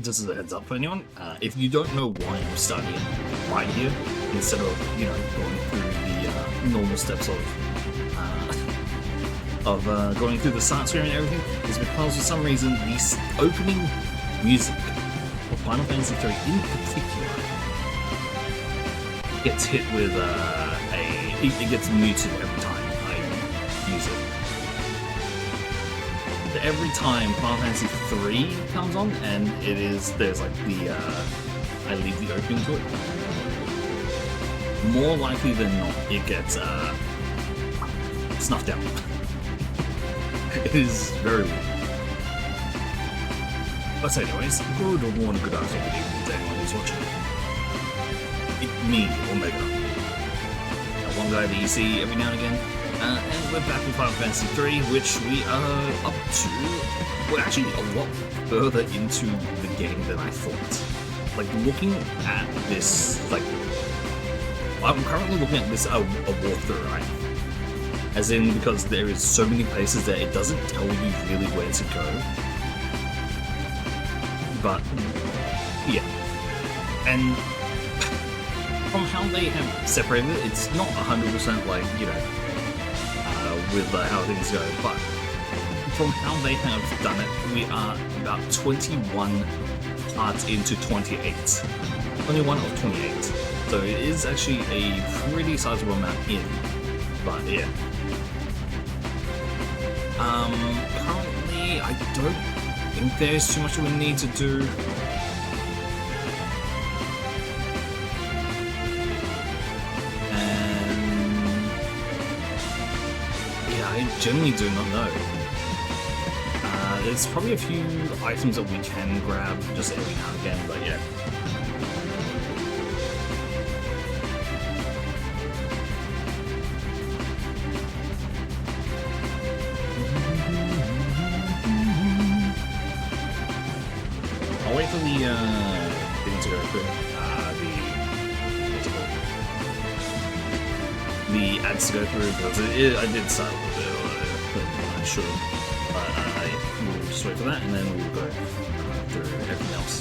Just as a heads up for anyone, if you don't know why I'm starting right here instead of going through the normal steps of going through the start screen and everything, is because for some reason the opening music of Final Fantasy III in particular gets hit with it gets muted every time I use it. So every time Final Fantasy III comes on and there's like the I leave the opening to it, more likely than not it gets snuffed out. It is very weird. But anyways, good morning, good afternoon, good evening to anyone who's watching. Me, Omega. That one guy that you see every now and again. And we're back with Final Fantasy III, which we are up to. We're actually a lot further into the game than I thought. Like, looking at this, like, I'm currently looking at this a walkthrough, right? As in, because there is so many places that it doesn't tell you really where to go. But, yeah. And from how they have separated it, it's not 100% like, you know, with how things go, but from how they have done it, we are about 21 parts into 28. 21 of 28. So it is actually a pretty sizable amount in, but yeah. Currently, I don't think there's too much we need to do. I generally do not know. There's probably a few items that we can grab just every now and again, but yeah. I'll wait for the thing to go through. The ads to go through, because I did start a little bit earlier than I should have, but we'll just wait for that and then we'll go through everything else.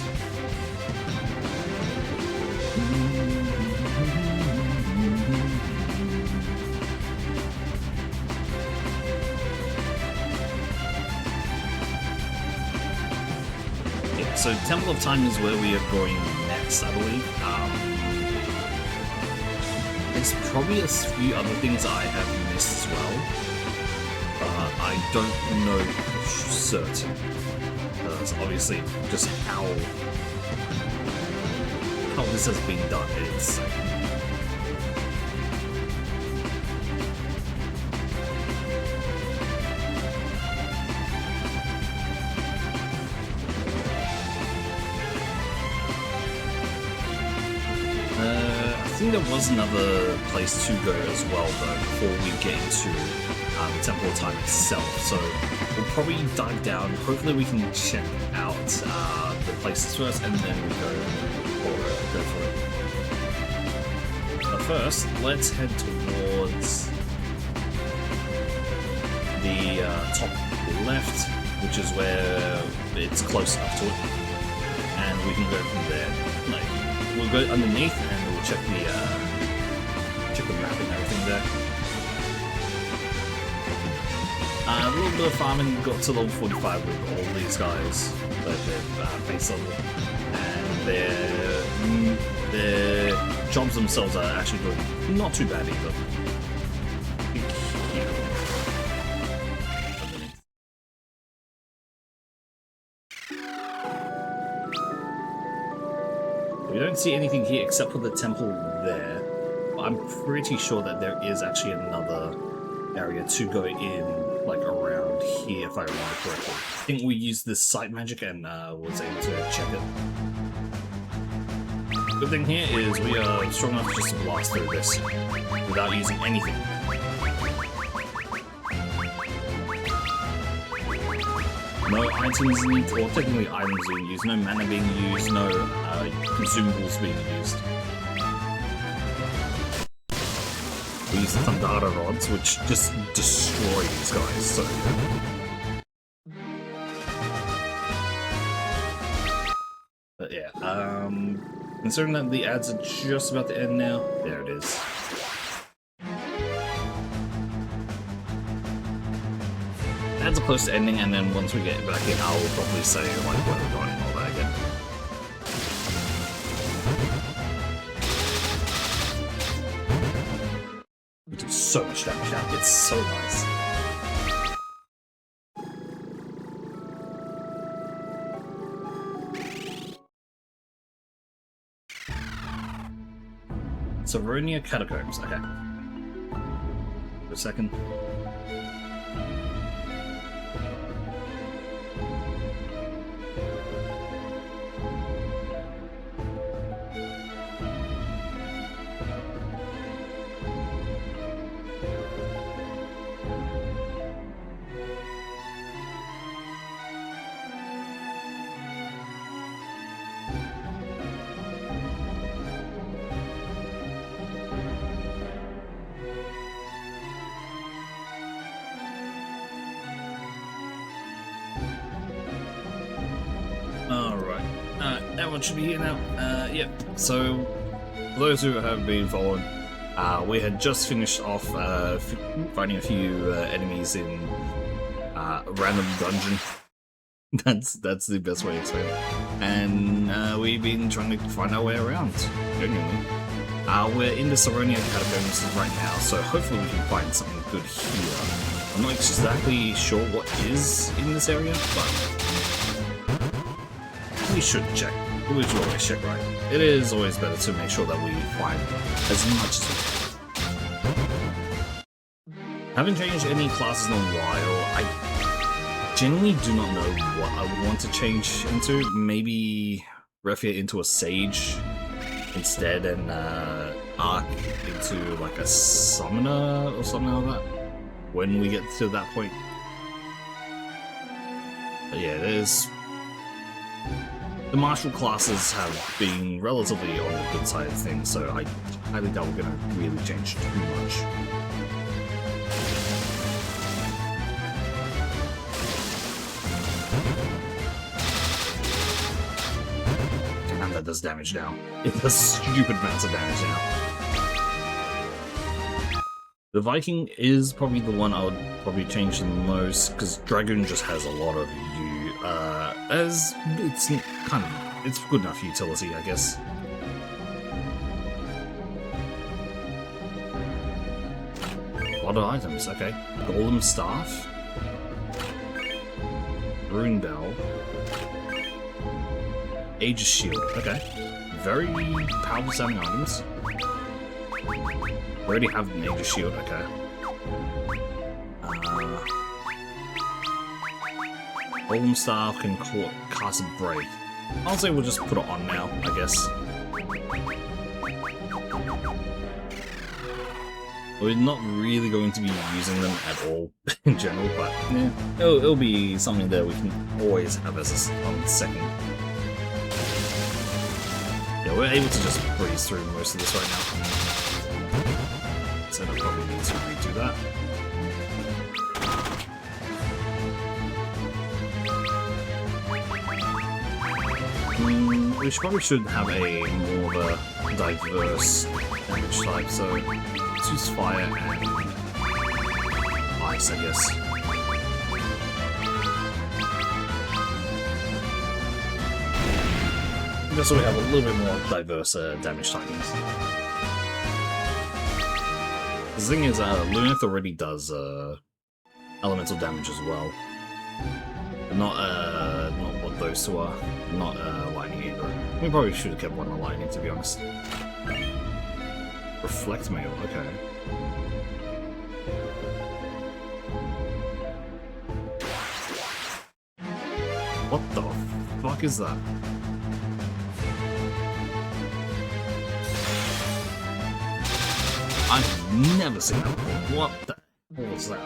Yeah, so Temple of Time is where we are going next, I believe. There's probably a few other things I have missed as well, but I don't know for certain, because obviously just how this has been done is I think there was another place to go as well, though, before we get into the Temple of Time itself. So we'll probably dive down. Hopefully, we can check out the places first, and then we go for it. But first, let's head towards the top left, which is where it's close enough to it, and we can go from there. Like, we'll go underneath and we'll check the map and everything there. A little bit of farming, got to level 45 with all these guys, but they're base level, and their jobs themselves are actually doing not too bad either. We don't see anything here except for the temple there. But I'm pretty sure that there is actually another area to go in, like around here, if I remember correctly. I think we used this sight magic and was able to check it. Good thing here is we are strong enough just to blast through this without using anything. No items need, or technically items being used, no mana being used, no consumables being used. We use the Thundara rods, which just destroy these guys, so... But yeah, considering that the ads are just about to end now, there it is. Ads are close to ending, and then once we get back in, I'll probably say like where we're going and all that again. We do so much damage now, it's so nice. Saronia Catacombs, okay. For a second. That one should be here now. Yep. So For those who have been following, we had just finished off fighting a few enemies in a random dungeon. That's the best way to explain it. And we've been trying to find our way around, genuinely. We're in the Saronia Catacombs right now, so hopefully we can find something good here. I'm not exactly sure what is in this area, but we should check. We should always check, right? It is always better to make sure that we find as much as we can. Haven't changed any classes in a while. I genuinely do not know what I want to change into. Maybe Refia into a Sage instead, and Arc into like a Summoner or something like that when we get to that point. But yeah, the martial classes have been relatively on the good side of things, so I highly doubt we're going to really change too much. And that does damage now. It does stupid amounts of damage now. The Viking is probably the one I would probably change the most, because Dragoon just has a lot of as it's it's good enough utility, I guess. A lot of items, okay. Golem Staff, Rune Bell, Aegis Shield, okay. Very powerful sounding items. We already have an Aegis Shield, okay. Golem Staff can cast a break. I'll say we'll just put it on now, I guess. We're not really going to be using them at all in general, but yeah, it'll be something that we can always have as on second. Yeah, we're able to just breeze through most of this right now. So I probably need to redo that. We probably should have a more of a diverse damage type, so let's use fire and ice, I guess. Just so we have a little bit more diverse damage typings. The thing is, Luneth already does elemental damage as well. Not what those two are. Not lightning either. We probably should have kept one on lightning, to be honest. Reflect mail, okay. What the fuck is that? I've never seen that before. What the hell was that?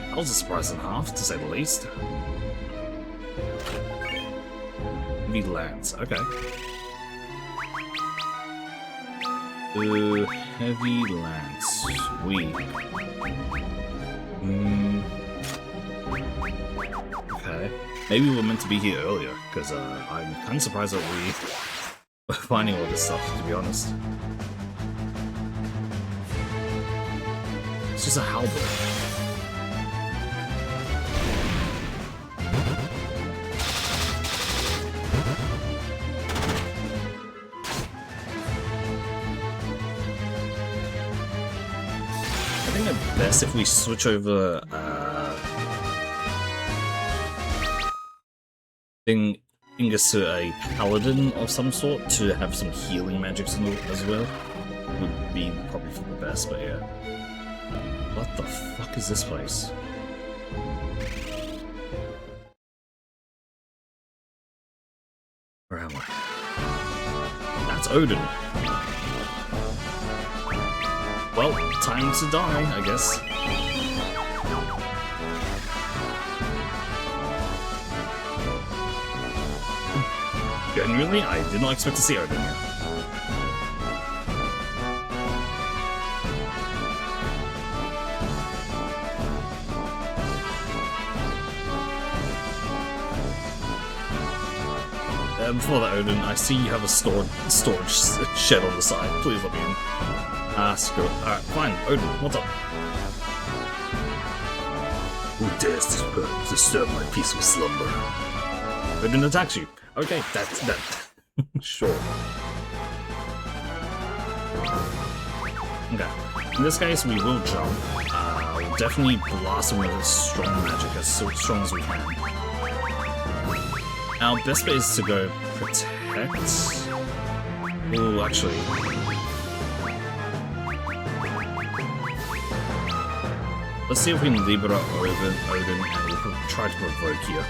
That was a surprise and a half, to say the least. Heavy Lance, okay. Heavy Lance, sweet. Okay. Maybe we were meant to be here earlier, because I'm kind of surprised that we're finding all this stuff, to be honest. It's just a halberd. I think at best if we switch over Ingus to a paladin of some sort to have some healing magics in it as well would be probably for the best, but yeah. What the fuck is this place? Where am I? That's Odin. Well, time to die, I guess. Genuinely, I did not expect to see Odin here. before that, Odin, I see you have a storage shed on the side. Please let me in. Screw it. Alright, fine. Odin, what's up? Who dares disturb my peaceful slumber? Odin attacks you. Okay, that's that. Sure. Okay. In this case, we will jump. We'll definitely blast him with a strong magic, as strong as we can. Our best bet is to go protect. Oh, actually. Let's see if we can Libera Odin and we'll try to provoke here.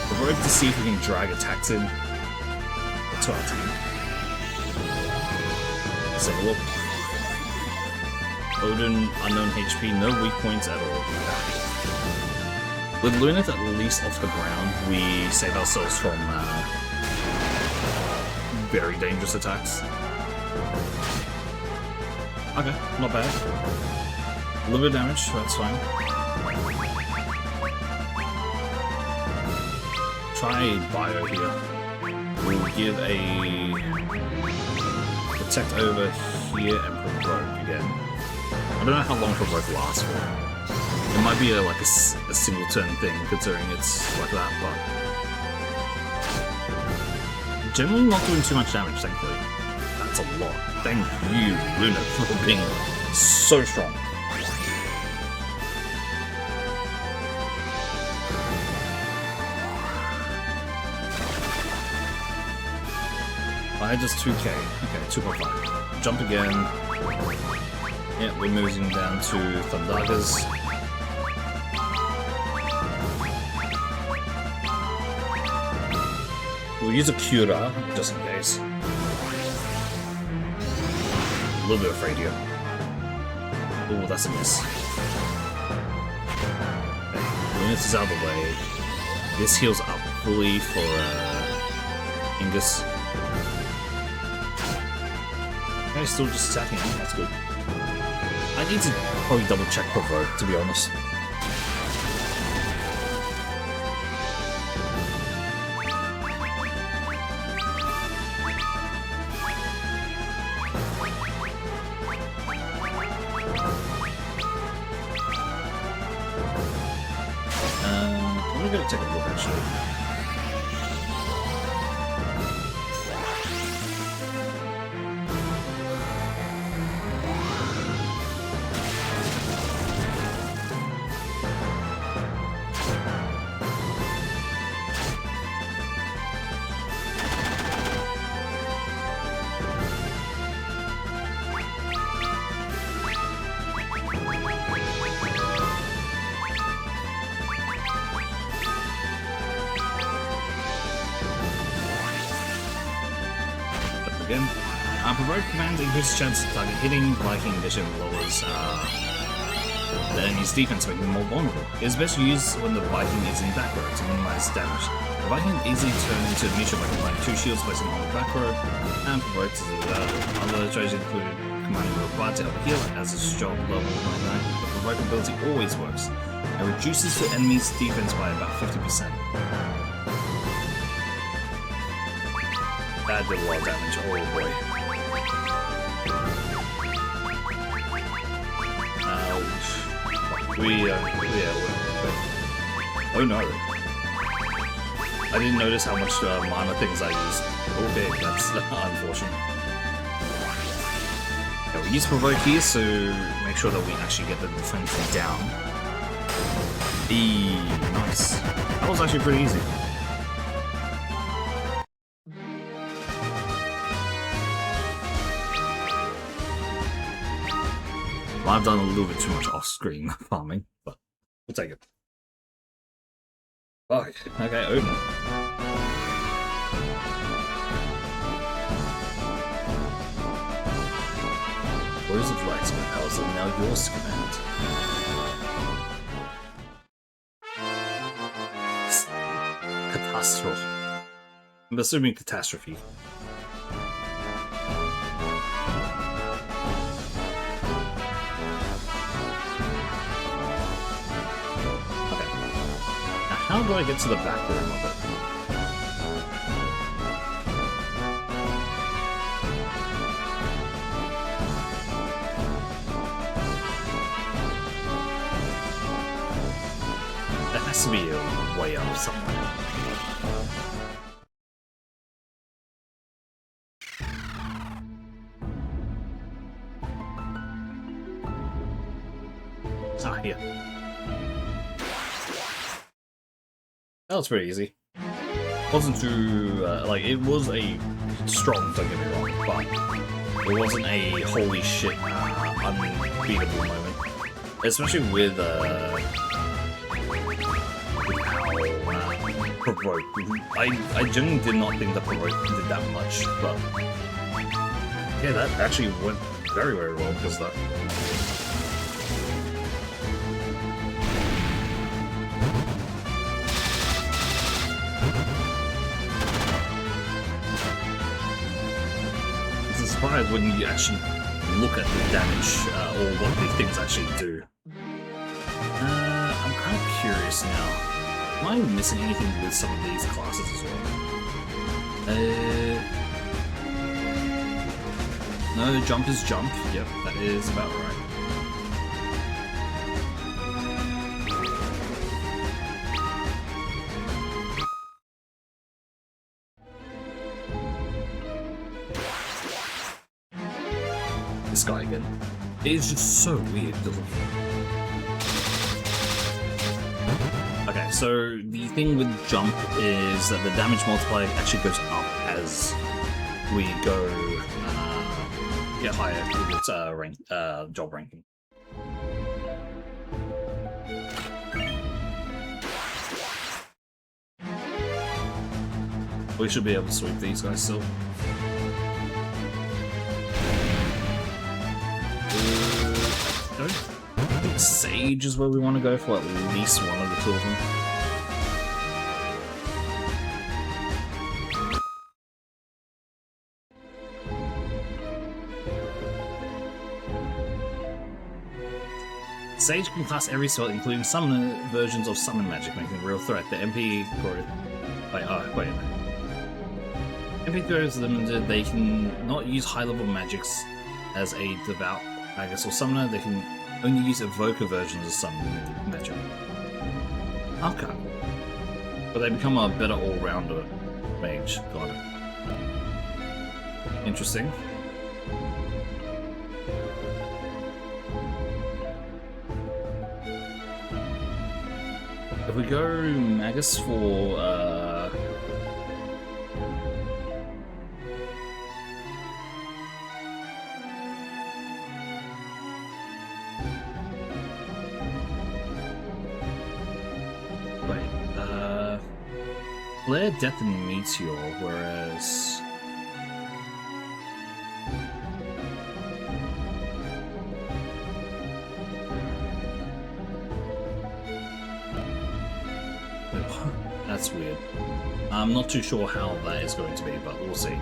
Provoke to see if we can drag attacks in to our team. Let's take a look. Odin, unknown HP, no weak points at all. With Lunith at least off the ground, we save ourselves from very dangerous attacks. Okay, not bad. A little bit of damage, that's fine. Try Bio here. We'll give a protect over here and provoke again. I don't know how long provoke lasts for. It might be like a single turn thing, considering it's like that, but generally not doing too much damage, thankfully. That's a lot. Thank you, Luna, for being so strong. I just 2k. Okay, 2.5. Jump again. Yeah, we're moving down to Thundagas. We'll use a Cura, just in case. A little bit afraid here. Oh, that's a miss. Okay, Lunith is out of the way. This heals up fully for Ingus. Okay, still just attacking him, that's good. I need to probably double check Provoke, to be honest. Let me go take a look actually. Again, provoke commands increases chance of target hitting. Viking Vision lowers the enemy's defense, making them more vulnerable. It is best used when the Viking is in back row to minimize damage. The Viking can easily turn into neutral by combining 2 shields placing on the back row, and provoke to other strategies included commanding required to help heal as its job level 99. The provoke ability always works and reduces the enemy's defense by about 50%. That did a lot of damage, oh boy. Oh no. I didn't notice how much mana things I used. Oh big, that's unfortunate. Yeah, we use Provoke here, so make sure that we actually get the defense down. Nice. That was actually pretty easy. Well, I've done a little bit too much off-screen farming, but we'll take it. Fuck. Okay, Odin. Words of light and powers are now yours to command. Catastrophe. I'm assuming catastrophe. How How do I get to the back room of it? There has to be a way up somewhere. Ah, here. That was pretty easy. Wasn't too, like, it was a strong, don't get me wrong, but it wasn't a holy shit, unbeatable moment. Especially with how Provoke. I genuinely did not think that Provoke did that much, but yeah, that actually went very, very well because that. It's a surprise when you actually look at the damage or what these things actually do. I'm kind of curious now. Am I missing anything with some of these classes as well? No, jump is jump. Yep, that is about right. This guy again. It is just so weird to look at. Okay, so the thing with jump is that the damage multiplier actually goes up as we go get higher with its job ranking. We should be able to sweep these guys still. I think Sage is where we want to go for at least one of the two of them. Sage can cast every spell, including summoner versions of summon magic, making a real threat. The MP growth. Wait. MP growth is limited. They can not use high-level magics as a devout magus or summoner. They can only use evoker versions of summon magic. Okay. But they become a better all-rounder mage. Got it. Interesting. If we go Magus for Flare, Death, and Meteor, whereas that's weird. I'm not too sure how that is going to be, but we'll see.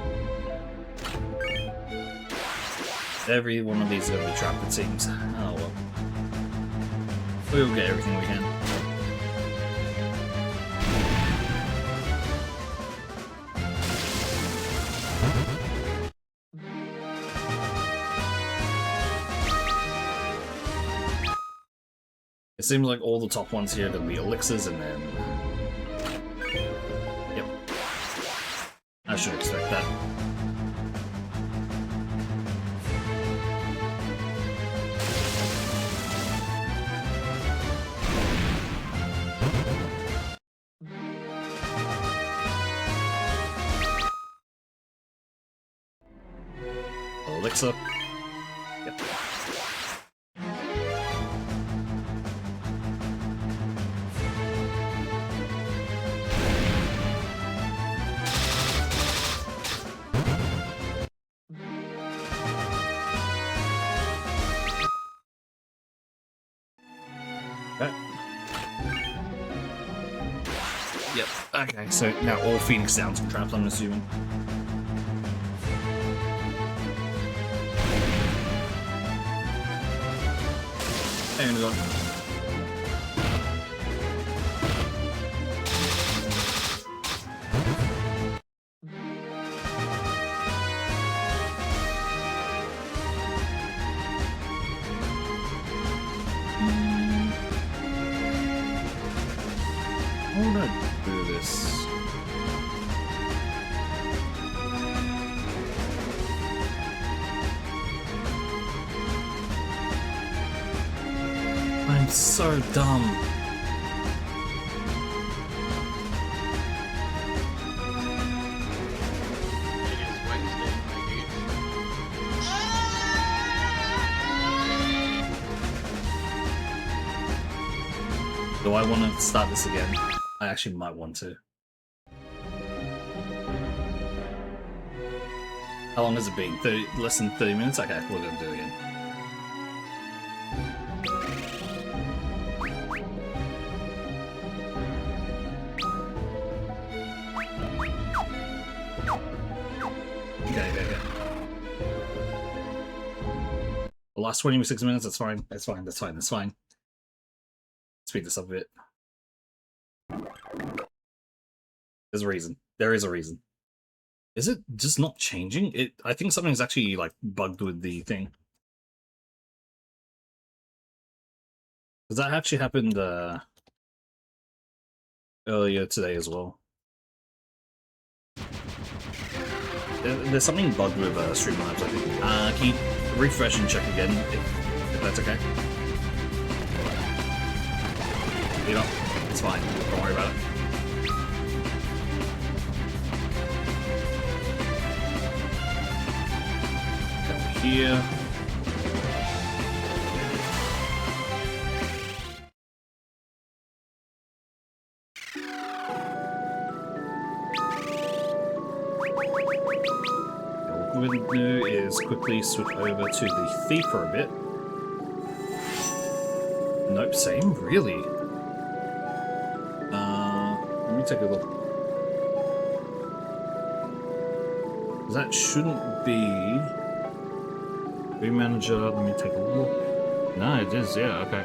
Every one of these is going to be trapped, it seems. Oh well. We'll get everything we can. It seems like all the top ones here are going to be elixirs, and then... Yep. I should expect that. Elixir. Yep. Yep. Okay, so now all Phoenix Downs are trapped, I'm assuming. And we got I'm so dumb. It is Wednesday, my dude. Do I want to start this again? I actually might want to. How long has it been? Less than 30 minutes? Okay, we're gonna do it again. Okay. The last 26 minutes, that's fine. That's fine. Speed this up a bit. There's a reason. There is a reason. Is it just not changing? I think something's actually like bugged with the thing. Because that actually happened earlier today as well. There's something bugged with Streamlabs, I think. Can you refresh and check again if that's okay? You know, it's fine. Don't worry about it. Here. What we're going to do is quickly switch over to the thief for a bit. Nope, same, really. Let me take a look. That shouldn't be... Manager, let me take a look. No, it is, yeah, okay.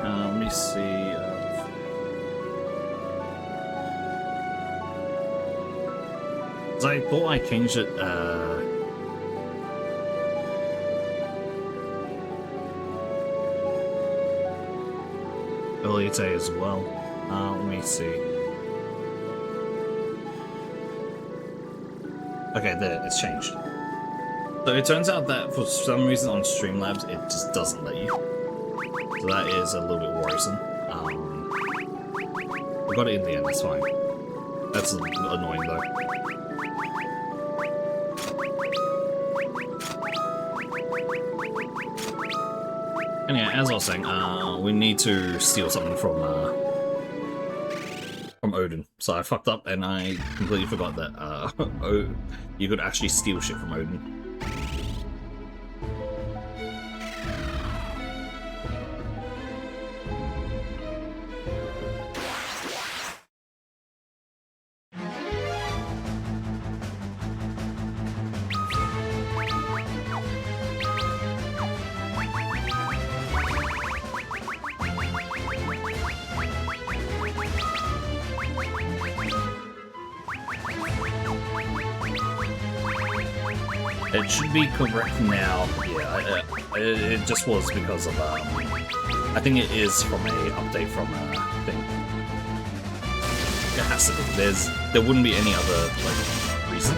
Let me see. I thought I changed it, earlier today as well. Let me see. Okay, there, it's changed. So it turns out that for some reason on Streamlabs, it just doesn't let you. So that is a little bit worrisome. We got it in the end, that's fine. That's annoying though. Anyway, as I was saying, we need to steal something from Odin. So I fucked up and I completely forgot that you could actually steal shit from Odin. It should be correct now. Yeah, it just was because of I think it is from a update from a thing. It has to be. There wouldn't be any other like reason.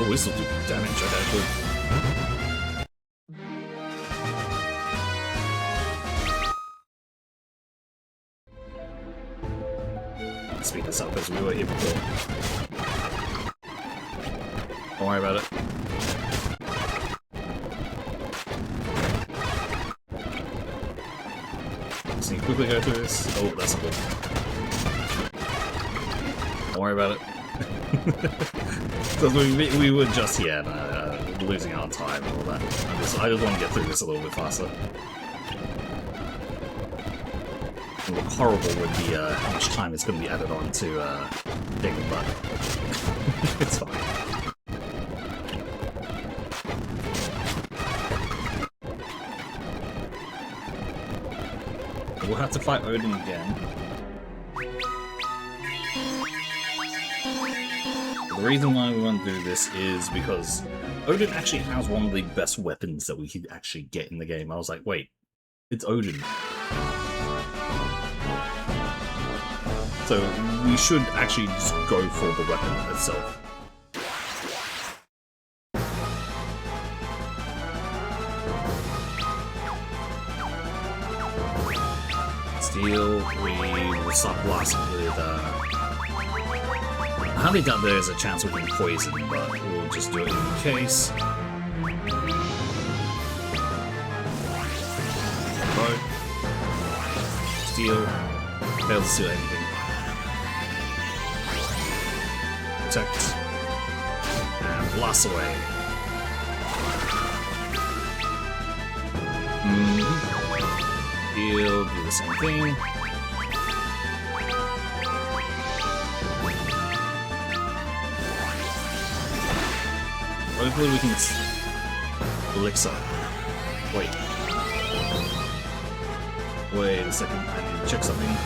Oh, this will do damage. Okay, good. Speed this up because we were here before. Don't worry about it. So you quickly go through this. Oh, that's not good. Don't worry about it. Because we were just here and losing our time and all that. I just want to get through this a little bit faster. It would look horrible with the how much time is going to be added on to thing, but it's fine. We'll have to fight Odin again. The reason why we want to do this is because Odin actually has one of the best weapons that we could actually get in the game. I was like, wait, it's Odin. So we should actually just go for the weapon itself. Steel, we will start blasting with, I highly doubt there's a chance we can poison, but we'll just do it in case. Right. Steel, fails to do anything. Protect, and blast away. Steel, do the same thing. Hopefully we can elixir. Wait. Wait a second, I need to check something.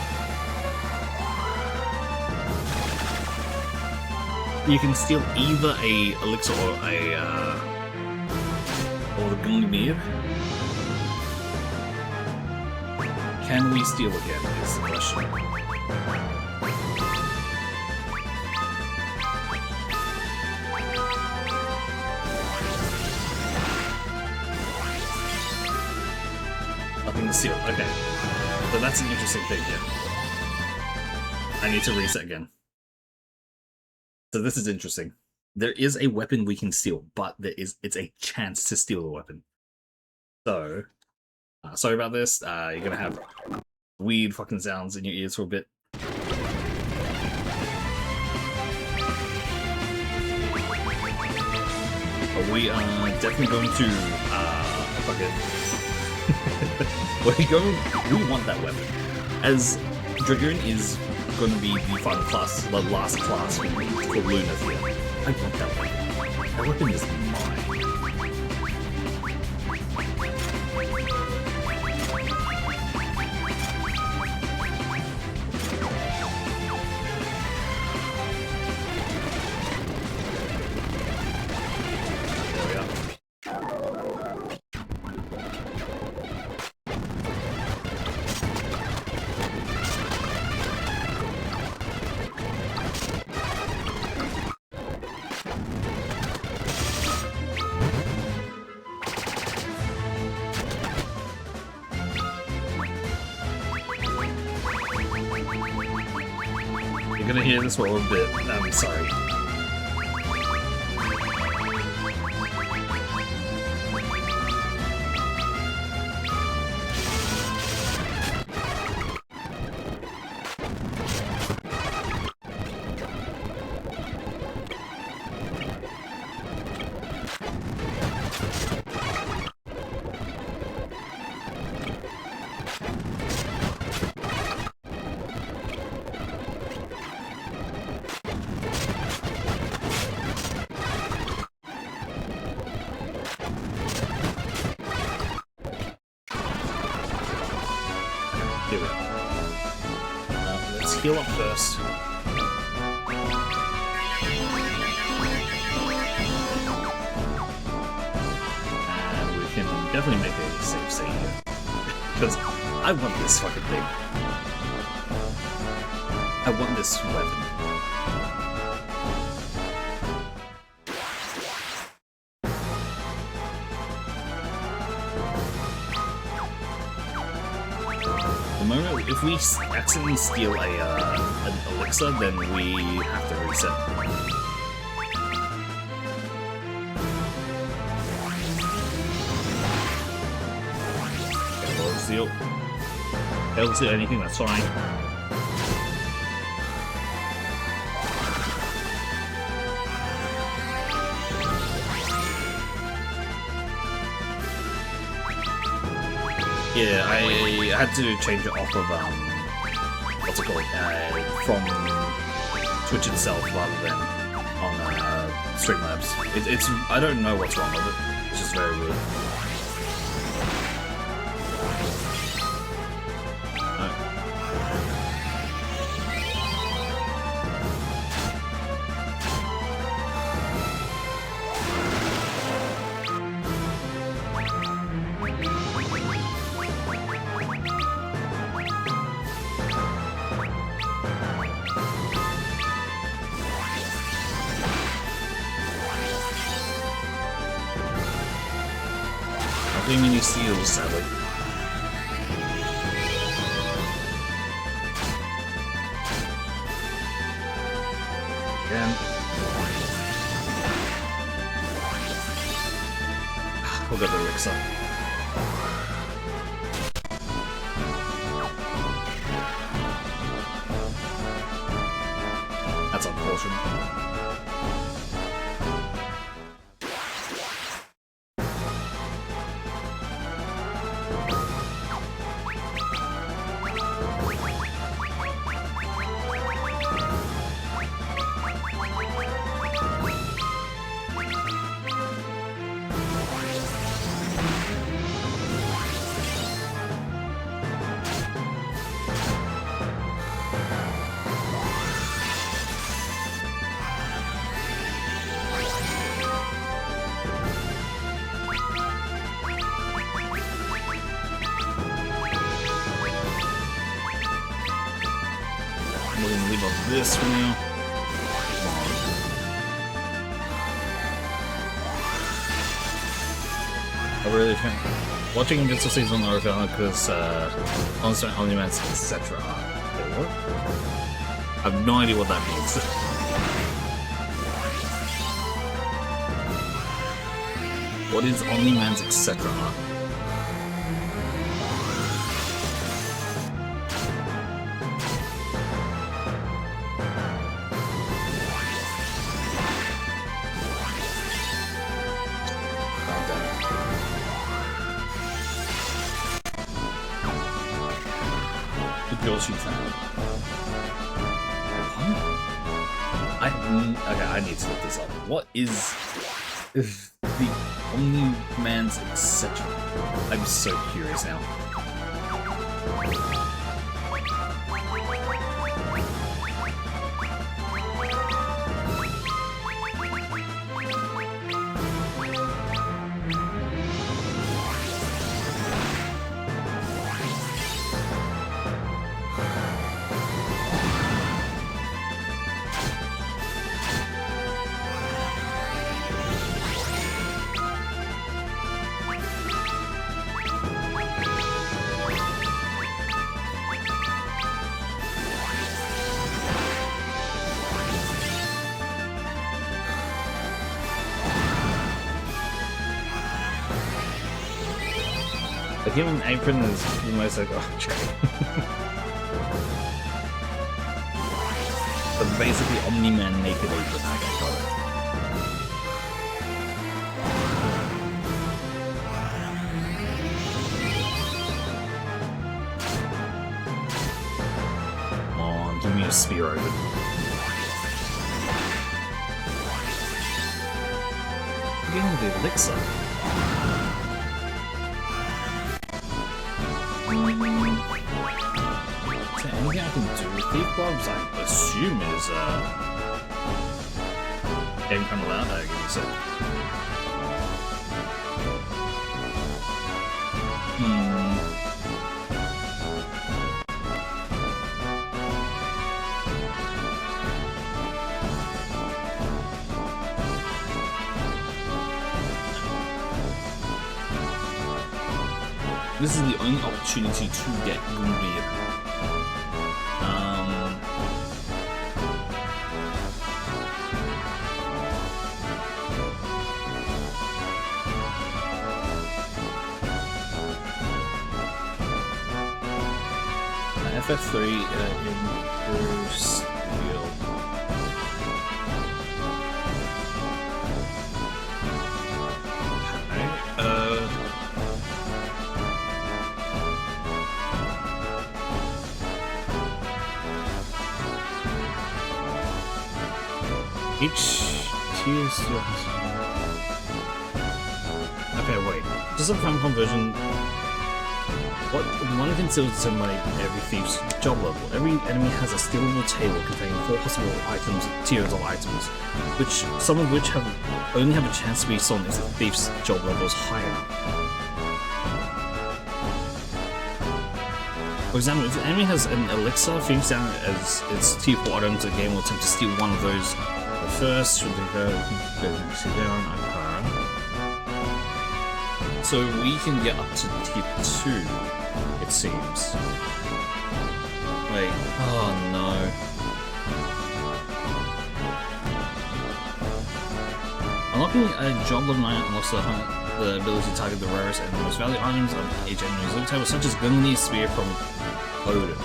You can steal either a elixir or the Gungnir. Can we steal again is the question. Nothing to steal, okay. So that's an interesting thing here. I need to reset again. So this is interesting. There is a weapon we can steal, but it's a chance to steal a weapon. So, sorry about this. You're gonna have weird fucking sounds in your ears for a bit. But we are definitely going to fucking. We want that weapon. As Dragoon is going to be the final class, the last class for Luna here. I want that weapon. That weapon is mine. There we are. You're gonna hear this for a bit. I'm sorry. Let's heal up first. And we can definitely make a safe save here. Because I want this fucking thing. I want this weapon. If we accidentally steal an elixir, then we have to reset. Okay, steal. Fail to steal anything, that's fine. Yeah, I had to change it off of, what's it called, from Twitch itself rather than on Streamlabs. It's I don't know what's wrong with it, it's just very weird. Too many seals, sadly. Again. We'll go to Elixir. That's unfortunate. We're gonna leave off this for now. I really think watching Invincible Season on Naruto because Monster Omnimans, etc. Wait, what? I have no idea what that means. What is Omnimans, etc.? Yoshi fan. Okay, I need to look this up. What is the Omni-Man's etc.? I'm so curious now. The human apron is the most like, oh, okay. So basically Omni-Man naked apron, okay, got it. Come on, give me a spear open. I'm getting the elixir. Is there anything I can do with Thief Gloves? I assume is game kind of loud. Give me a sec. This is the only opportunity to get Goombi. FF3 improves skill. Each tier still has. Okay, wait. Does the Famicom version? What one can still determine every thief's job level. Every enemy has a stealable table containing 4 possible items, tiers of items, which some of which only have a chance to be stolen if the thief's job level is higher. For example, if the enemy has an elixir, things down as its tier 4 items, the game will attempt to steal one of those. But first, should they go next down? So we can get up to tier 2. It seems. Wait. Oh no. Unlocking a job level 9 unlocks the ability to target the rarest and most valuable items of each enemy's loot table, such as Gungnir's Spear from Odin.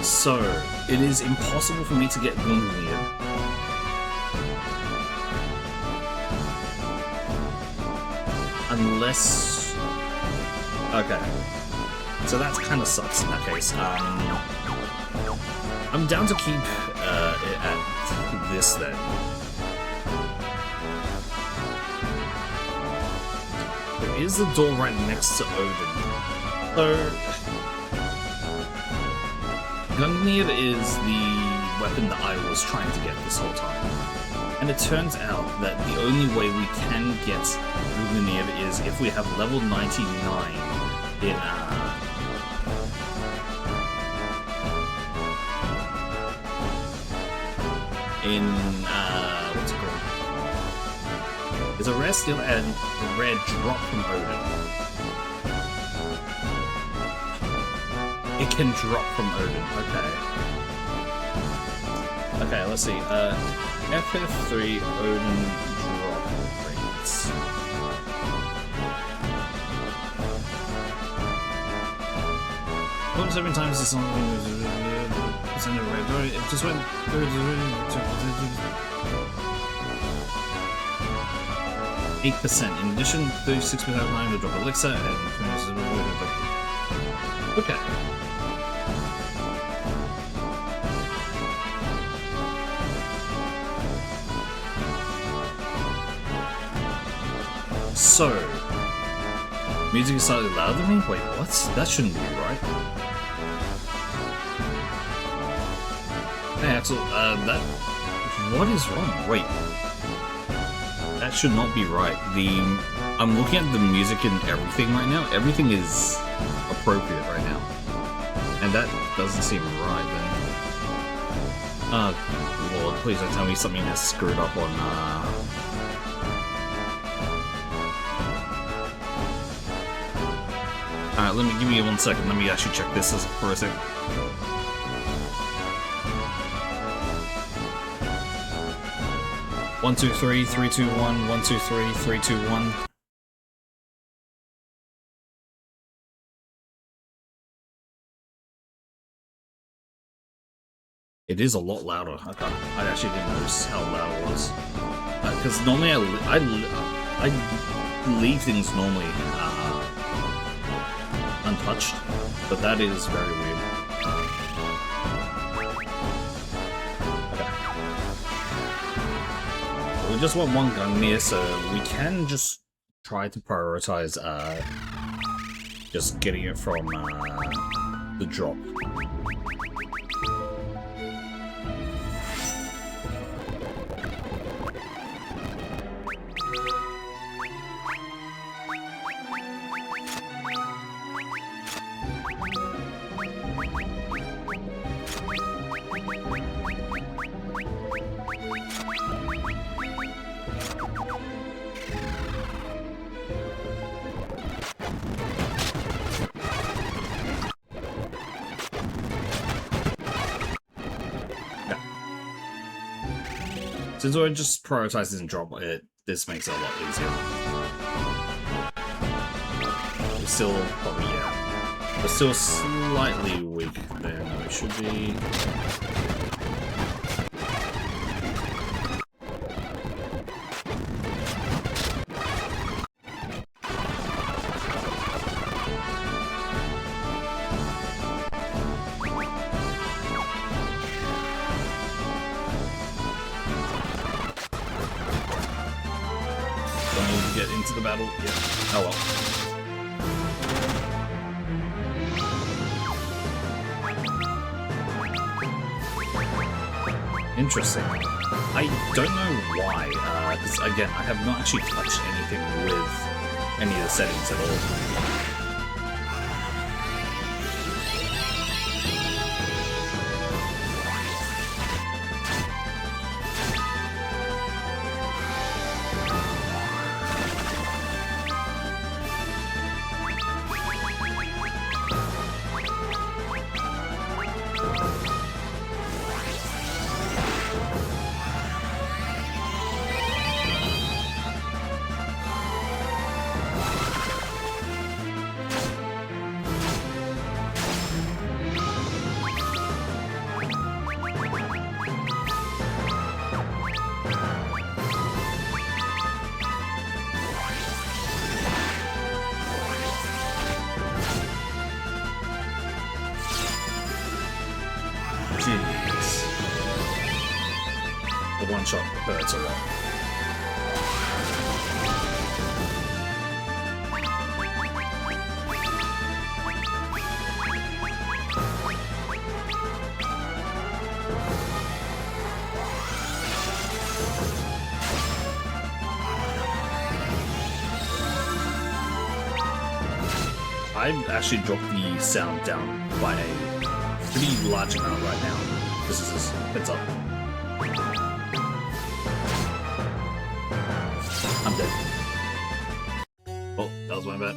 So, it is impossible for me to get Gungnir. Unless... Okay. So that kind of sucks in that case. I'm down to keep it at this then. There is the door right next to Odin. So... Gungnir is the weapon that I was trying to get this whole time. And it turns out that the only way we can get Gungnir is if we have level 99 in what's it called? There's a rare skill and a rare drop from Odin. It can drop from Odin, okay. Okay, let's see. FF3 Odin drop rates. One 7 times the song. It just went. 8%. In addition, 36% of time to drop elixir and 20% drop. Okay. So, music is slightly louder than me? Wait, what? That shouldn't be right. Hey Axel, what is wrong? Wait. That should not be right. I'm looking at the music and everything right now. Everything is appropriate right now. And that doesn't seem right then. Oh, Lord, please don't tell me something has screwed up on, Alright, give me 1 second. Let me actually check this for a sec. One, two, three, 3, 2, 1, 1, 2, 3, 3, 2, 1. It is a lot louder. Okay. I actually didn't notice how loud it was. Because normally I leave things normally untouched, but that is very weird. Okay. We just want one Gungnir, so we can just try to prioritize just getting it from the drop. Since we're just prioritizing and drop it, this makes it a lot easier. We're still probably, yeah. We're still slightly weak there. No, it should be. Get into the battle. Yeah. Oh well. Interesting. I don't know why, because again, I have not actually touched anything with any of the settings at all. the one shot hurts a lot. I've actually dropped the sound down by a pretty large amount right now. This is just heads up. I'm dead. Oh, that was my bad.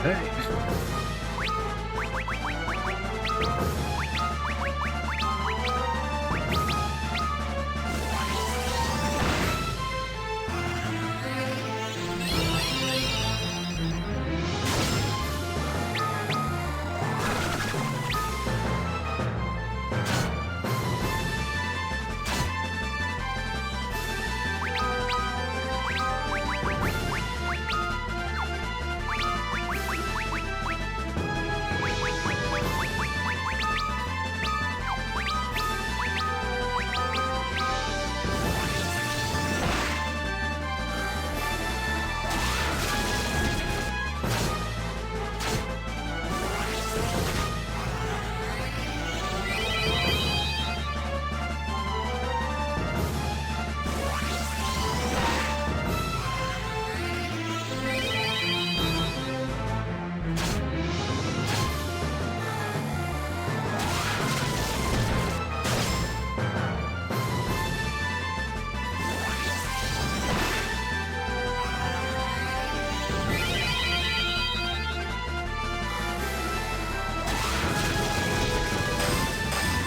Hey.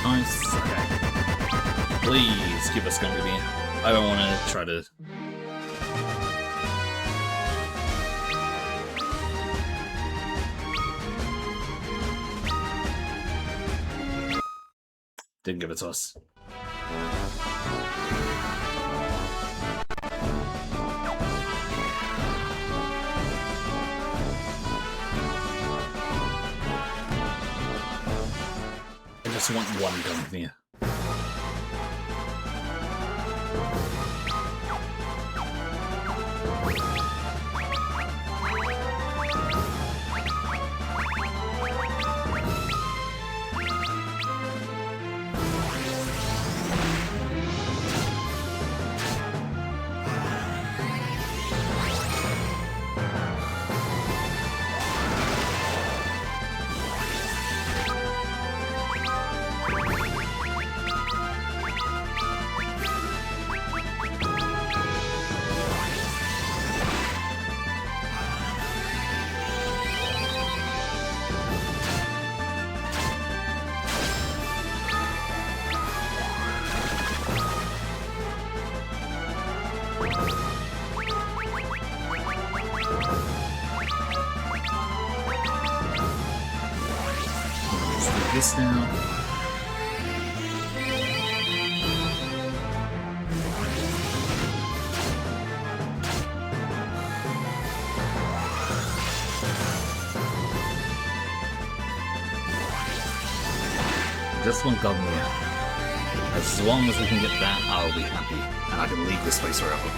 Nice. Okay. Please give us Gumby. I don't want to try to. Didn't give it to us. I just want one Gumby. This now. Just one Gumby. As long as we can get that, I'll be happy, and I can leave this place forever.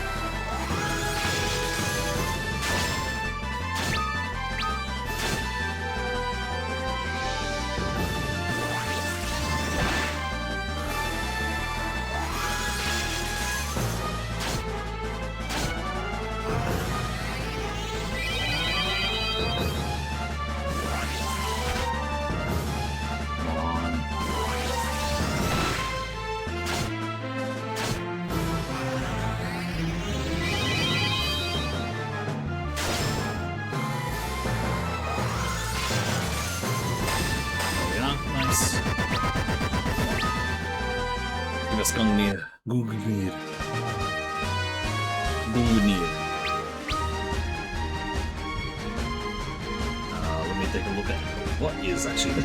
Gungnir. Gungnir. Gungnir. Let me take a look at what is actually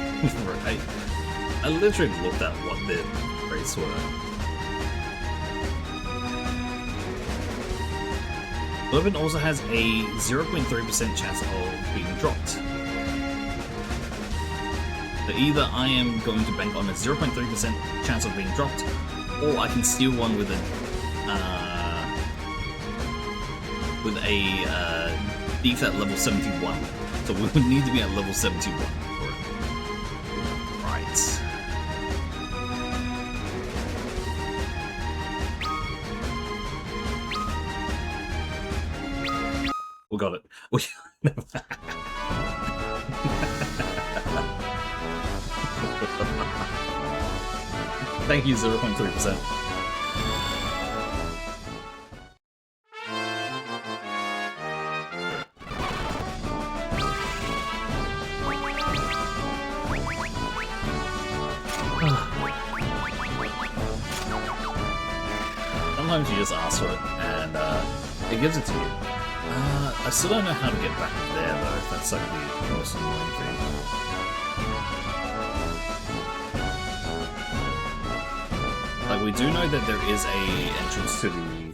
right. I literally looked at what the rates were. Weapon also has a 0.3% chance of being dropped. So either I am going to bank on a 0.3% chance of being dropped, or I can steal one with a thief at level 71. So we would need to be at level 71 for it. Right. We got it. Thank you, 0.3%. Sometimes you just ask for it, and it gives it to you. I still don't know how to get back there, though. That's like the most annoying thing. Like, we do know that there is a entrance to the...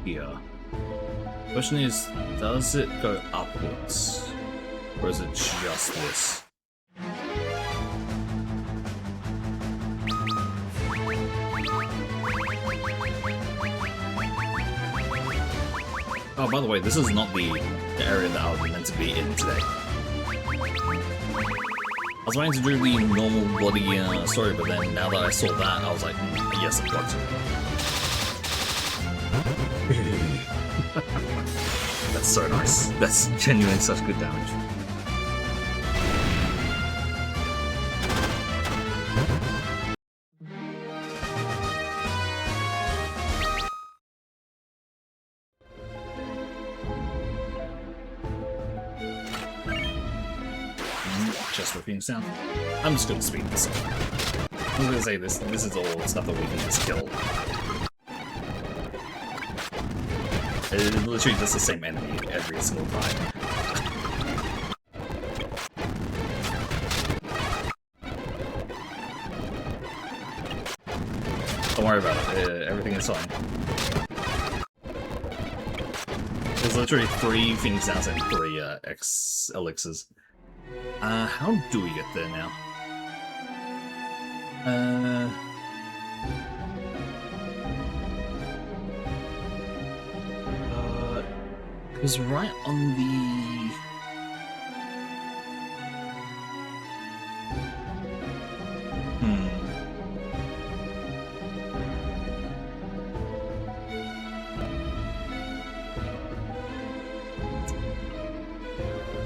here. Question is, does it go upwards? Or is it just this? Oh, by the way, this is not the area that I was meant to be in today. I was planning to do the normal bloody story, but then now that I saw that, I was like, yes, I've got to. That's so nice. That's genuinely such good damage. Just repeating sound. I'm just gonna speed this up. I was gonna say this is all stuff that we can just kill. It literally does the same enemy every single time. Don't worry about it, everything is fine. There's literally 3 Phoenix Downs and 3 X elixirs. How do we get there now? Because right on the...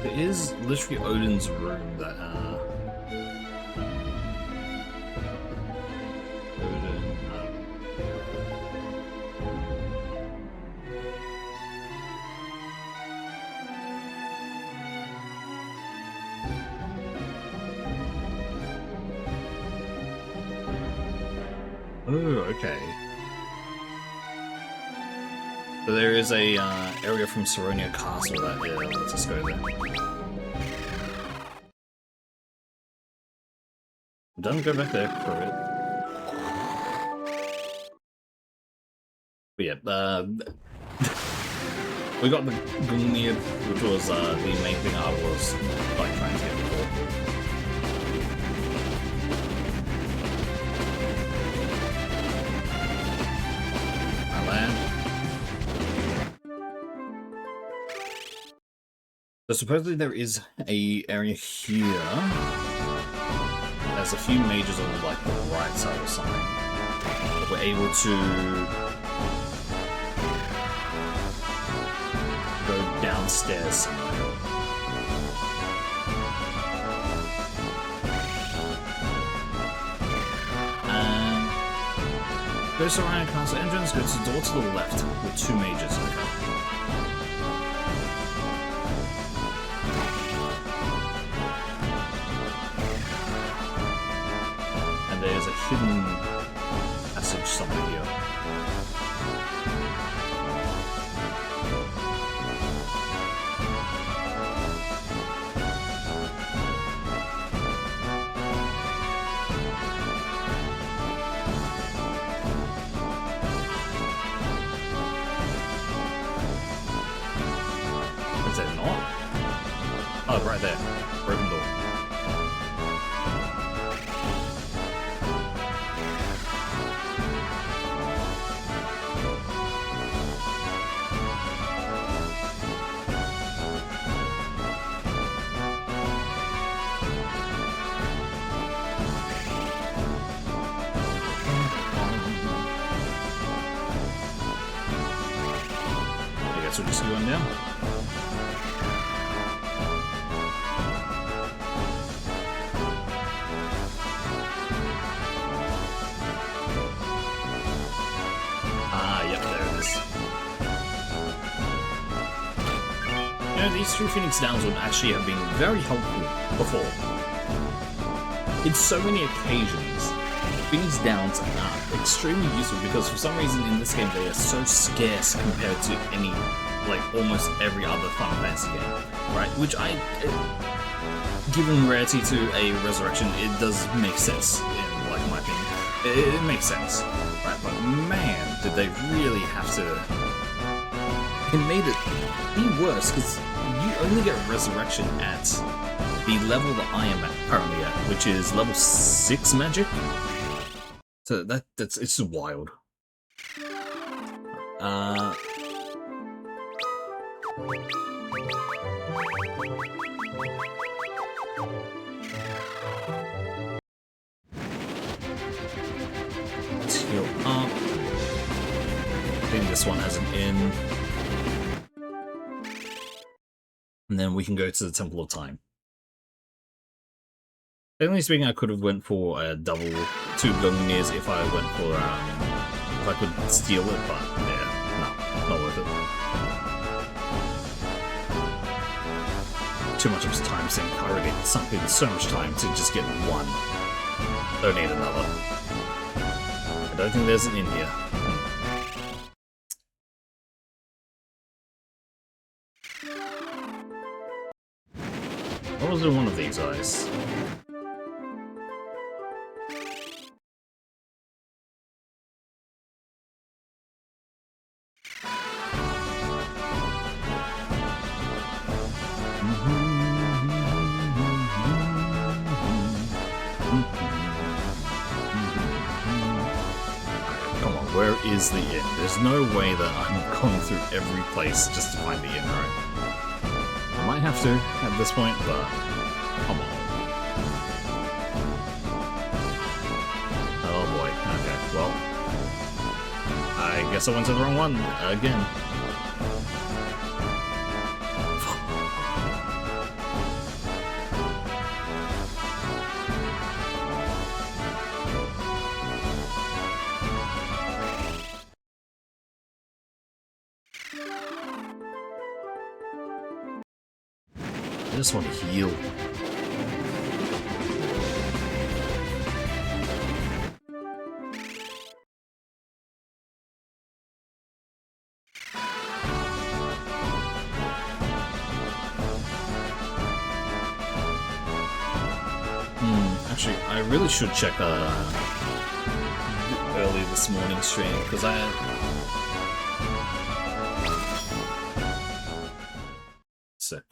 There is literally Odin's room that, Oh, okay. So there is a area from Saronia Castle that lets us go there. Don't go back there for it. But yeah, we got the Gungnir, which was the main thing I was like trying to get before. I land. So supposedly there is a area here. There's a few mages on like the right side or something. But we're able to go downstairs somewhere. Go to Ryan Castle entrance, go to the door to the left with 2 mages. hidden passage somewhere here. Is it not? Oh, right there. Broken door. I guess we're just going down. These three Phoenix Downs would actually have been very helpful before. In so many occasions, Phoenix Downs are extremely useful because for some reason in this game they are so scarce compared to any, like almost every other Final Fantasy game, right? Which given rarity to a resurrection, it does make sense in like my opinion. It makes sense, right? But man, did they really have to? It made it be worse because you only get resurrection at the level that I am currently at, which is level 6 magic. So it's just wild. Let's heal up. I think this one has an inn. And then we can go to the Temple of Time. Technically speaking, I could have went for a double 2 Gungnir's if I went for if I could steal it, but yeah, no, not worth it. Too much of a time sink. I already sunk in so much time to just get one. Don't need another. I don't think there's an in here. What was in one of these eyes? Come on, where is the inn? There's no way that I'm going through every place just to find the inn, right? I might have to at this point, but come on. Oh boy, okay, well, I guess I went to the wrong one again. I just want to heal. Actually, I really should check early this morning stream because sick.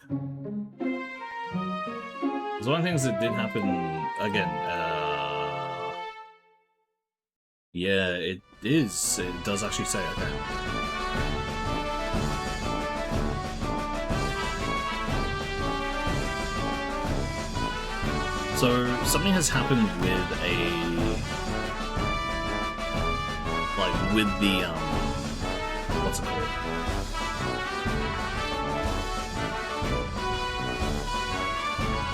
There's one of the things that did happen again. Yeah, it is. It does actually say okay. So something has happened with with the what's it called?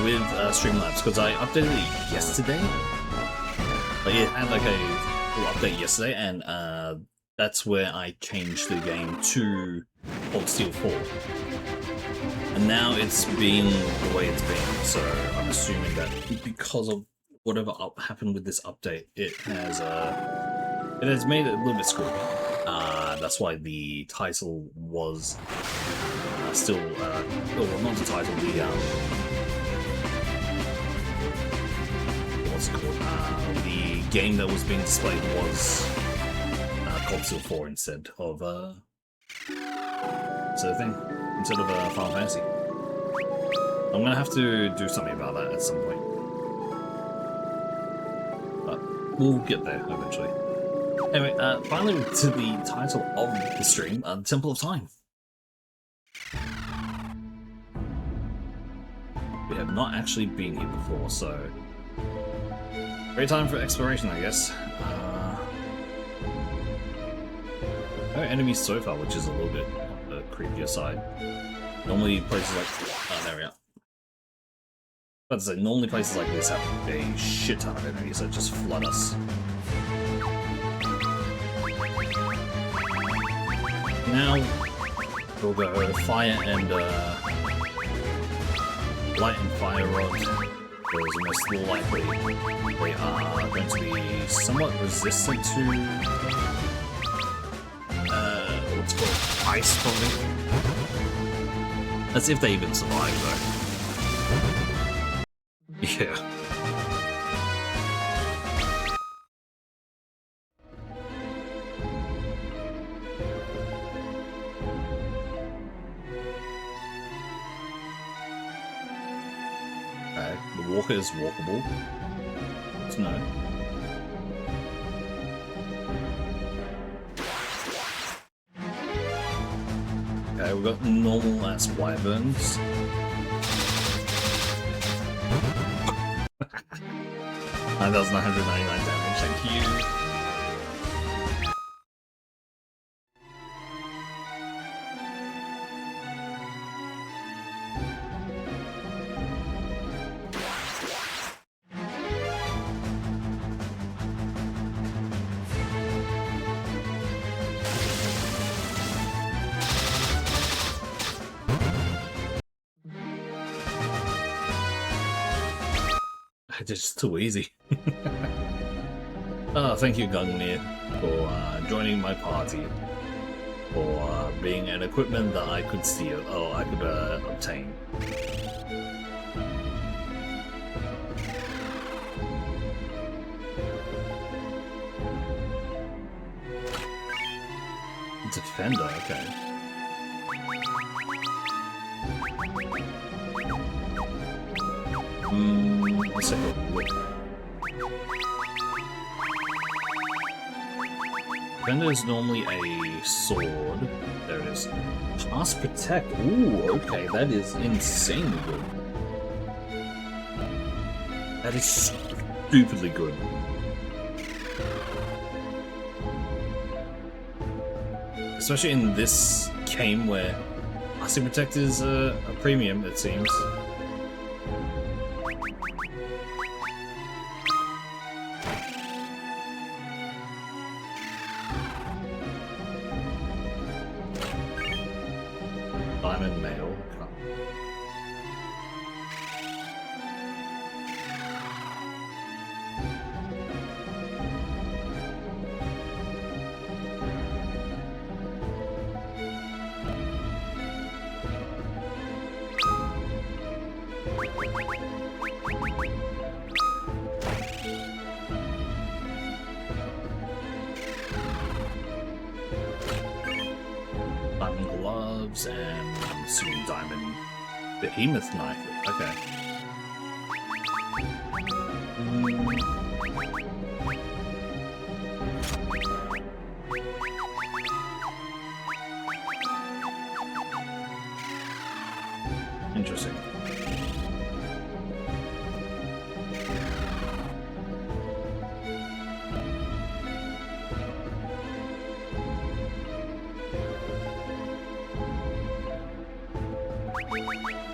With Streamlabs, because I updated it yesterday. Like it had like a full update yesterday, and that's where I changed the game to Cold Steel 4. And now it's been the way it's been, so I'm assuming that because of whatever happened with this update, it has made it a little bit screwy. That's why the title was still, well, not the title, the what's it called? The game that was being displayed was called Seal 4 instead of Final Fantasy. I'm gonna have to do something about that at some point, but we'll get there eventually. Anyway, finally to the title of the stream, the Temple of Time. We have not actually been here before, so great time for exploration, I guess. No enemies so far, which is a little bit on the creepier side. Normally places like... oh, there we are. But say, normally places like this have a shit ton of enemies that just flood us. Now, we'll go fire and, light and fire rod, because most likely they are going to be somewhat resistant to, what's called ice, probably. As if they even survive, though. Yeah. Okay, the walker is walkable. Let's know. Okay, we've got normal ass wyverns. 9,999 damage, thank you. It's just too easy. Oh, thank you, Gungnir, for joining my party, for being an equipment that I could steal, I could obtain. Defender, okay. Let's take a look. Defender is normally a sword. There it is. Pass Protect. Ooh, okay, that is insanely good. That is stupidly good. Especially in this game where Pass Protect is a premium, it seems. Diamond mail. Diamond gloves and soon diamond behemoth knife. Okay. Interesting.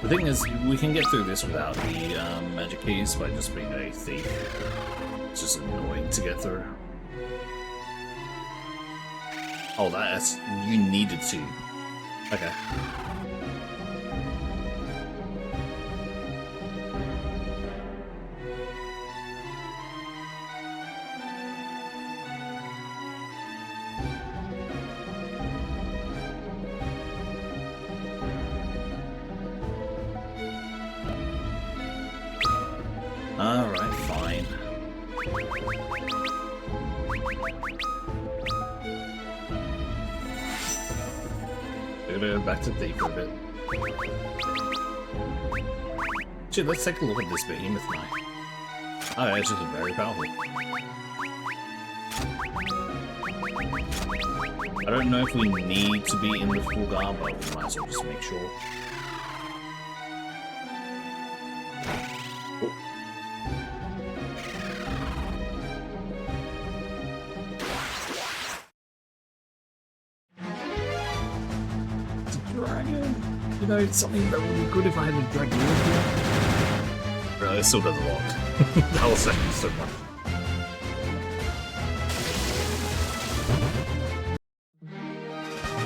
The thing is, we can get through this without the magic keys by just being a thief. It's just annoying to get through. Oh, that's... you needed to. Okay. We're gonna go back to D for a bit. Actually, let's take a look at this behemoth now. Oh, it's just very powerful. I don't know if we need to be in the full guard, but we might as well just make sure. Oh. It's a dragon! You know, it's something that would be good if I had a dragon here. Bro, it still does a lot. That whole second so much.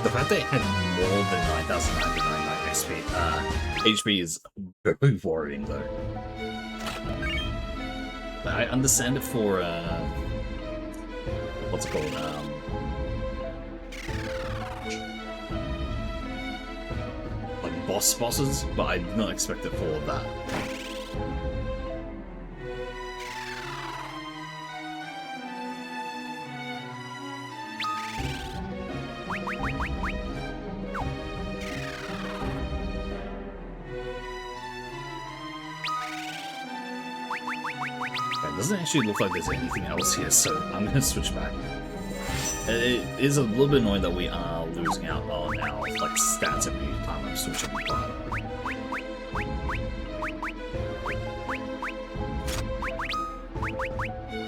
The fact that it had more than 9,999 HP is very worrying though. But I understand it for what's it called? Like bosses, but I did not expect it for that. It doesn't actually look like there's anything else here, so I'm going to switch back. It is a little bit annoying that we are losing out on our like stats every time I'm switching part.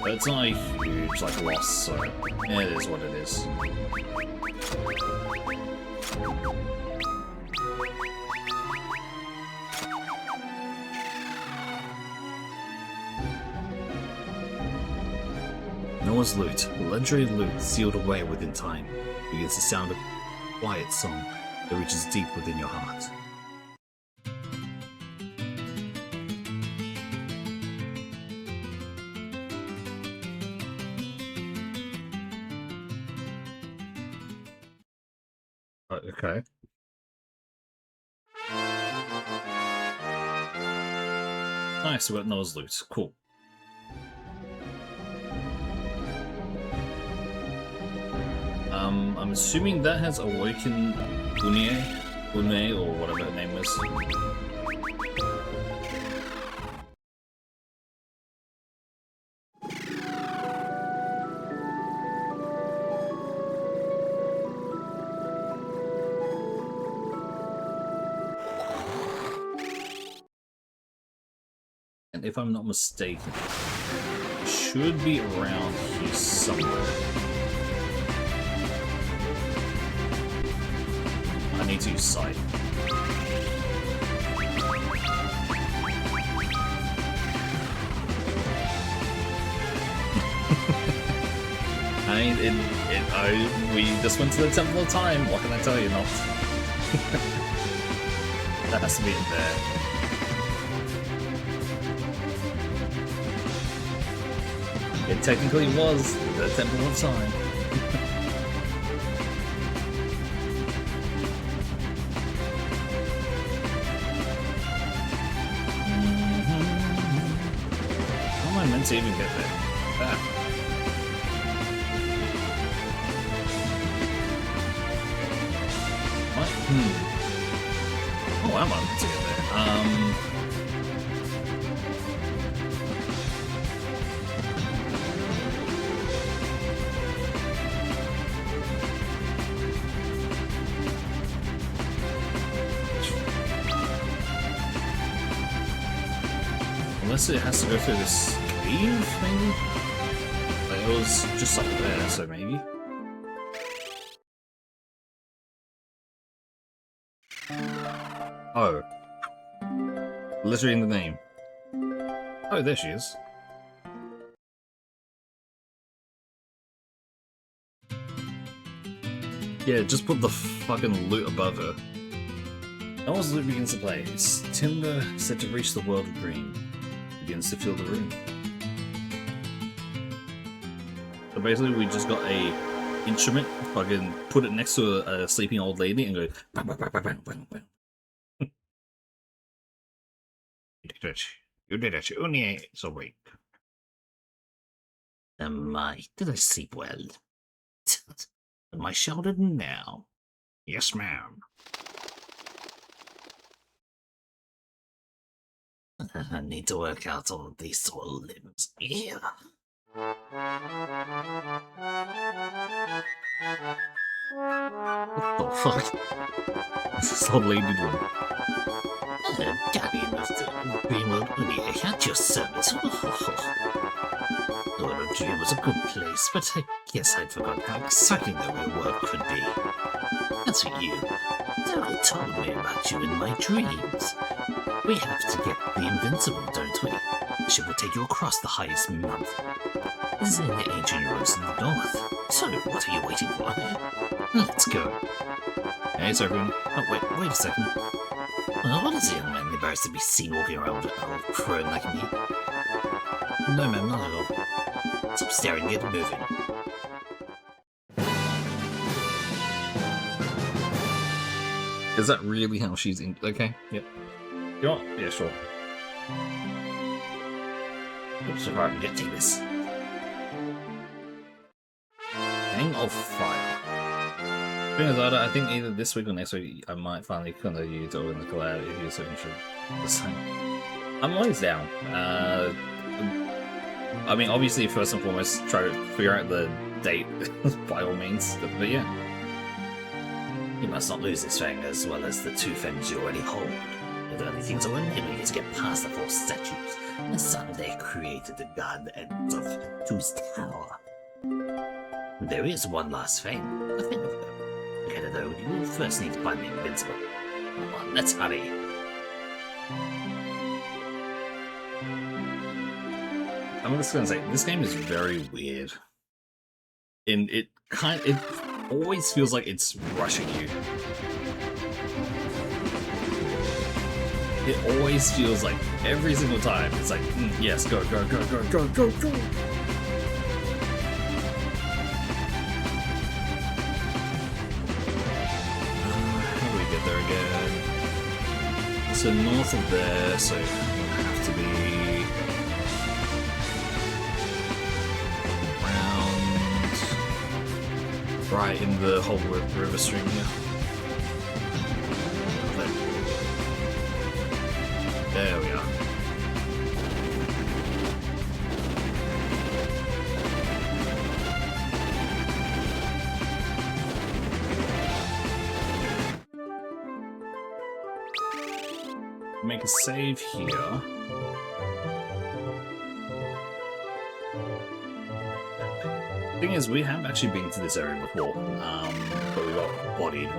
But it's not a huge like loss, so yeah, it is what it is. Noah's lute, legendary lute sealed away within time, begins to sound a quiet song that reaches deep within your heart. Okay. Nice, we got Noah's lute. Cool. I'm assuming that has awakened Une, or whatever her name was. And if I'm not mistaken, it should be around here somewhere. I need to use sight. We just went to the Temple of Time. What can I tell you? Not. That has to be in there. It technically was the Temple of Time. How am I meant to even get there? Ah. What? Oh, I'm meant to get there. Unless it has to go through this cave, maybe? Like, it was just up there, so maybe? Oh. Literally in the name. Oh, there she is. Yeah, just put the fucking loot above her. Noah's loot begins to play. It's timber set to reach the world of green. Begins to fill the room. So basically we just got a instrument, fucking put it next to a sleeping old lady and go bang, bang, bang, bang, bang, bang, bang. You did it. You did it. Only it's awake. Did I sleep well? Am I sheltered now? Yes, ma'am. I need to work out all of these sore limbs. Yeah. What the fuck? This is so lady one. Daddy enough to Greenwood Uni at your service. Lord Dream was a good place, but I guess I'd forgotten how exciting the real world could be. As for you, Zelda told me about you in my dreams. We have to get the Invincible, don't we? The ship will take you across the highest mountain. This is in the ancient roads in the north. So, what are you waiting for? Let's go. Hey, sir, everyone. Oh, wait a second. What is a young man embarrassed to be seen walking around with an old crone like me? No, ma'am, not at all. Stop staring and get moving. Is that really how she's in? Okay, yep. You know what? Yeah, sure. Oops, if I can get to this. Hang of Fire. Thing is, I think either this week or next week I might finally continue to open the collab if you're so interested. I'm always down. I mean, obviously, first and foremost, try to figure out the date by all means. But yeah. You must not lose this fang as well as the 2 fangs you already hold. The only things that will enable you to get past the 4 statues. The sun they created the god end of Two's Tower. There is one last fang, a thing of them. To get it though, you will first need to find the Invincible. Come on, let's hurry. I'm just gonna say, this game is very weird. And it always feels like it's rushing you. It always feels like every single time it's like, yes, go, go, go, go, go, go, go. How do we get there again? So north of there, so it would have to be right in the whole river stream here. There we are. Make a save here. Thing is, we have actually been to this area before, but we got bodied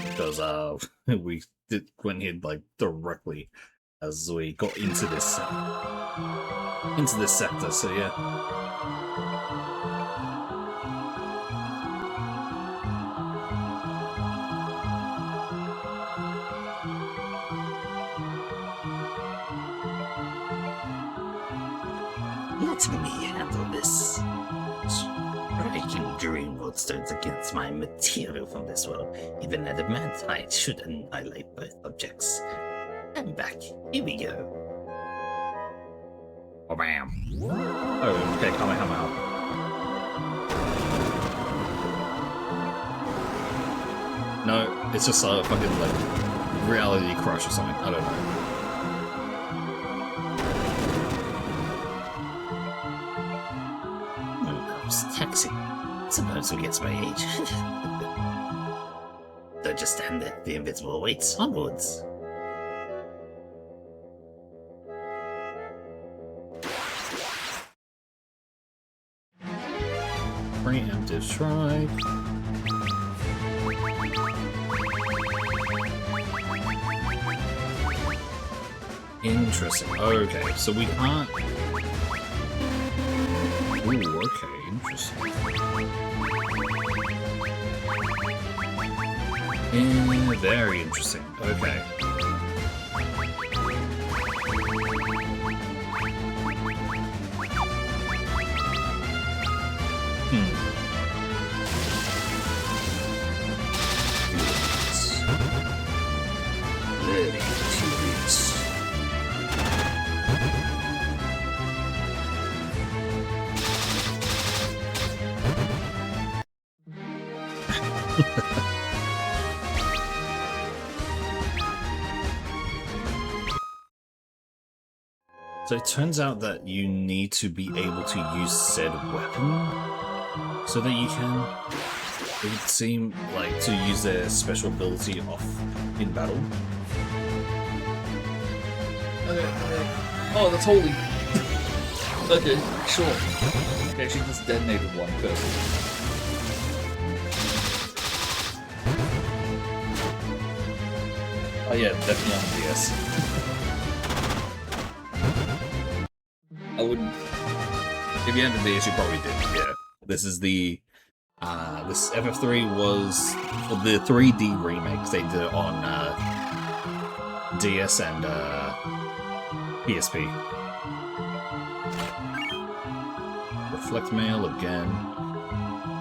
because we went here like directly as we got into this sector. So yeah. Let me handle this. Striking dream stones against my material from this world, even at a man's height, should annihilate both objects. I'm back. Here we go. Oh, bam. Oh, okay, come out. No, it's just a fucking, like, reality crush or something. I don't know. Taxi. Suppose who gets my age. Don't just stand there. The Invincible waits onwards. Preemptive strike. Interesting. Okay, so we can't. Ooh, okay, interesting. Very interesting. Okay. Very curious. So it turns out that you need to be able to use said weapon so that you can, it would seem like, to use their special ability off in battle. Okay. Oh, that's holy. Okay, sure. Okay, she just detonated one person. Oh yeah, definitely on DS. I wouldn't. If you had the DS, you probably did. Yeah. This is the this FF3 was for the 3D remakes. They did it on DS and PSP. Reflect mail again.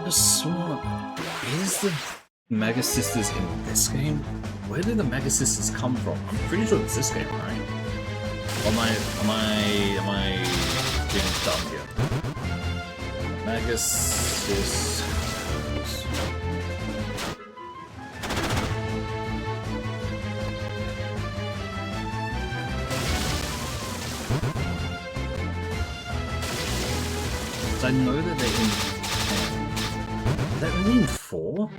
Just sworn. Is the Mega Sisters in this game? Where did the Mega Sisters come from? I'm pretty sure it's this game, right? Or am I being dumb here? Mega Sisters. I know that they're in 10. They're only in 4?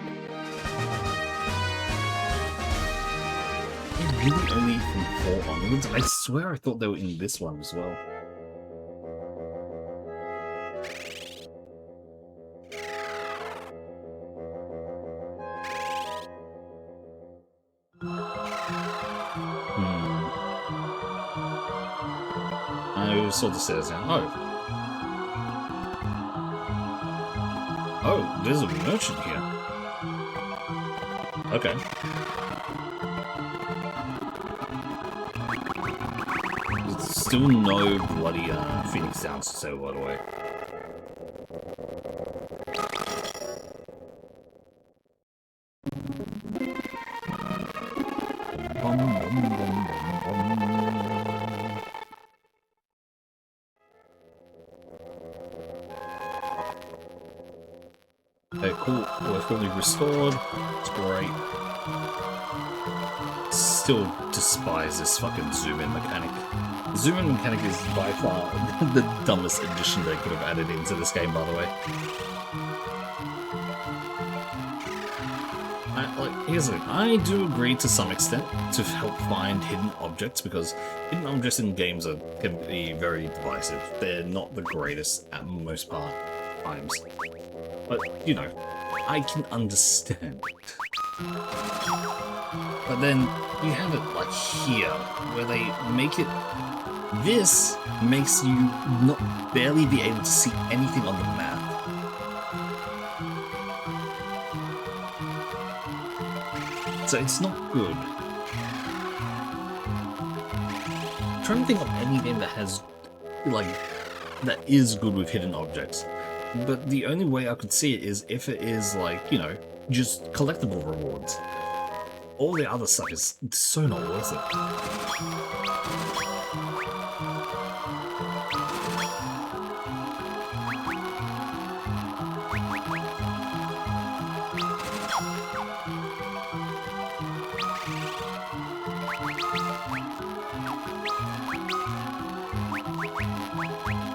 They're really only from 4 onwards? I swear I thought they were in this one as well. I saw the stairs now. Oh, there's a merchant here. Okay. There's still no bloody Phoenix Downs to say, by the way. Okay, cool. We're fully restored. It's great. Still despise this fucking zoom-in mechanic. The zoom-in mechanic is by far the dumbest addition they could have added into this game, by the way. Here's the thing. I do agree to some extent to help find hidden objects, because hidden objects in games can be very divisive. They're not the greatest at most times. But, you know, I can understand it. But then you have it like here, where they make it... This makes you not barely be able to see anything on the map. So it's not good. I'm trying to think of any game that has, like, that is good with hidden objects. But the only way I could see it is if it is, like, you know, just collectible rewards. All the other stuff is so not worth it.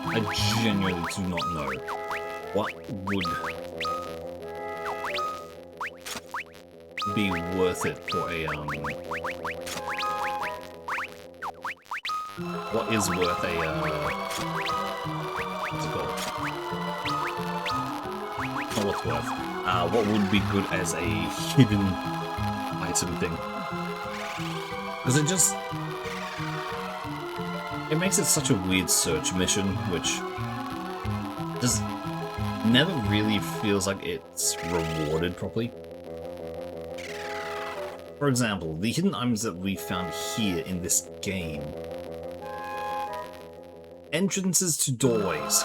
I genuinely do not know what would be worth it for a, what is worth a, what's it called? Not what's worth. What would be good as a hidden item thing? Because it makes it such a weird search mission, which just never really feels like it's rewarded properly. For example, the hidden items that we found here in this game. Entrances to doorways.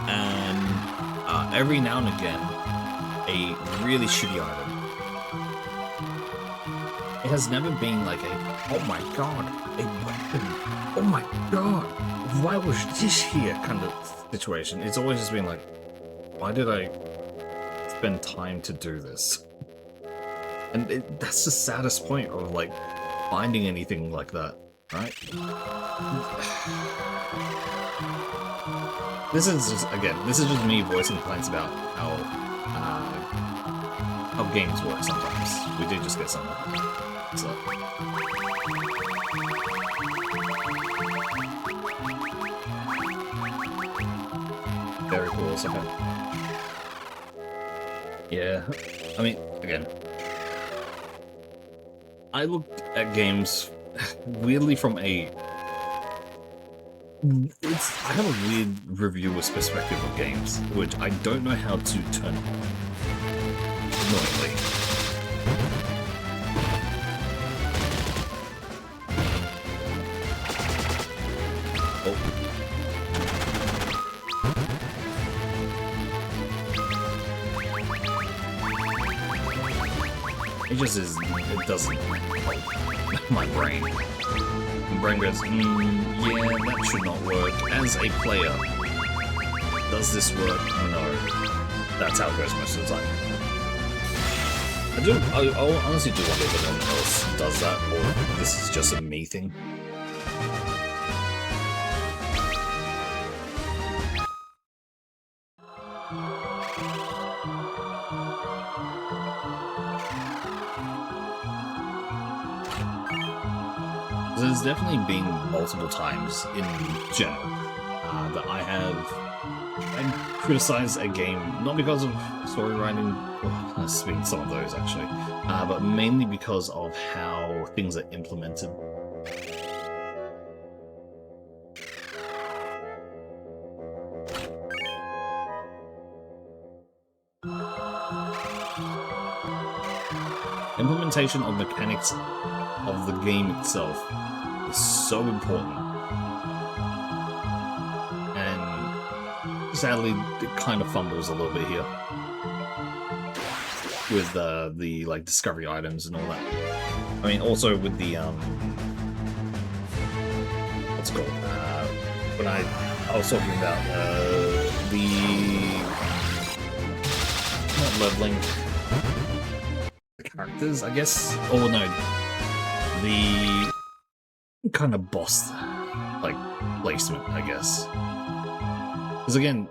And every now and again, a really shitty item. it has never been like a, oh my god, a weapon, oh my god, why was this here kind of situation. It's always just been like, why did I spend time to do this? And that's the saddest point of like finding anything like that, right? This is just, again, this is just me voicing complaints about how games work sometimes. We do just get some. So. Very cool, so yeah, I mean, again, I looked at games weirdly from a... I have a weird reviewer's perspective of games, which I don't know how to turn on. Annoyingly. Oh. It just is, it doesn't help my brain. My brain goes, yeah, that should not work. As a player, does this work? No. That's how it goes most of the time. I honestly do wonder if anyone else does that, or this is just a me thing. There's definitely been multiple times in general that I've criticized a game, not because of story writing, well, there's been some of those actually, but mainly because of how things are implemented. Implementation of mechanics of the game itself is so important, and sadly it kind of fumbles a little bit here with the like discovery items and all that. I mean, also with the what's it called, when I was talking about the not leveling the characters, I guess, or no, the kind of boss like placement, I guess. Because again,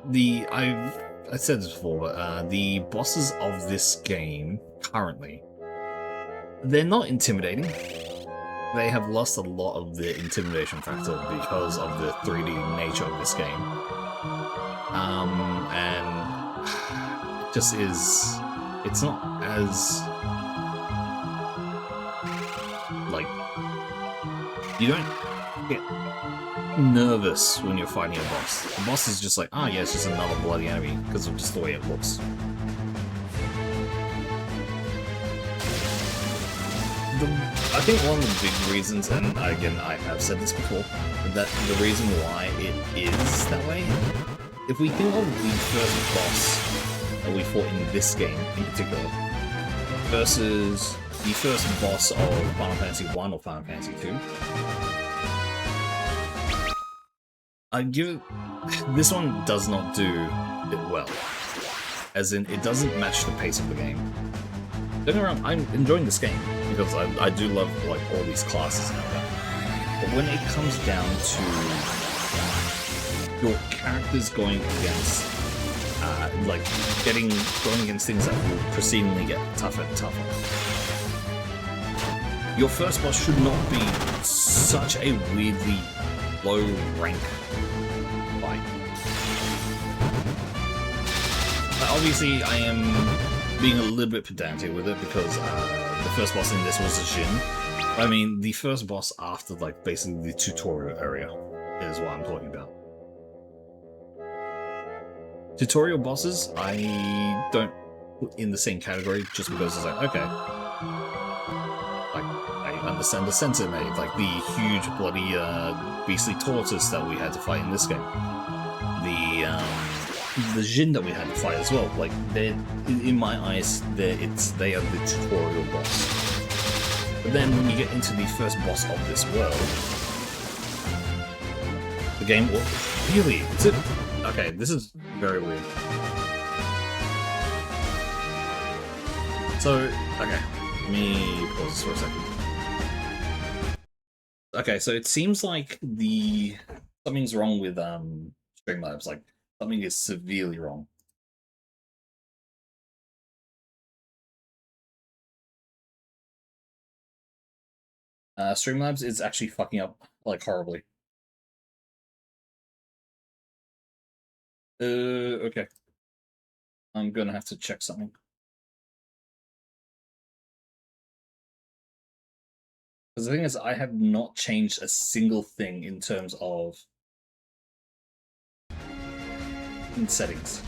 I said this before, but the bosses of this game currently, they're not intimidating. They have lost a lot of their intimidation factor because of the 3D nature of this game, and it just is. It's not as like, you don't get nervous when you're fighting a boss. The boss is just like, ah, yeah, it's just another bloody enemy because of just the way it looks. I think one of the big reasons, and again, I have said this before, that the reason why it is that way, if we think of the first boss that we fought in this game in particular, versus the first boss of Final Fantasy 1 or Final Fantasy 2, I give it, this one does not do it well. As in, it doesn't match the pace of the game. Don't get me wrong, I'm enjoying this game because I do love like all these classes and all that. But when it comes down to your characters going against, like going against things that will proceedingly get tougher and tougher, your first boss should not be such a weirdly low rank fight. Obviously, I am being a little bit pedantic with it because the first boss in this was a Jin. I mean, the first boss after, like, basically the tutorial area is what I'm talking about. Tutorial bosses, I don't put in the same category just because it's like, okay, like, I understand the sense it made, like the huge bloody beastly tortoise that we had to fight in this game. The Jin that we had to fight as well, like, they're, in my eyes, they are the tutorial boss. But then when you get into the first boss of this world, the game will... Really? Is it... Okay, this is very weird. So, okay, let me pause this for a second. Okay, so it seems like something's wrong with Streamlabs, like something is severely wrong. Streamlabs is actually fucking up like horribly. Okay. I'm gonna have to check something. Because the thing is, I have not changed a single thing in terms of settings.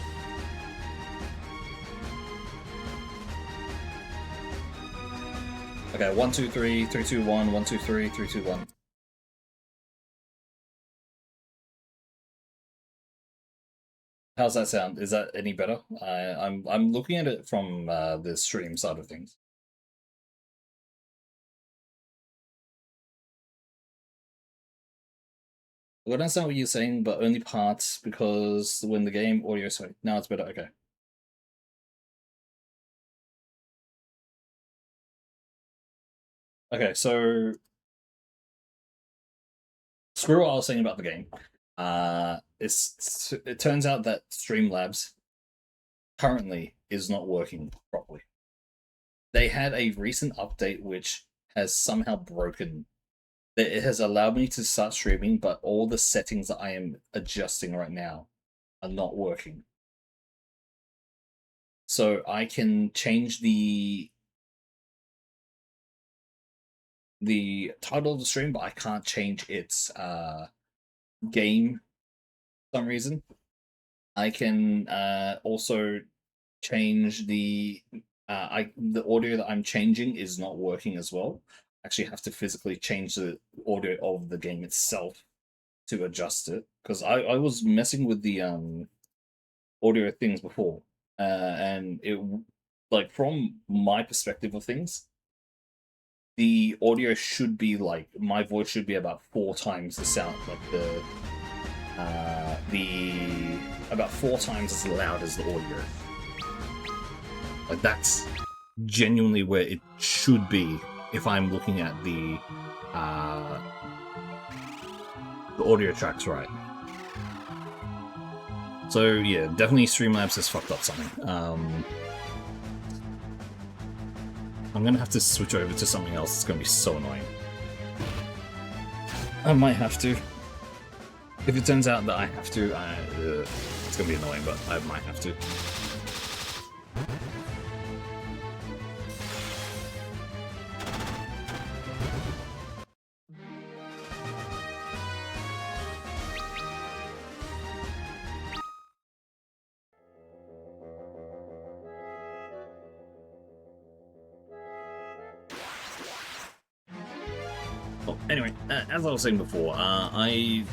Okay, 1, 2, 3, 3, 2, 1, 1, 2, 3, 3, 2, 1. How's that sound? Is that any better? I'm looking at it from the stream side of things. I understand what you're saying, but only parts, because when the game audio... Sorry, now it's better, okay. Okay, so... Screw what I was saying about the game. It turns out that Streamlabs currently is not working properly. They had a recent update which has somehow broken. It has allowed me to start streaming, but all the settings that I am adjusting right now are not working. So I can change the title of the stream, but I can't change its game for some reason. I can also change the audio that I'm changing is not working as well. I actually have to physically change the audio of the game itself to adjust it, because I was messing with the audio things before, and it, like, from my perspective of things, the audio should be like, my voice should be about 4 times the sound, like about 4 times as loud as the audio. Like, that's genuinely where it should be if I'm looking at the audio tracks right. So yeah, definitely Streamlabs has fucked up something. I'm gonna have to switch over to something else. It's gonna be so annoying. I might have to. If it turns out that I have to, it's gonna be annoying, but I might have to. Anyway, as I was saying before, I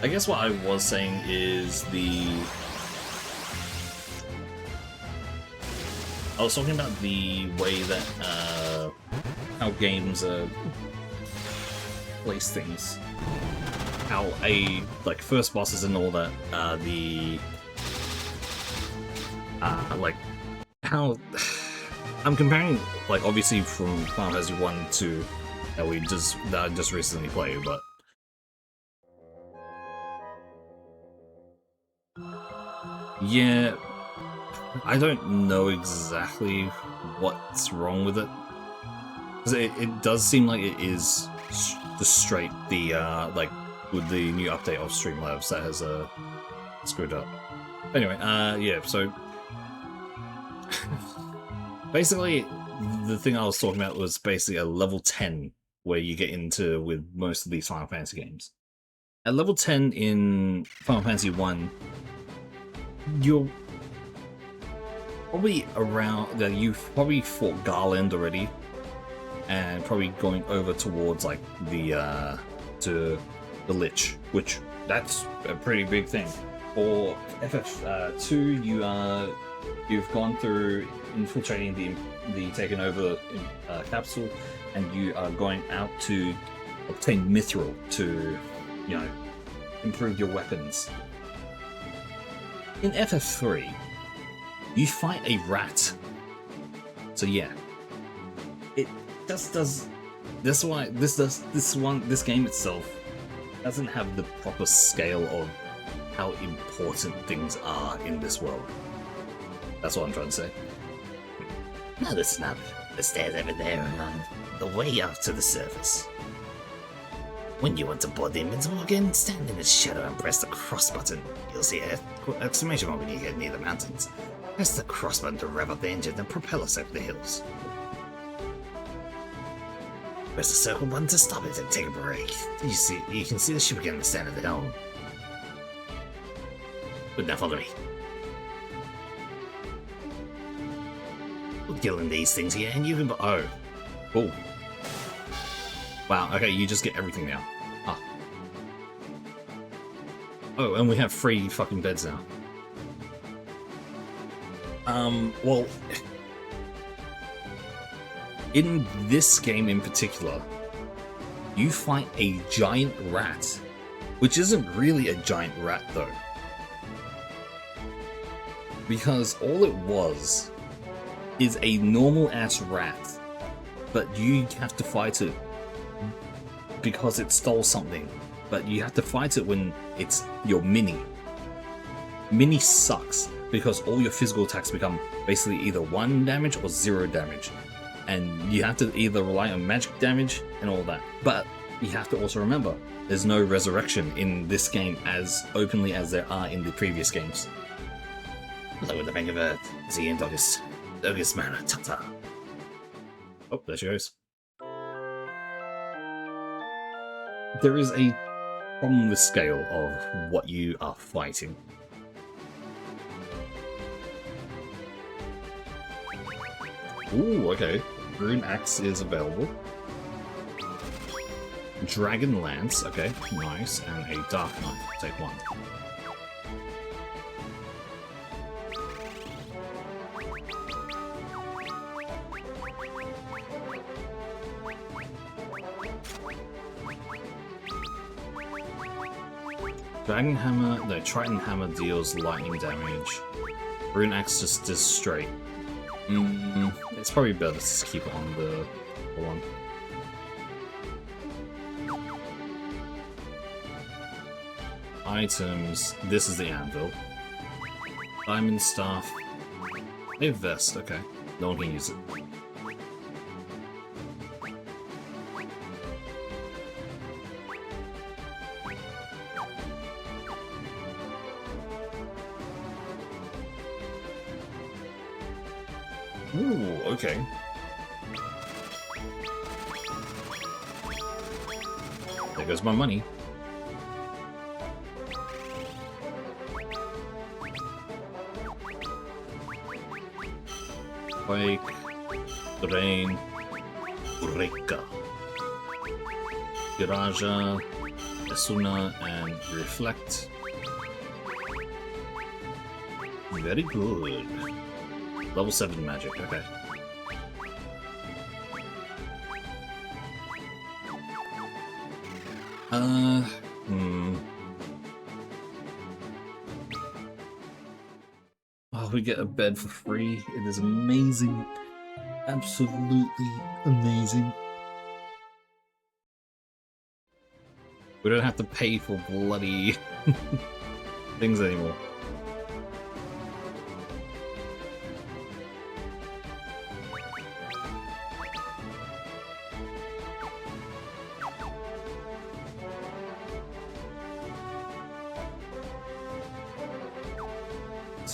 guess what I was saying is I was talking about the way that how games place things, how like first bosses and all that, like how. I'm comparing, like, obviously from Final Fantasy 1 to that I just recently played, but yeah, I don't know exactly what's wrong with it, because it does seem like it is like with the new update of Streamlabs that has screwed up. Anyway, yeah, so. Basically, the thing I was talking about was basically a level 10 where you get into with most of these Final Fantasy games. At level 10 in Final Fantasy 1, you're probably around, you've probably fought Garland already, and probably going over towards like to the Lich, which that's a pretty big thing. For FF2, you You've gone through infiltrating the taken over capsule, and you are going out to obtain mithril to, you know, improve your weapons. In FF3, you fight a rat. So yeah, it just does. This game itself doesn't have the proper scale of how important things are in this world. That's what I'm trying to say. No, that's not. The stairs over there are on the way up to the surface. When you want to board the Invincible again, stand in its shadow and press the cross button. You'll see an exclamation mark when you get near the mountains. Press the cross button to rev up the engine and propel us over the hills. Press the circle button to stop it and take a break. You can see the ship again and stand at the helm. But now follow me. We're killing these things here, and you can. Oh, cool. Wow. Okay, you just get everything now. Ah. Oh, and we have 3 fucking beds now. Well, in this game in particular, you fight a giant rat, which isn't really a giant rat though. Because all it was is a normal ass rat, but you have to fight it because it stole something. But you have to fight it when it's your mini. Mini sucks because all your physical attacks become basically either 1 damage or 0 damage. And you have to either rely on magic damage and all that. But you have to also remember, there's no resurrection in this game as openly as there are in the previous games. Lower the bank of earth. See in August. August Manor, ta-ta. Oh, there she goes. There is a problem with scale of what you are fighting. Ooh, okay. Rune Axe is available. Dragon Lance, okay, nice. And a Dark Knife, take 1. Dragon Hammer, no, Triton Hammer deals lightning damage. Rune Axe just does straight. It's probably better to just keep it on the one. Items, this is the anvil. Diamond Staff. A vest, okay. No one can use it. Ooh, okay. There goes my money. Quake, Drain, Eureka, Giraja, Asuna, and Reflect. Very good. Level 7 magic, okay. Oh, we get a bed for free. It is amazing. Absolutely amazing. We don't have to pay for bloody things anymore.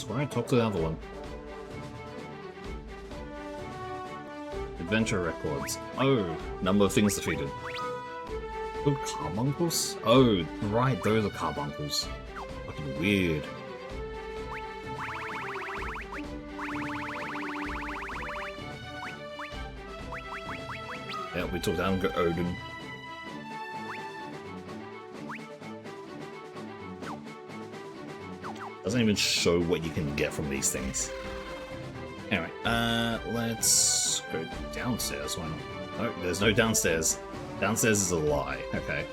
Alright, talk to the other one. Adventure records. Oh, number of things defeated. Oh, carbuncles? Oh, right, those are carbuncles. Fucking weird. Yeah, we took down Odin. Doesn't even show what you can get from these things. Anyway, let's go downstairs. Why not? No, there's no downstairs. Downstairs is a lie. Okay.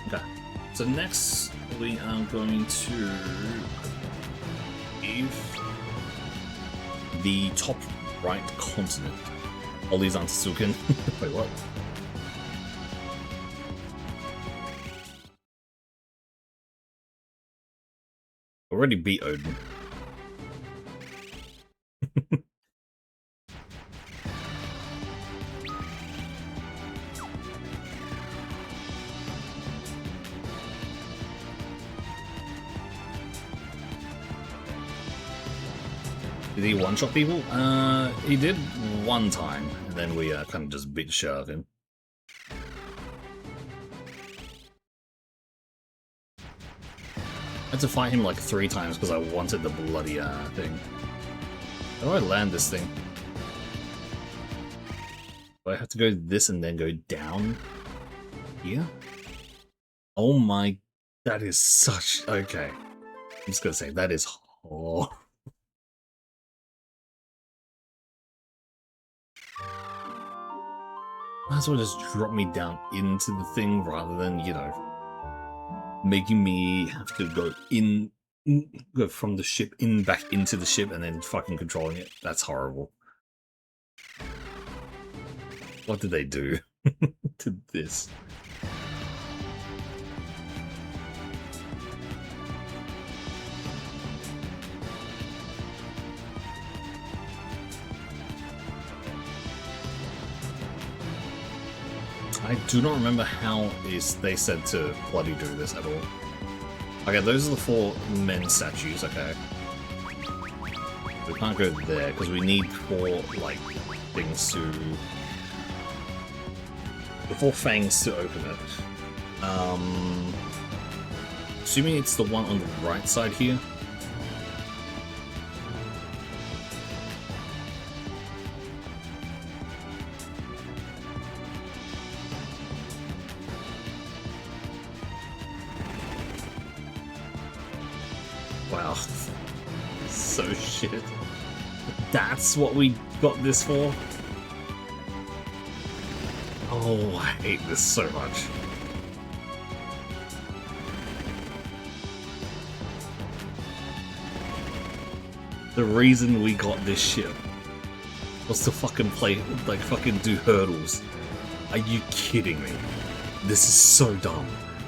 Okay. So next we are going to leave the top right continent. All these aren't Sukin. Wait, what? Already beat Odin. Did he one-shot people? He did one time, and then we kind of just beat the shit out of him. I had to fight him like 3 times because I wanted the bloody thing. How do I land this thing? Do I have to go this and then go down here? Oh my... That is such... Okay. I'm just gonna say, that is... Oh... Might as well just drop me down into the thing rather than, you know, making me have to go go from the ship back into the ship and then fucking controlling it. That's horrible. What did they do to this? I do not remember how they said to bloody do this at all. Okay, those are the 4 men statues, okay. We can't go there, because we need 4, like, things to... the 4 fangs to open it. Assuming it's the one on the right side here. Wow. So shit. That's what we got this for? Oh, I hate this so much. The reason we got this ship was to fucking play, like, fucking do hurdles. Are you kidding me? This is so dumb.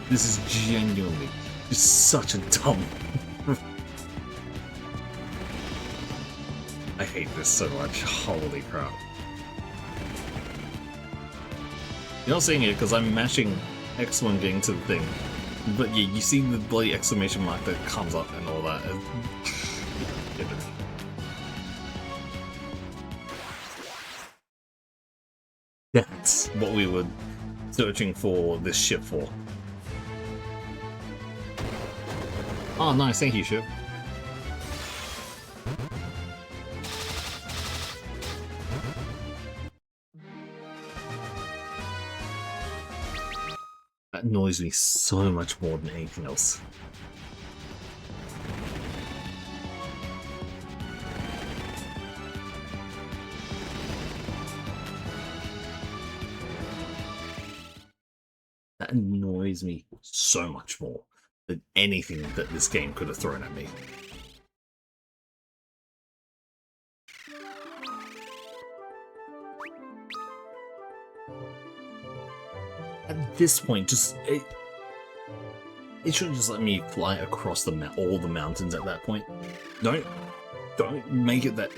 This is genuinely just such a dumb... I hate this so much. Holy crap. You're not seeing it because I'm mashing X1 getting to the thing. But yeah, you see the bloody exclamation mark that comes up and all that. That's what we were searching for this ship for. Oh, nice. Thank you, ship. That annoys me so much more than anything else. That annoys me so much more than anything that this game could have thrown at me. At this point, just it should just let me fly across all the mountains at that point. Don't make it that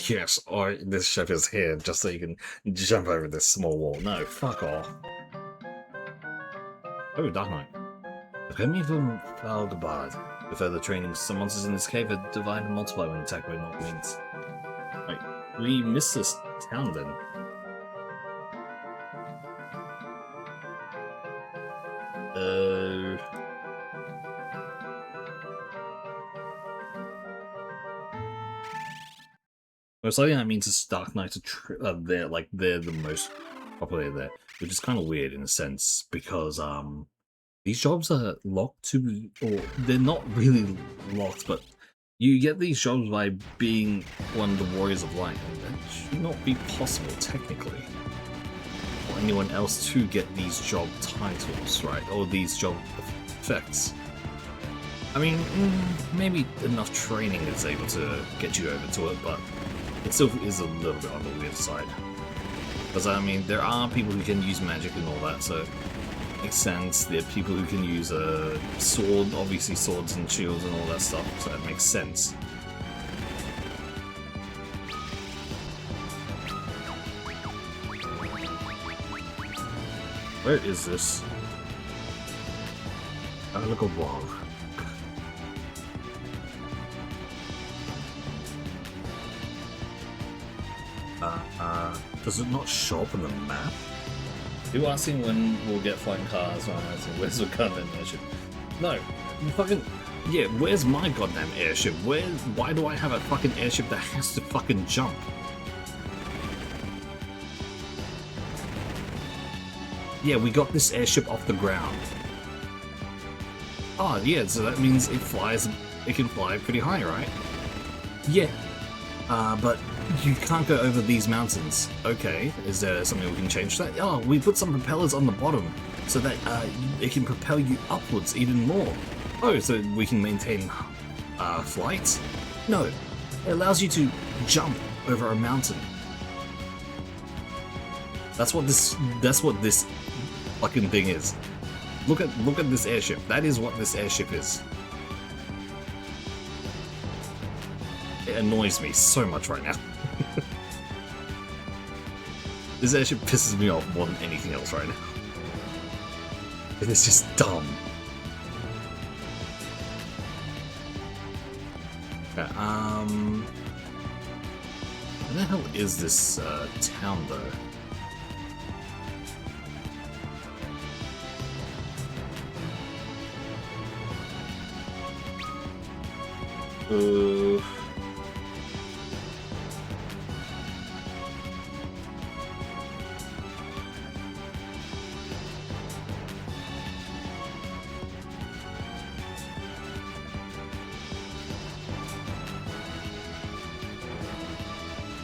yes, or this ship is here just so you can jump over this small wall. No, fuck off. Oh, Dark Knight. Academy from Valdebard. With further training, some monsters in this cave are divide and multiply when attacked by North Wings. Wait, we missed this town then. Most likely that means the Dark Knights are they're the most popular there, which is kind of weird in a sense because these jobs are locked to, or they're not really locked, but you get these jobs by being one of the Warriors of Light, and that should not be possible technically for anyone else to get these job titles, right, or these job effects. I mean, maybe enough training is able to get you over to it, but it still is a little bit on the weird side. Because, I mean, there are people who can use magic and all that, so it makes sense. There are people who can use a sword, obviously swords and shields and all that stuff, so that makes sense. Where is this? Oh, look a wall. Does it not show up on the map? You asking when we'll get flying cars? I'm asking where's the goddamn airship? No, Fucking yeah, where's my goddamn airship? Why do I have a fucking airship that has to fucking jump? Yeah, we got this airship off the ground. Oh yeah, so that means it can fly pretty high, right? Yeah. But you can't go over these mountains. Okay, is there something we can change that? Oh, we put some propellers on the bottom so that it can propel you upwards even more. Oh, so we can maintain flight? No, it allows you to jump over a mountain. That's what this fucking thing is. Look at this airship. That is what this airship is. It annoys me so much right now. This airship pisses me off more than anything else right now. It is just dumb. Okay, where the hell is this town though?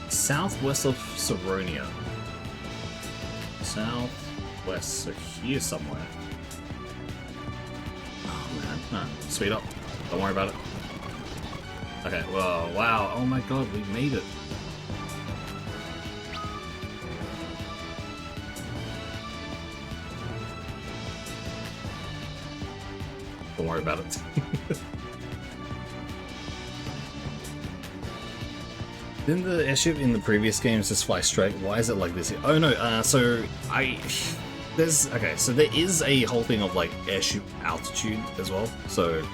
Southwest of Saronia. Southwest, so here somewhere. Oh man, speed up. Don't worry about it. Okay, well, wow, oh my god, we made it. Don't worry about it. Didn't the airship in the previous games just fly straight? Why is it like this here? Oh no, so there is a whole thing of like airship altitude as well. So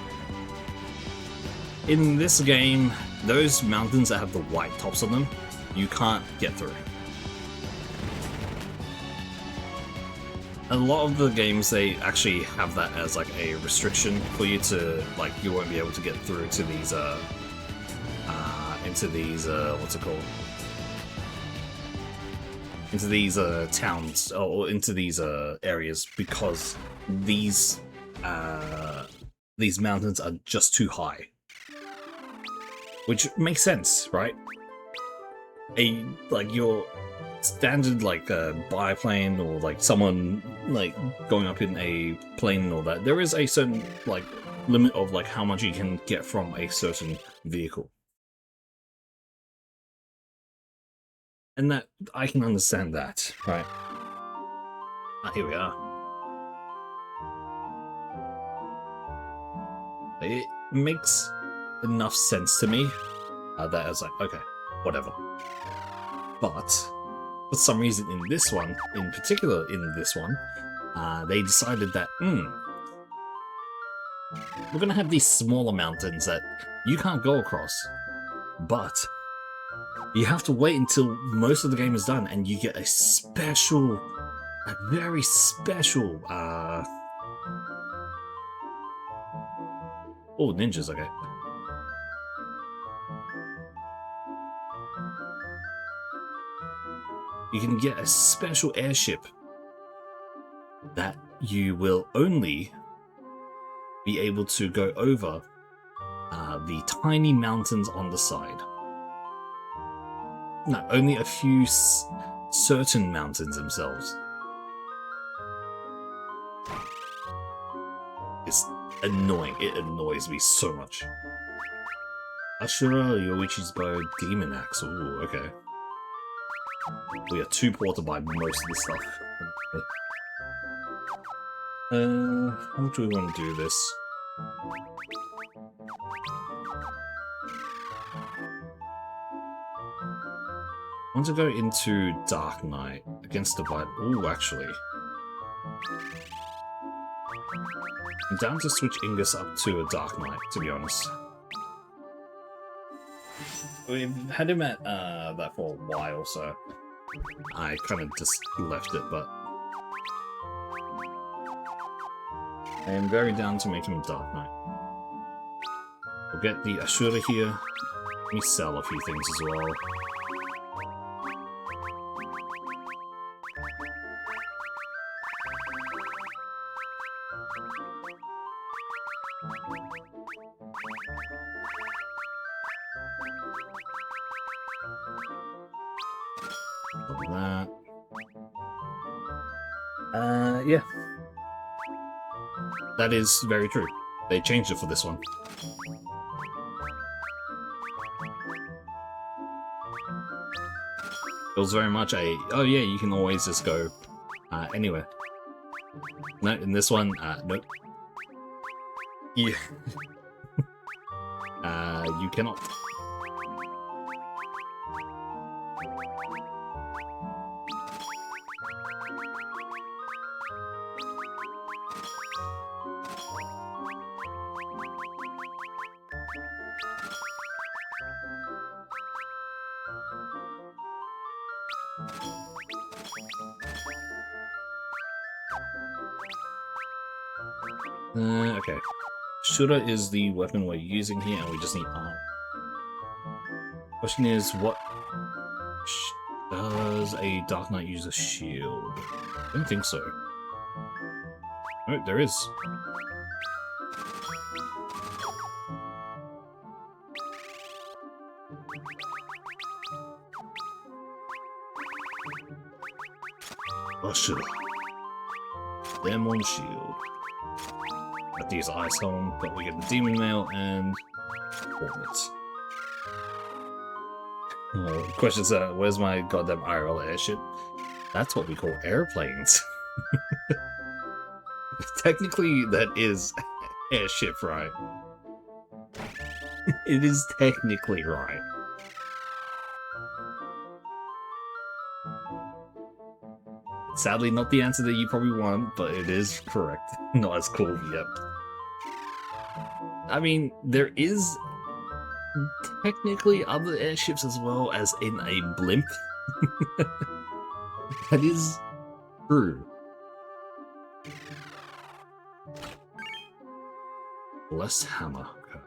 in this game, those mountains that have the white tops on them, you can't get through. A lot of the games, they actually have that as like a restriction for you to, like, you won't be able to get through to these into these into these towns or into these areas because these mountains are just too high, which makes sense, right? Your standard biplane or like someone like going up in a plane and all that, there is a certain like limit of like how much you can get from a certain vehicle. And that, I can understand that, right? Here we are. It makes enough sense to me that I was like, okay, whatever. But for some reason in this one, in particular in this one, they decided that, we're gonna have these smaller mountains that you can't go across, but you have to wait until most of the game is done and you get a very special, oh, ninjas, okay. you can get a special airship that you will only be able to go over the tiny mountains on the side. No, only a few certain mountains themselves. It's annoying. It annoys me so much. Ashura Yoichi's bow, Demon Axe. Ooh, okay. We are too poor to buy most of the stuff. How do we want to do this? I want to go into Dark Knight against the Divide. Ooh, actually. I'm down to switch Ingus up to a Dark Knight, to be honest. We've had him at that for a while, so I kind of just left it, but I am very down to make him a Dark Knight. We'll get the Ashura here. Let me sell a few things as well. Yeah. That is very true. They changed it for this one. It was very much a, oh yeah, you can always just go anywhere. No, in this one, nope. Yeah. You cannot. Okay. Shura is the weapon we're using here, and we just need armor. Question is, what does a Dark Knight use a shield? I don't think so. Oh, there is. Ashura. Demon shield. Got these ice home, but we get the demon mail and hornets. Oh, questions where's my goddamn IRL airship? That's what we call airplanes. Technically, that is airship, right? It is technically right. Sadly, not the answer that you probably want, but it is correct. Not as cool, yep. I mean, there is technically other airships as well as in a blimp. That is true. Blessed hammer. Okay.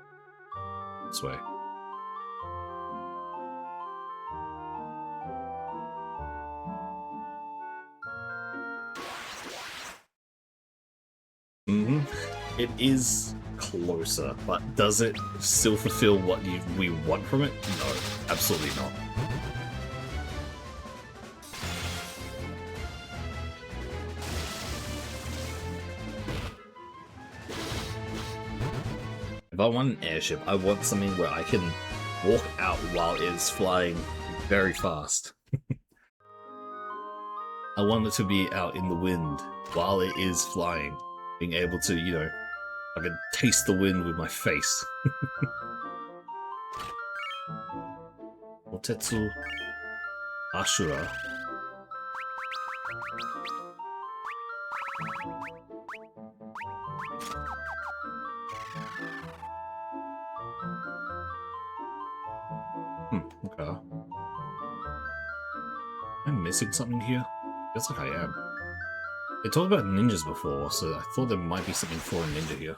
This way. It is closer, but does it still fulfill what we want from it? No, absolutely not. If I want an airship, I want something where I can walk out while it's flying very fast. I want it to be out in the wind while it is flying, being able to, you know, I can taste the wind with my face. Otetsu Ashura. Okay. Am I missing something here? Feels like I am. They talked about ninjas before, so I thought there might be something for a ninja here.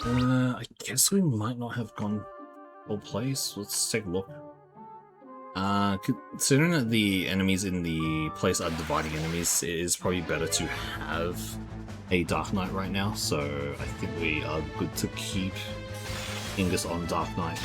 I guess we might not have gone full place. Let's take a look. Considering that the enemies in the place are dividing enemies, it is probably better to have a Dark Knight right now, so I think we are good to keep Ingus on Dark Knight.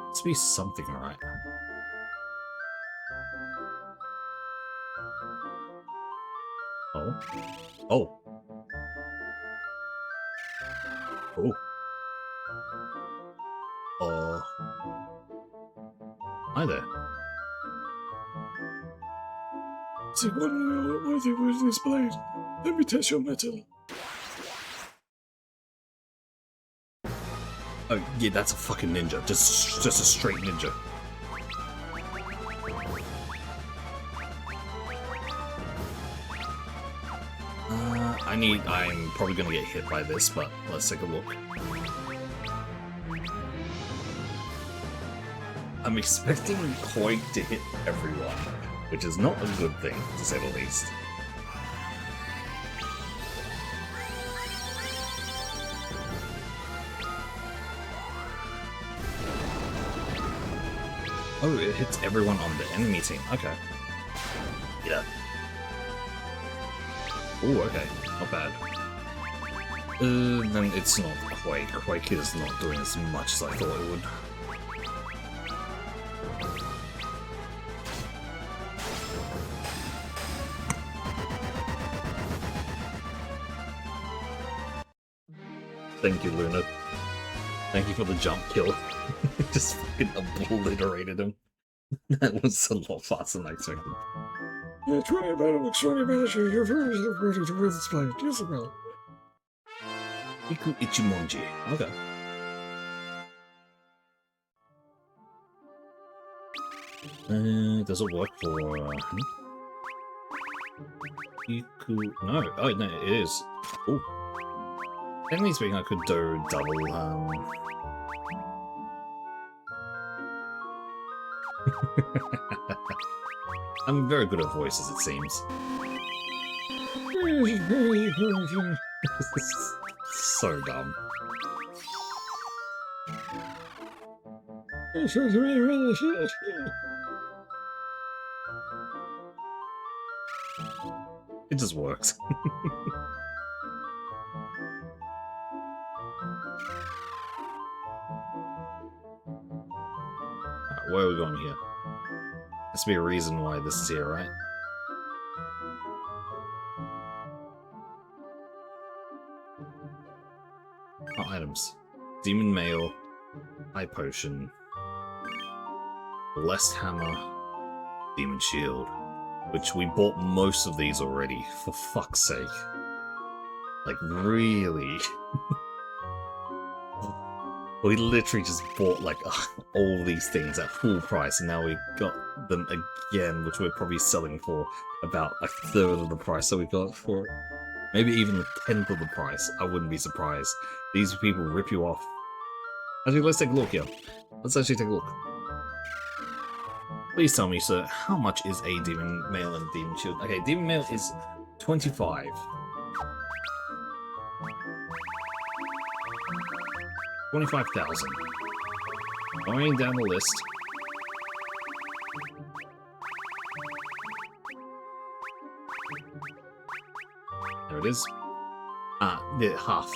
Must be something, right? Oh. Oh. Oh. Hi there. See, what was displayed? Let me test your metal. Oh, yeah, that's a fucking ninja. Just a straight ninja. I'm probably gonna get hit by this, but let's take a look. I'm expecting Koi to hit everyone, which is not a good thing, to say the least. Oh, it hits everyone on the enemy team. Okay. Yeah. Oh, okay. Not bad. Then it's not Quake. Quake is not doing as much as I thought it would. Thank you, Luna. Thank you for the jump kill. Just fucking obliterated him. That was a lot faster than I expected. Yeah, try a battle extraordinary measure. Your version of ready to win this fight. Use the bell. Iku Ichimonji. Okay. Does it work for... Iku... No. Oh, no, it is. Oh. Technically speaking, I could do double, I'm very good at voices, it seems. So dumb. It just works. Alright, where are we going here? Must be a reason why this is here, right? Oh, items. Demon Mail, Eye Potion, Blessed Hammer, Demon Shield, which we bought most of these already, for fuck's sake. Like, really? We literally just bought, like, all these things at full price, and now we got them again, which we're probably selling for about a third of the price that we got for it. Maybe even a tenth of the price. I wouldn't be surprised. These people rip you off. Actually, let's take a look here. Let's actually take a look. Please tell me, sir, how much is a Demon Mail and Demon Shield? Okay, Demon Mail is 25. 25,000. Going down the list. There it is. Yeah, half.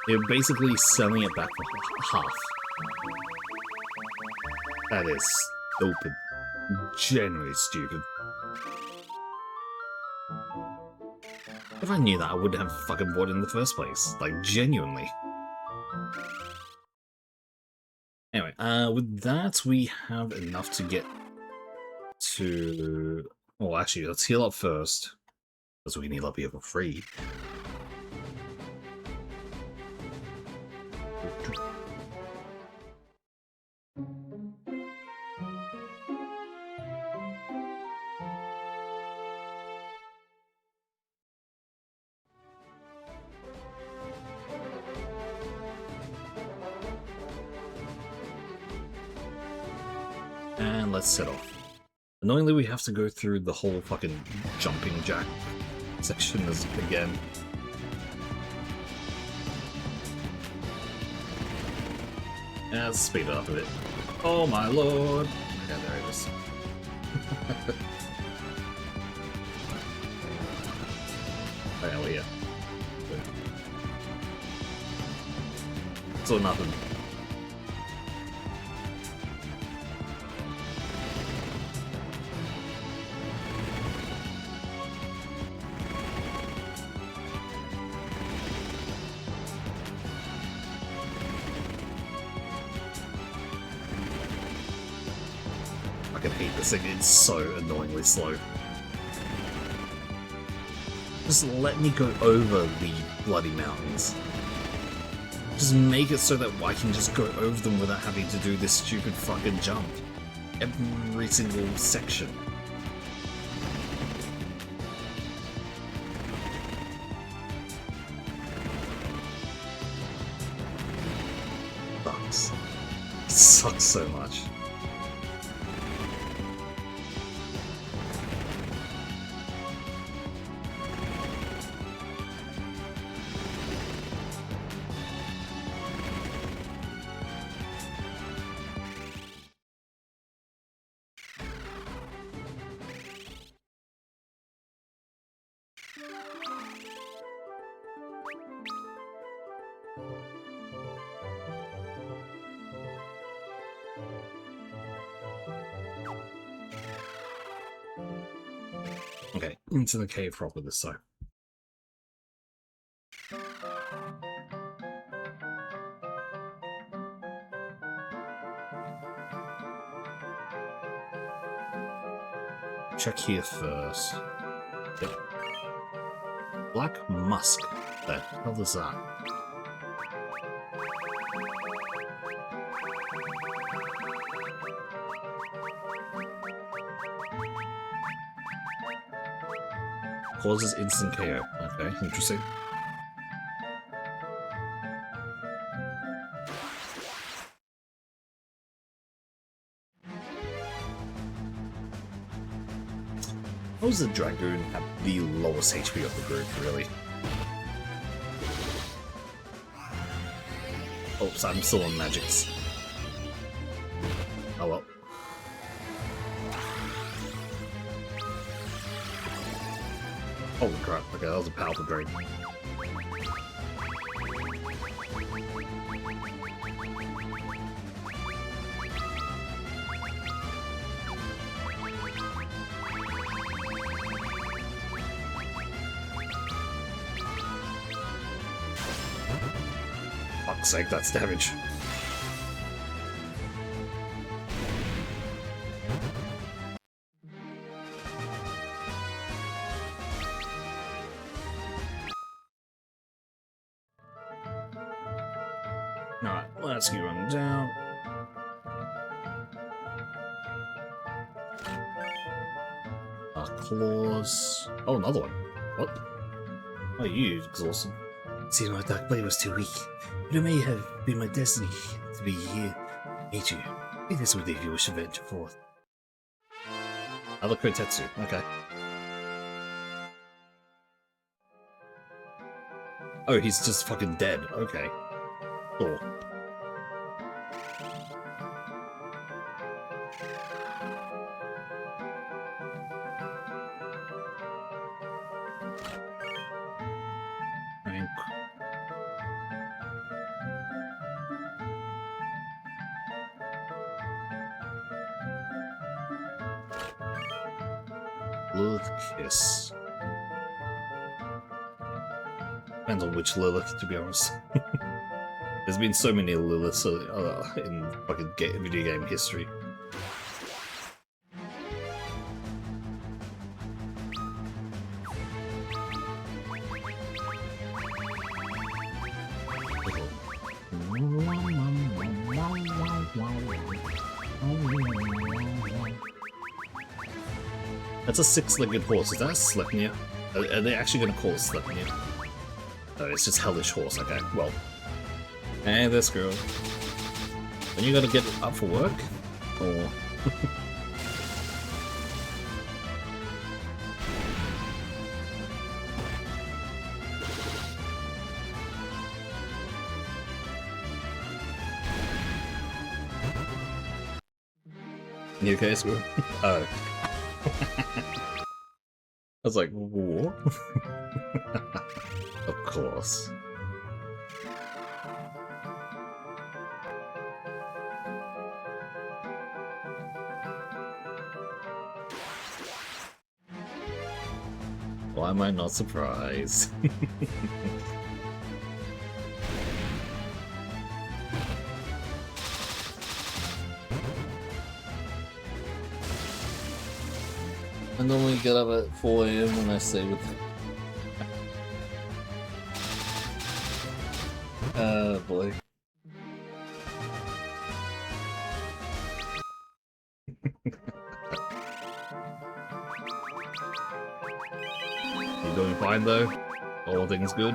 They're basically selling it back for half. That is stupid. Genuinely stupid. If I knew that, I wouldn't have fucking bought it in the first place. Like, genuinely. Anyway, with that, we have enough to get to... Well, actually, let's heal up first. Because we can heal up here for free. And let's set off. Annoyingly, we have to go through the whole fucking jumping jack section again. Yeah, let's speed it up a bit. Oh my lord! Yeah, there it is. Oh yeah, we're here. Good. So nothing. I hate this thing, it's so annoyingly slow. Just let me go over the bloody mountains. Just make it so that I can just go over them without having to do this stupid fucking jump. Every single section. Sucks. It sucks so much. Okay, into the cave proper this time. Check here first. Yep. Black musk. The hell is that? Causes instant KO. Okay, interesting. How does the Dragoon have the lowest HP of the group, really? Oops, I'm still on magics. Oh well. Holy crap, okay, that was a powerful drain. Fuck's sake, that's damage. Alright, let's keep running down. Claws. Oh, another one. What? Oh, you exhausted. See, my dark blade was too weak, but it may have been my destiny to be here. Meet you. It is with if you wish to venture forth. Other Kotetsu, okay. Oh, he's just fucking dead, okay. Cool. Lilith Kiss. Depends on which Lilith, to be honest. There's been so many Liliths in fucking video game history. That's a six-legged horse. Is that a Sleipnir? Are they actually going to call it Sleipnir? No, it's just Hellish Horse. Okay, well. Hey, this girl. Then you gotta get up for work? Or... You okay, school? Oh. I was like, what? Of course. Why am I not surprised? I normally get up at 4 AM when I stay with boy. You doing fine though? All things good?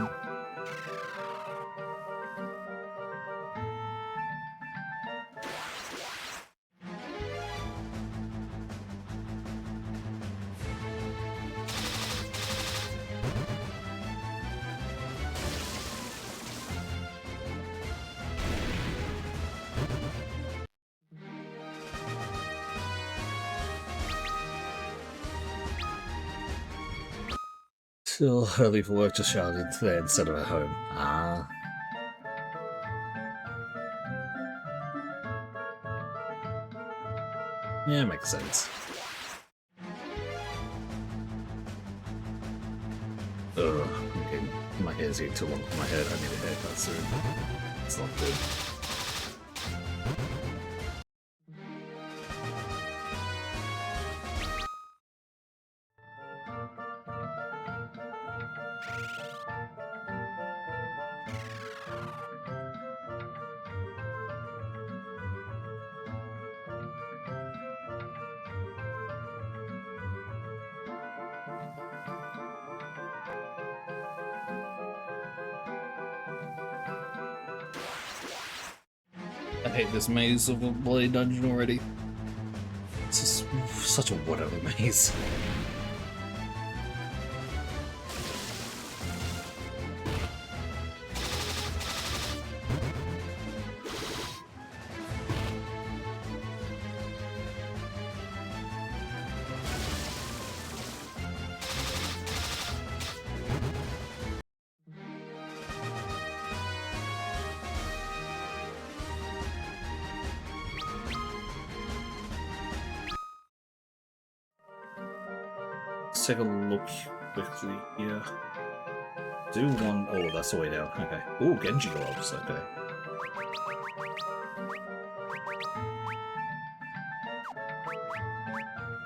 Still early for work, just shouted there instead of at home. Ah. Yeah, makes sense. Ugh, okay. My hair's getting too long for my head. I need a haircut soon. It's not good. I hate this maze of a bloody dungeon already. It's just such a whatever maze. Let's take a look quickly here. Do one. Oh, that's the way down. Okay. Oh, Genji gloves. Okay.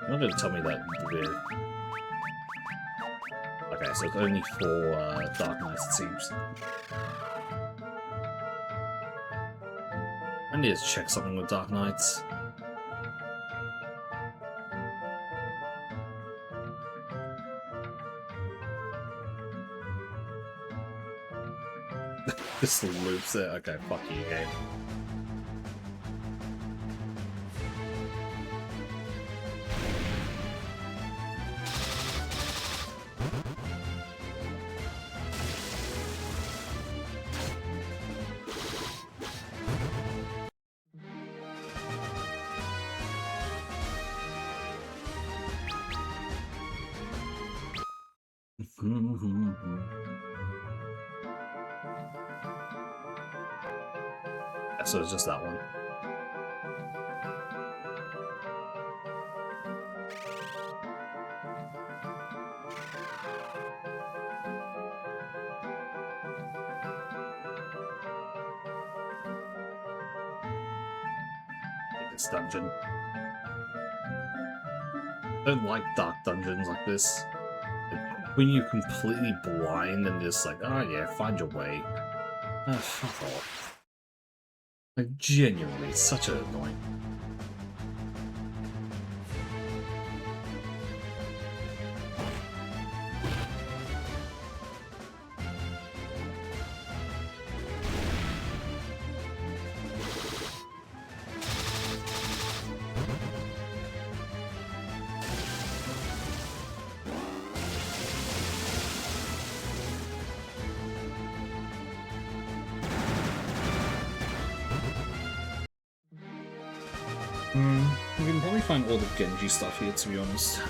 You're not going to tell me that we're... Okay, so it's only for Dark Knights, it seems. I need to check something with Dark Knights. This loops it. Okay, fuck you, game. So it's just that one. This dungeon. I don't like dark dungeons like this. When you're completely blind and just like, oh yeah, find your way. Ah, fuck off. Like, genuinely, it's such an annoying. We can probably find all the Genji stuff here, to be honest.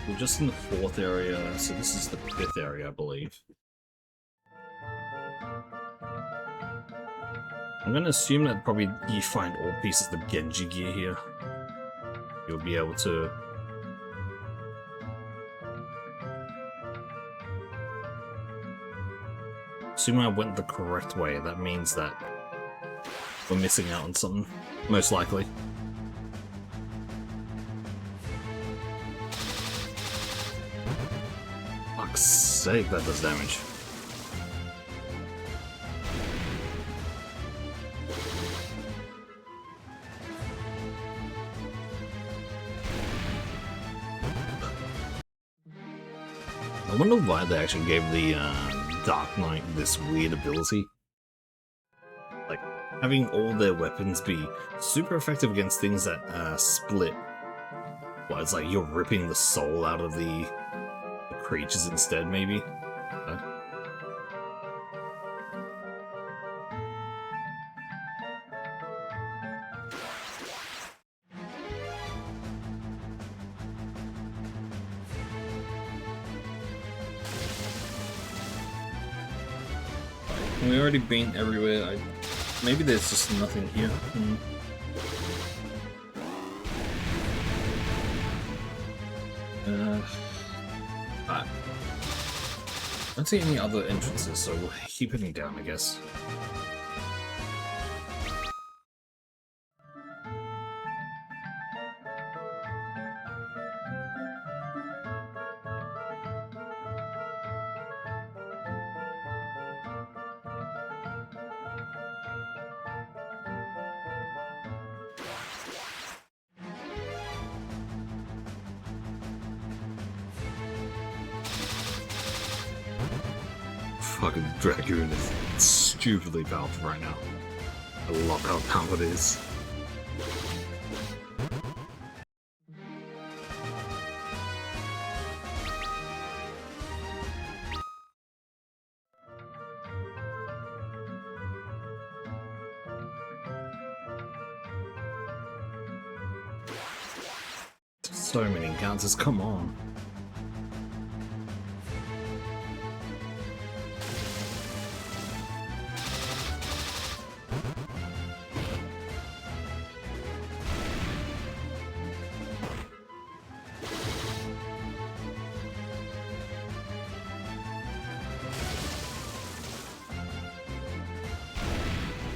We're just in the 4th area, so this is the 5th area, I believe. I'm gonna assume that probably you find all pieces of Genji gear here. You'll be able to... Assuming I went the correct way, that means that we're missing out on something, most likely. Fuck's sake, that does damage. I wonder why they actually gave the Dark Knight this weird ability. Like, having all their weapons be super effective against things that split. Well, it's like you're ripping the soul out of the creatures instead, maybe? We already been everywhere. Maybe there's just nothing here. I don't see any other entrances, so we'll keep heading down, I guess. Fucking Dragoon is stupidly powerful right now. I love how powerful it is. So many encounters, come on.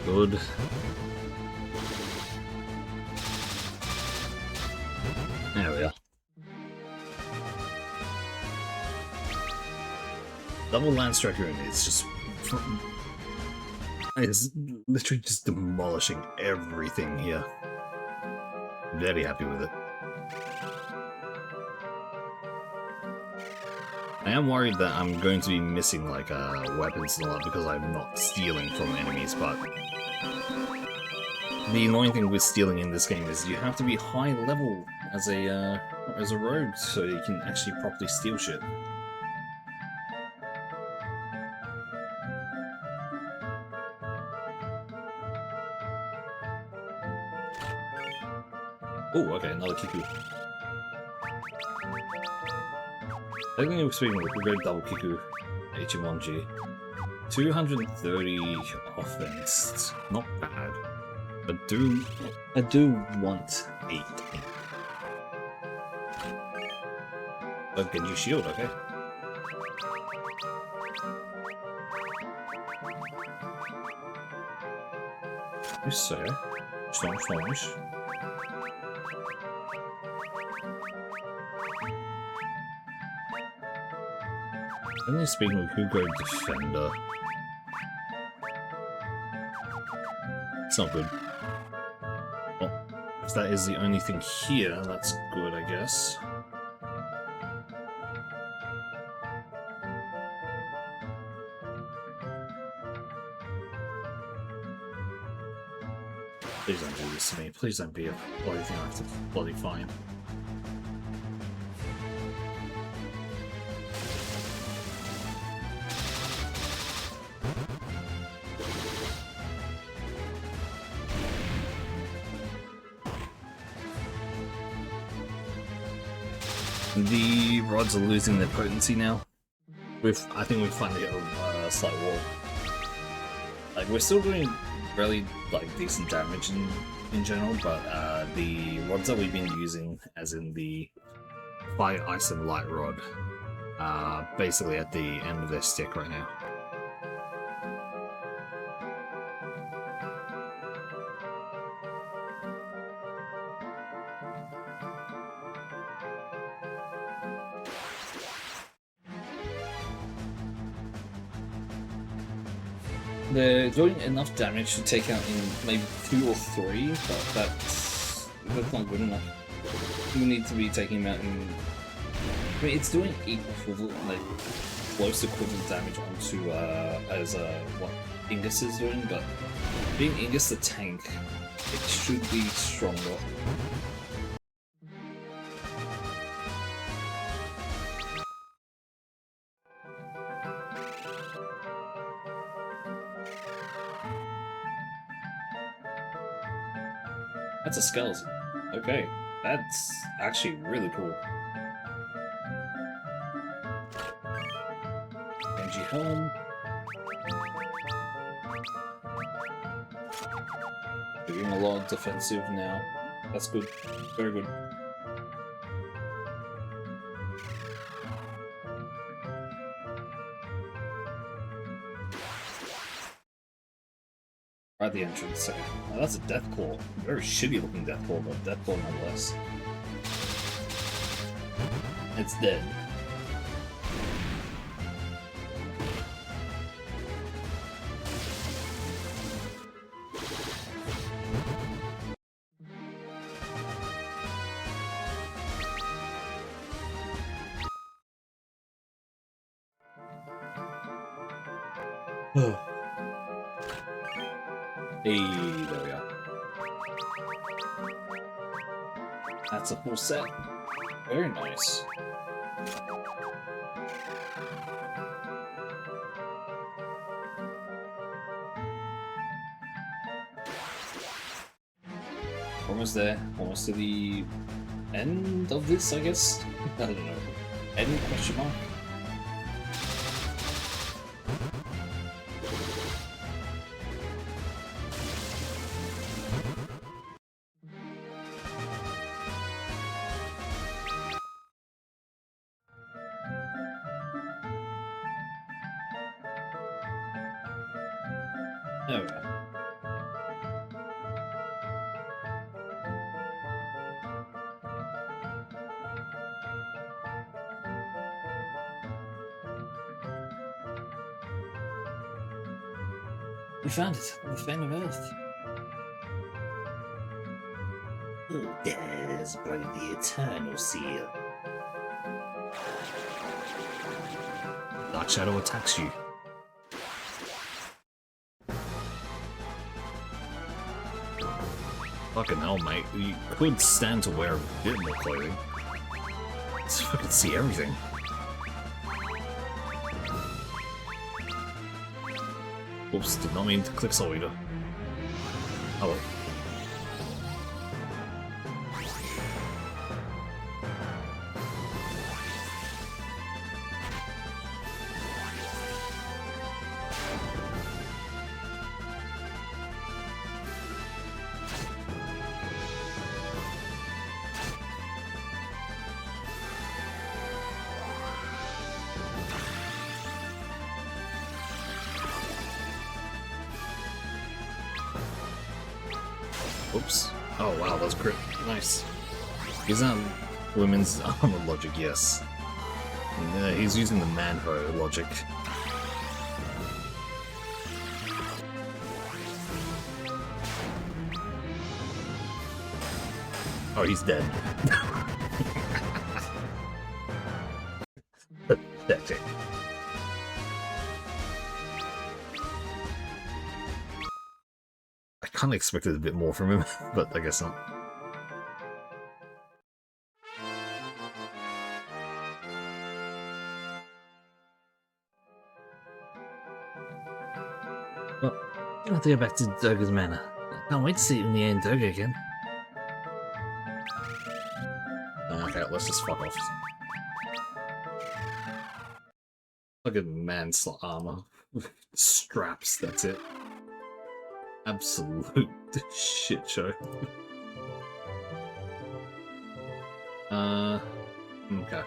Good. There we are. Double Lance Dragoon is just... It's literally just demolishing everything here. I'm very happy with it. I am worried that I'm going to be missing like weapons and all that because I'm not stealing from enemies, but the annoying thing with stealing in this game is you have to be high level as a rogue so you can actually properly steal shit. Oh, okay, another Kiku. Technically speaking, we could go double Kiku HM1G. 230 offense, not bad. But I do want 8. Okay, new shield, okay. Yes, sir. Nice. Generally speaking, we could go Defender. It's not good. Well, if that is the only thing here, that's good, I guess. Please don't do this to me. Please don't be a bloody thing I have to bloody find. The rods are losing their potency now. I think we've finally hit a slight wall. Like, we're still doing really like decent damage in general, but the rods that we've been using, as in the fire, ice, and light rod, are basically at the end of their stick right now. They're doing enough damage to take out in maybe 2 or 3, but that's not good enough. You need to be taking them out in... I mean, it's doing equivalent, like, close equivalent damage onto, as, what Ingus is doing, but being Ingus the tank, it should be stronger. That's a skeleton. Okay, that's actually really cool. Benji helm. Doing a lot of defensive now. That's good. Very good. Right at the entrance. Okay. Now that's a death claw. Very shitty looking death claw, but death claw nonetheless. It's dead. Hey, there we are. That's a full set. Very nice. Almost there. Almost to the end of this, I guess? I don't know. End question mark? There we go. We found it, the Fan of Earth. Who dares break the eternal seal? Dark Shadow attacks you. Fucking hell, mate. You could stand to wear a bit more clothing. Let's fucking see everything. Oops, did not mean to click Soul Eater. Oh well. Oops. Oh wow, that's great. Nice. He's on women's armor logic, yes. And, he's using the manho logic. Oh, he's dead. That's it. I kind of expected a bit more from him, but I guess not. Well, you have to go back to Durga's Manor. I can't wait to see you in the end Durga again. Okay, let's just fuck off. Fucking manslaughter armor. Straps, that's it. Absolute shit show. Okay.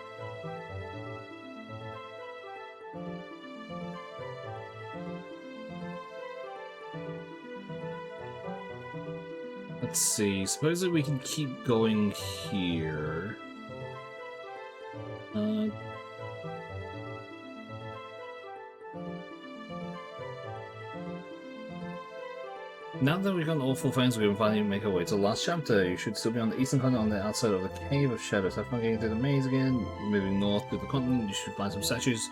Let's see, supposedly we can keep going here. Now that we've done all four things, we can finally make our way to the last chapter. You should still be on the eastern continent on the outside of the Cave of Shadows. Have fun getting through the maze again. Moving north to the continent, you should find some statues.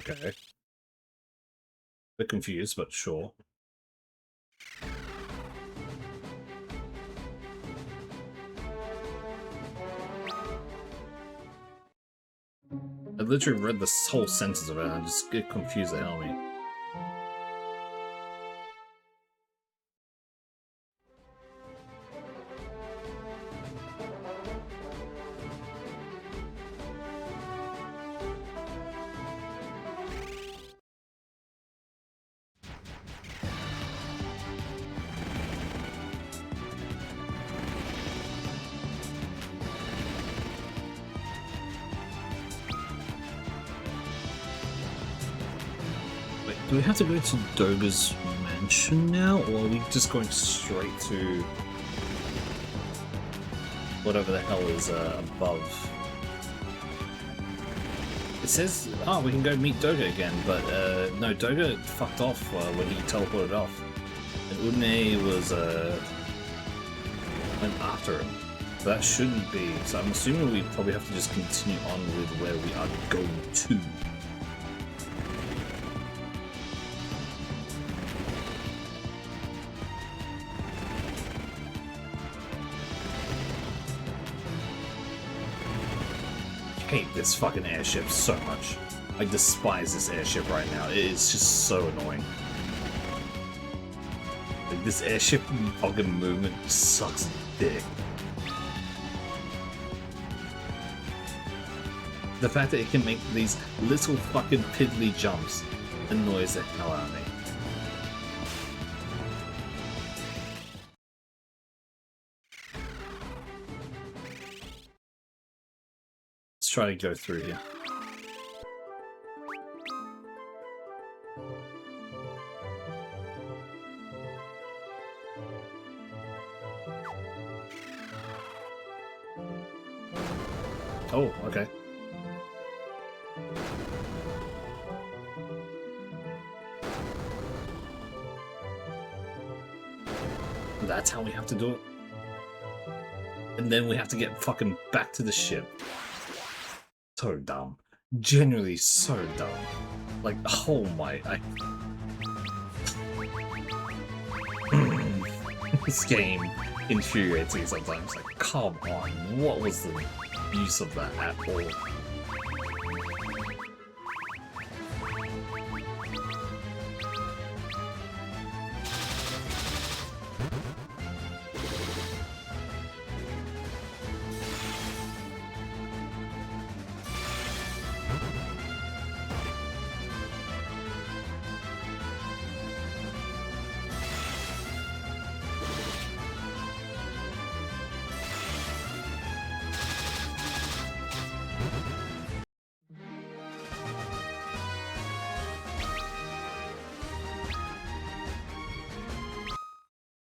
Okay. Bit confused, but sure. I literally read this whole sentence of it and I just get confused the hell out of me. Do we have to go to Doga's mansion now, or are we just going straight to whatever the hell is above? It says, oh, we can go meet Doga again, but no, Doga fucked off when he teleported off. And Udne was went after him. So that shouldn't be. So I'm assuming we probably have to just continue on with where we are going to. I hate this fucking airship so much. I despise this airship right now. It is just so annoying. Like, this airship fucking movement sucks dick. The fact that it can make these little fucking piddly jumps annoys the hell out of me. Try to go through here. Oh, okay. That's how we have to do it. And then we have to get fucking back to the ship. So dumb. Genuinely so dumb. Like, oh my... This game infuriates me sometimes. Like, come on, what was the use of that at all?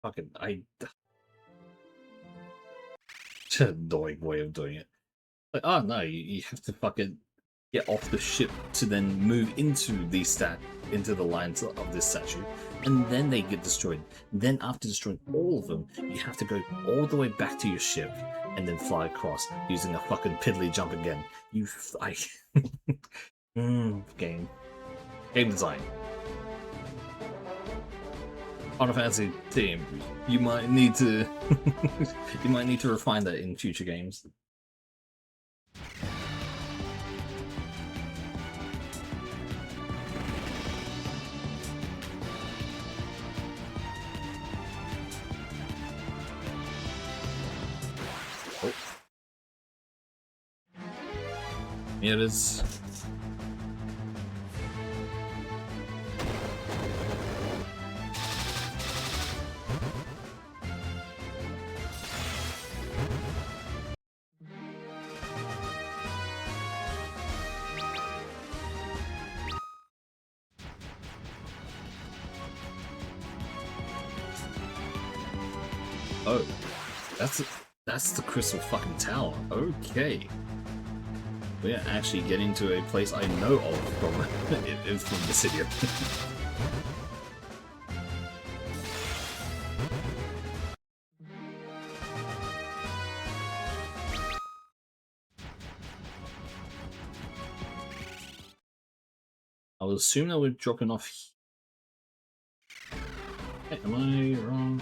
Fucking, Such an annoying way of doing it. Like, oh no, you have to fucking get off the ship to then move into into the lines of this statue, and then they get destroyed. Then after destroying all of them, you have to go all the way back to your ship and then fly across using a fucking piddly jump again. Game design. Final Fantasy team, you might need to you might need to refine that in future games. Oh. Yeah, it is. Oh, that's the Crystal fucking Tower. Okay, we're actually getting to a place I know of from from the city. I would assume that we're dropping off. Hey, am I wrong?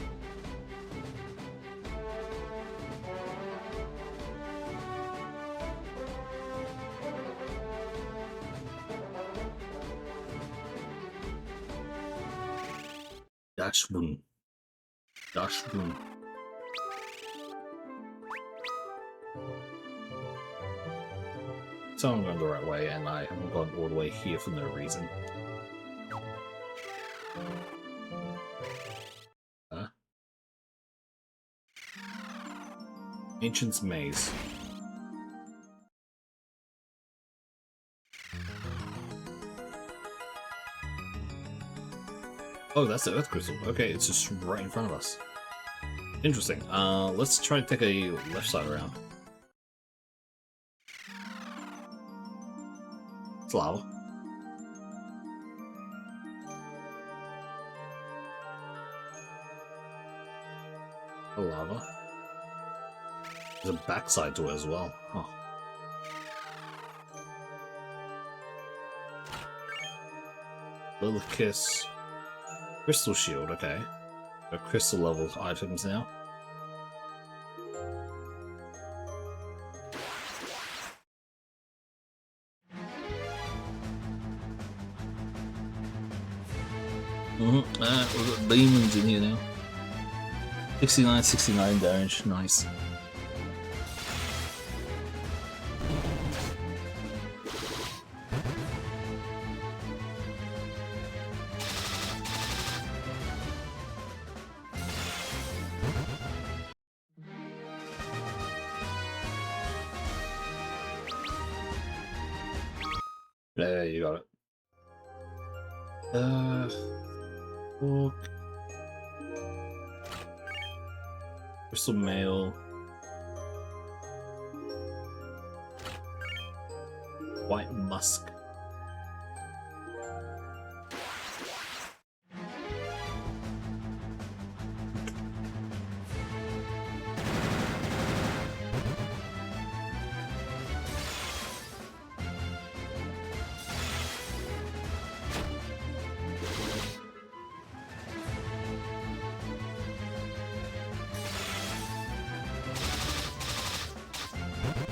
Dash boom. Dash boom. So I'm going the right way, and I haven't gone all the way here for no reason. Huh? Ancient's Maze. Oh, that's the Earth Crystal. Okay, it's just right in front of us. Interesting. Let's try to take a left side around. It's lava. A lava. There's a backside to it as well. Huh. Little Kiss. Crystal Shield, okay. Got crystal level items now. We've got demons in here now. 69 damage, nice. There, you got it. Book. Crystal Mail. White Musk.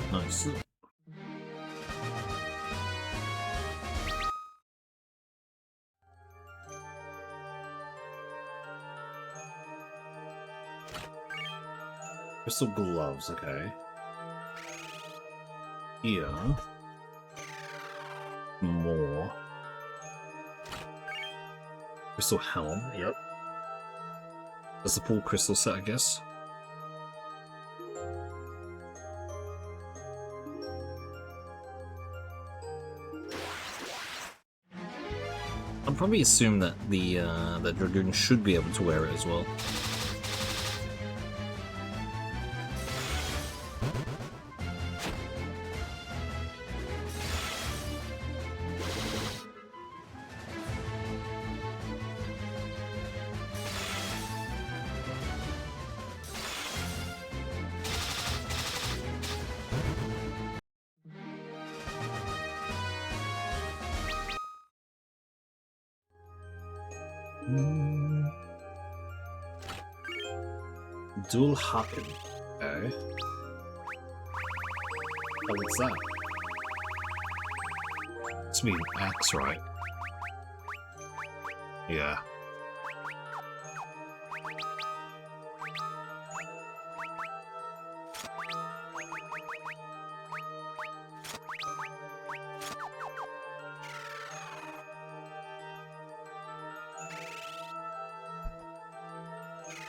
Nice. Crystal gloves, okay. Here. More. Crystal helm, yep. That's the full crystal set, I guess. I'd probably assume that the Dragoon should be able to wear it as well. Dual Haken. Okay. Oh, what's that? It's me an axe, right? Yeah.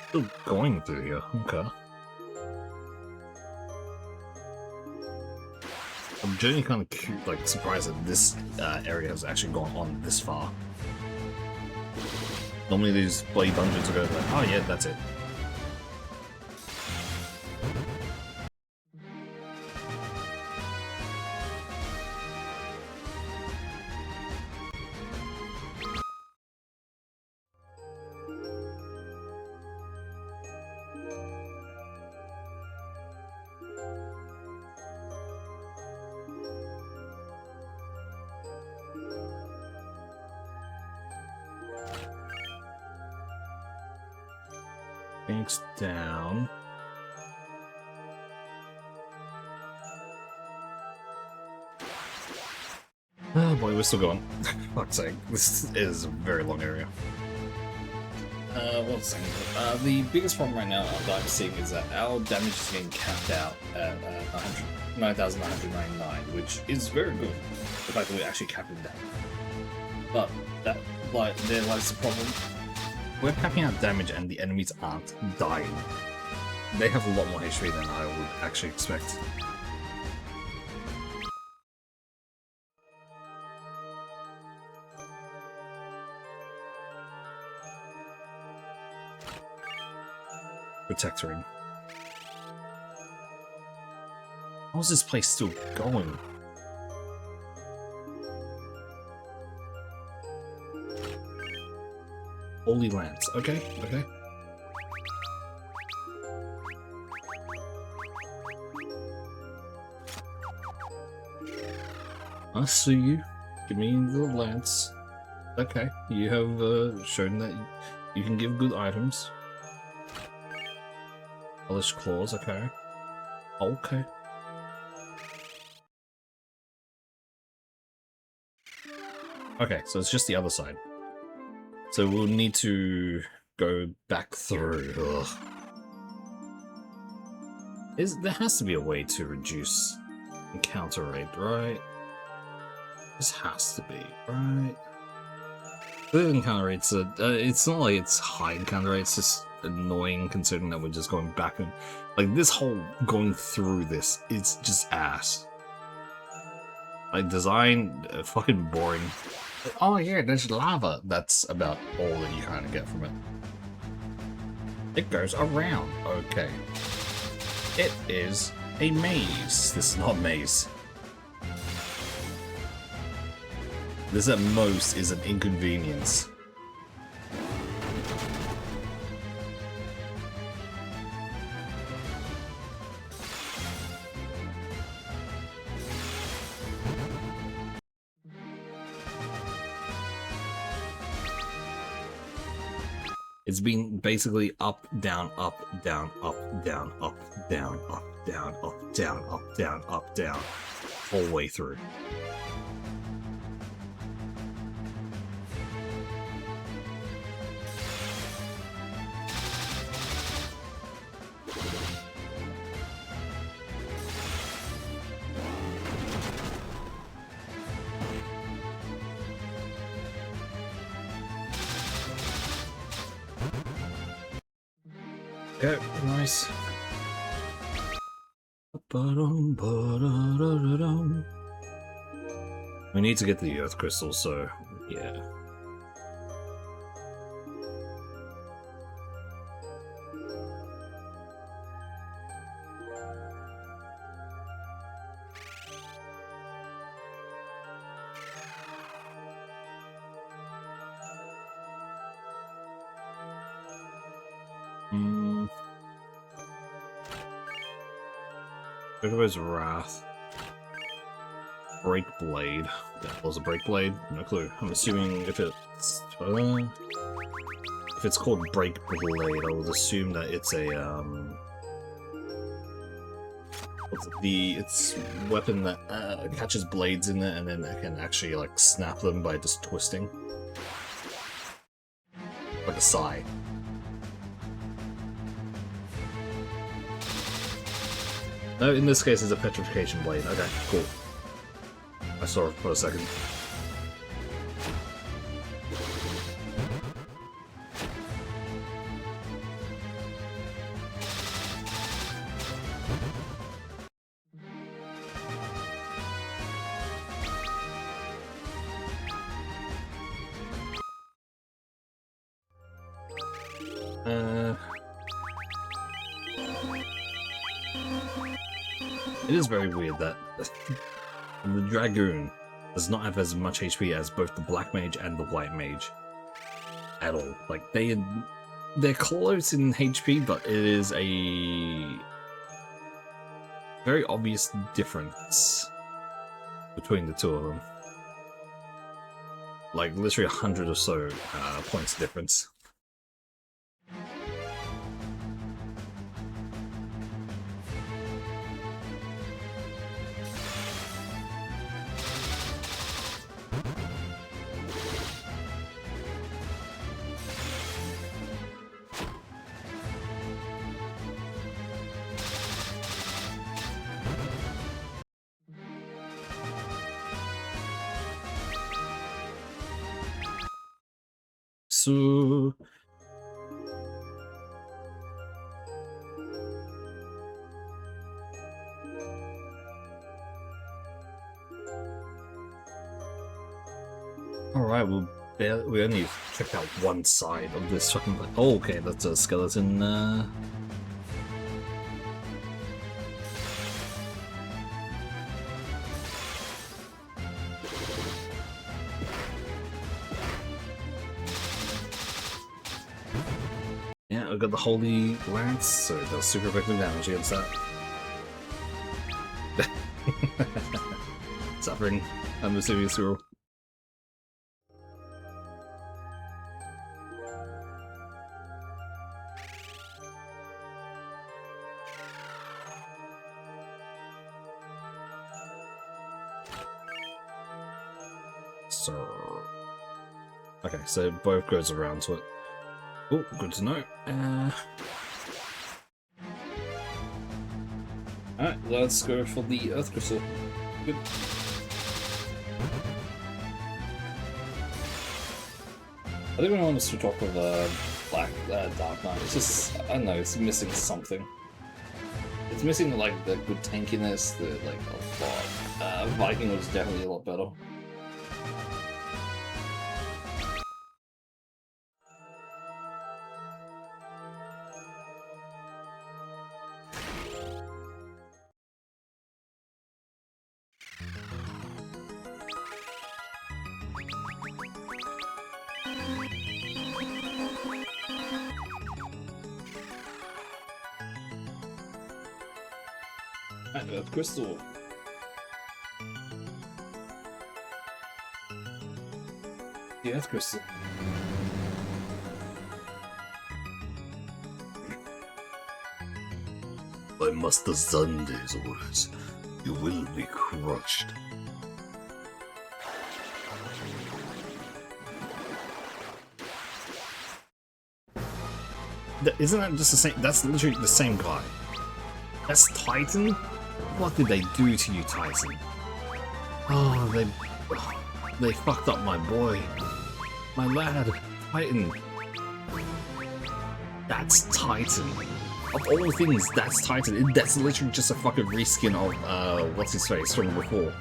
Still going through here, okay. I'm genuinely kind of like surprised that this area has actually gone on this far. Normally these bloody dungeons go like, oh yeah, that's it. Thanks down. Oh boy, we're still going. Fuck's sake, this is a very long area. One second. The biggest problem right now that I'm seeing is that our damage is getting capped out at 9,999, which is very good. The fact that we actually capped it down. But that, like, there lies the problem. We're capping out damage and the enemies aren't dying. They have a lot more HP than I would actually expect. Protectoring. How is this place still going? Holy Lance. Okay, okay. I see you. Give me the lance. Okay, you have shown that you can give good items. Hellish claws, okay. Okay. Okay, so it's just the other side. So we'll need to go back through. Ugh. There has to be a way to reduce encounter rate, right? This has to be, right? The encounter rate's it's not like it's high encounter rate, it's just annoying considering that we're just going back and like this whole going through this is just ass. Like design fucking boring. Oh yeah, there's lava. That's about all that you kind of get from it. It goes around. Okay. It is a maze. This is not a maze. This at most is an inconvenience. It's been basically up, down, up, down, up, down, up, down, up, down, up, down, up, down, up, down, whole way through. Okay, nice. We need to get the earth crystal, so yeah. Where's Wrath? Break Blade. That was a Break Blade? No clue. I'm assuming if it's... if it's called Break Blade, I would assume that it's a it's weapon that catches blades in it, and then it can actually like snap them by just twisting, like a sigh. No, in this case, it's a petrification blade. Okay, cool. I saw it for a second. It is very weird that the Dragoon does not have as much HP as both the Black Mage and the White Mage at all. Like they're close in HP, but it is a very obvious difference between the two of them. Like literally 100 or so points difference. So alright, we only checked out one side of this fucking. Oh, okay, that's a skeleton. Yeah, I got the Holy Lance, so it does super effective damage against that. Suffering. I'm assuming it's zero. So, okay, so it both goes around to it. Oh, good to know. Alright, let's go for the Earth Crystal. Good. I don't even want to switch off with Dark Knight. It's just, I don't know, it's missing something. It's missing like the good tankiness, the like a lot. Viking was definitely a lot better. Earth Crystal. The Earth Crystal. By Master Zande's orders, you will be crushed. Isn't that just the same? That's literally the same guy. That's Titan? What did they do to you, Titan? Oh, they fucked up my boy. My lad, Titan. That's Titan. Of all things, that's Titan. That's literally just a fucking reskin of, what's his face from before.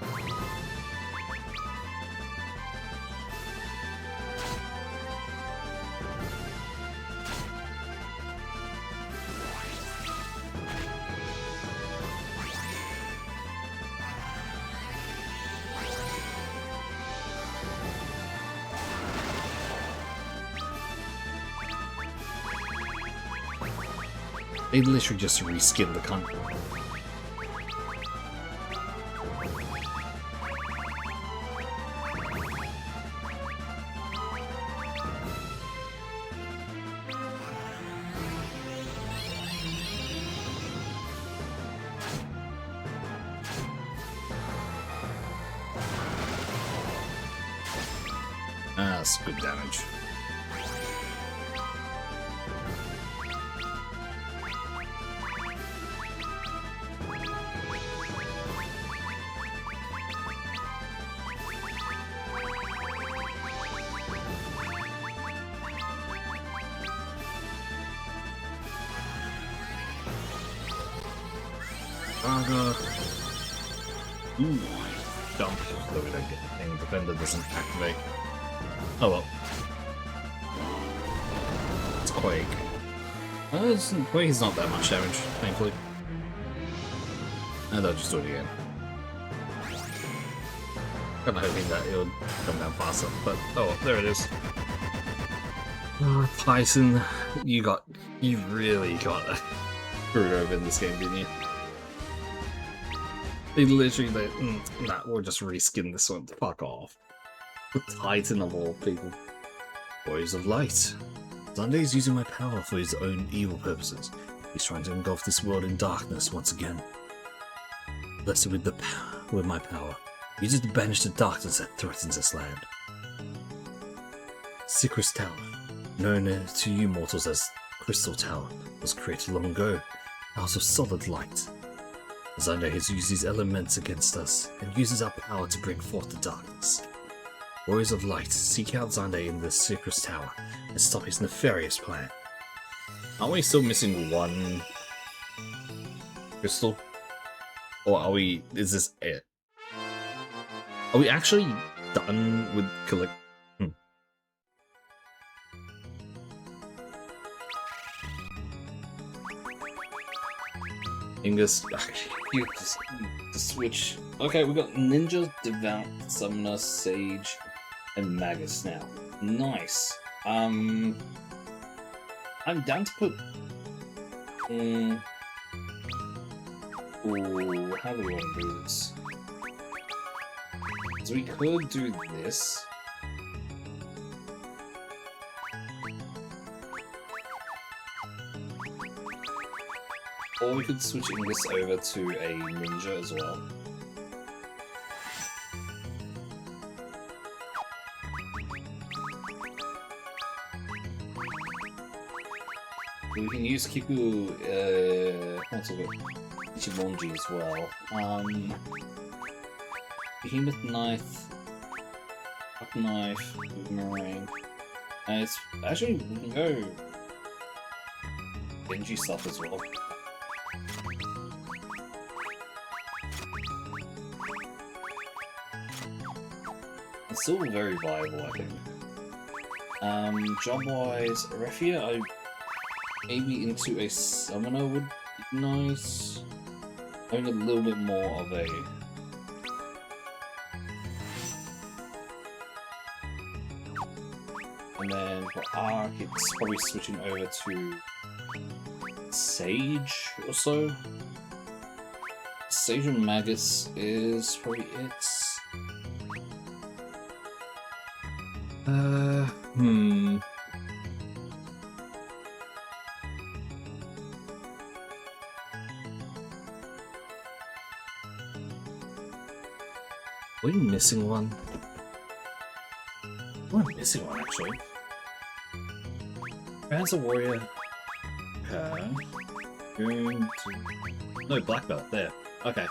They literally just reskinned the cunt. That's good damage. Ooh, dump. So we don't get anything. Defender doesn't activate. Oh well. It's Quake. Quake is not that much damage, thankfully. And I'll just do it again. Kinda hoping that it would come down faster, but oh well, there it is. Oh, Tyson, you really got screwed over in this game, didn't you? They literally, nah, we'll just reskin this one. Fuck off. The Titan of all people. Warriors of Light. Sunday is using my power for his own evil purposes. He's trying to engulf this world in darkness once again. Blessed with my power. Use it to banish the darkness that threatens this land. Sycris Tower, known to you mortals as Crystal Tower, was created long ago, out of solid light. Zelda has used these elements against us, and uses our power to bring forth the darkness. Warriors of Light, seek out Zande in the Sycris Tower, and stop his nefarious plan. Aren't we still missing one crystal? Or is this it? Are we actually done with collect? Ingus, You just to switch. Okay, we got Ninja, Devout, Summoner, Sage, and Magus now. Nice. I'm down to put. Ooh, how do we want to do this? So we could do this. Or we could switch Ingus over to a ninja as well. We can use Kiku, what's it? Ichimonji as well. Behemoth Knife, Up Knife, Boomerang. And it's actually, we can go Genji stuff as well. It's still very viable, I think. Job-wise, Refia, maybe into a summoner would be nice. Having a little bit more of a... And then for Arc, it's probably switching over to Sage or so. Sage and Magus is probably it. Are we missing one? We're missing one, actually. As a warrior. Okay. Going to... No, black belt, there. Okay.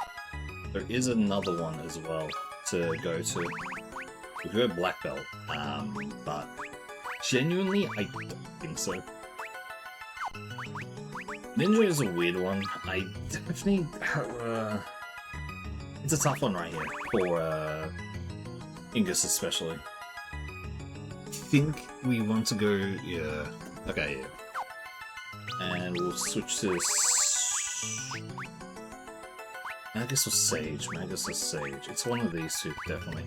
There is another one as well to go to. We could go black belt, but genuinely, I don't think so. Ninja is a weird one. I definitely... it's a tough one right here, for Ingus especially. I think we want to go... yeah. Okay, yeah. And we'll switch to... Magus or Sage? Magus or Sage? It's one of these two, definitely.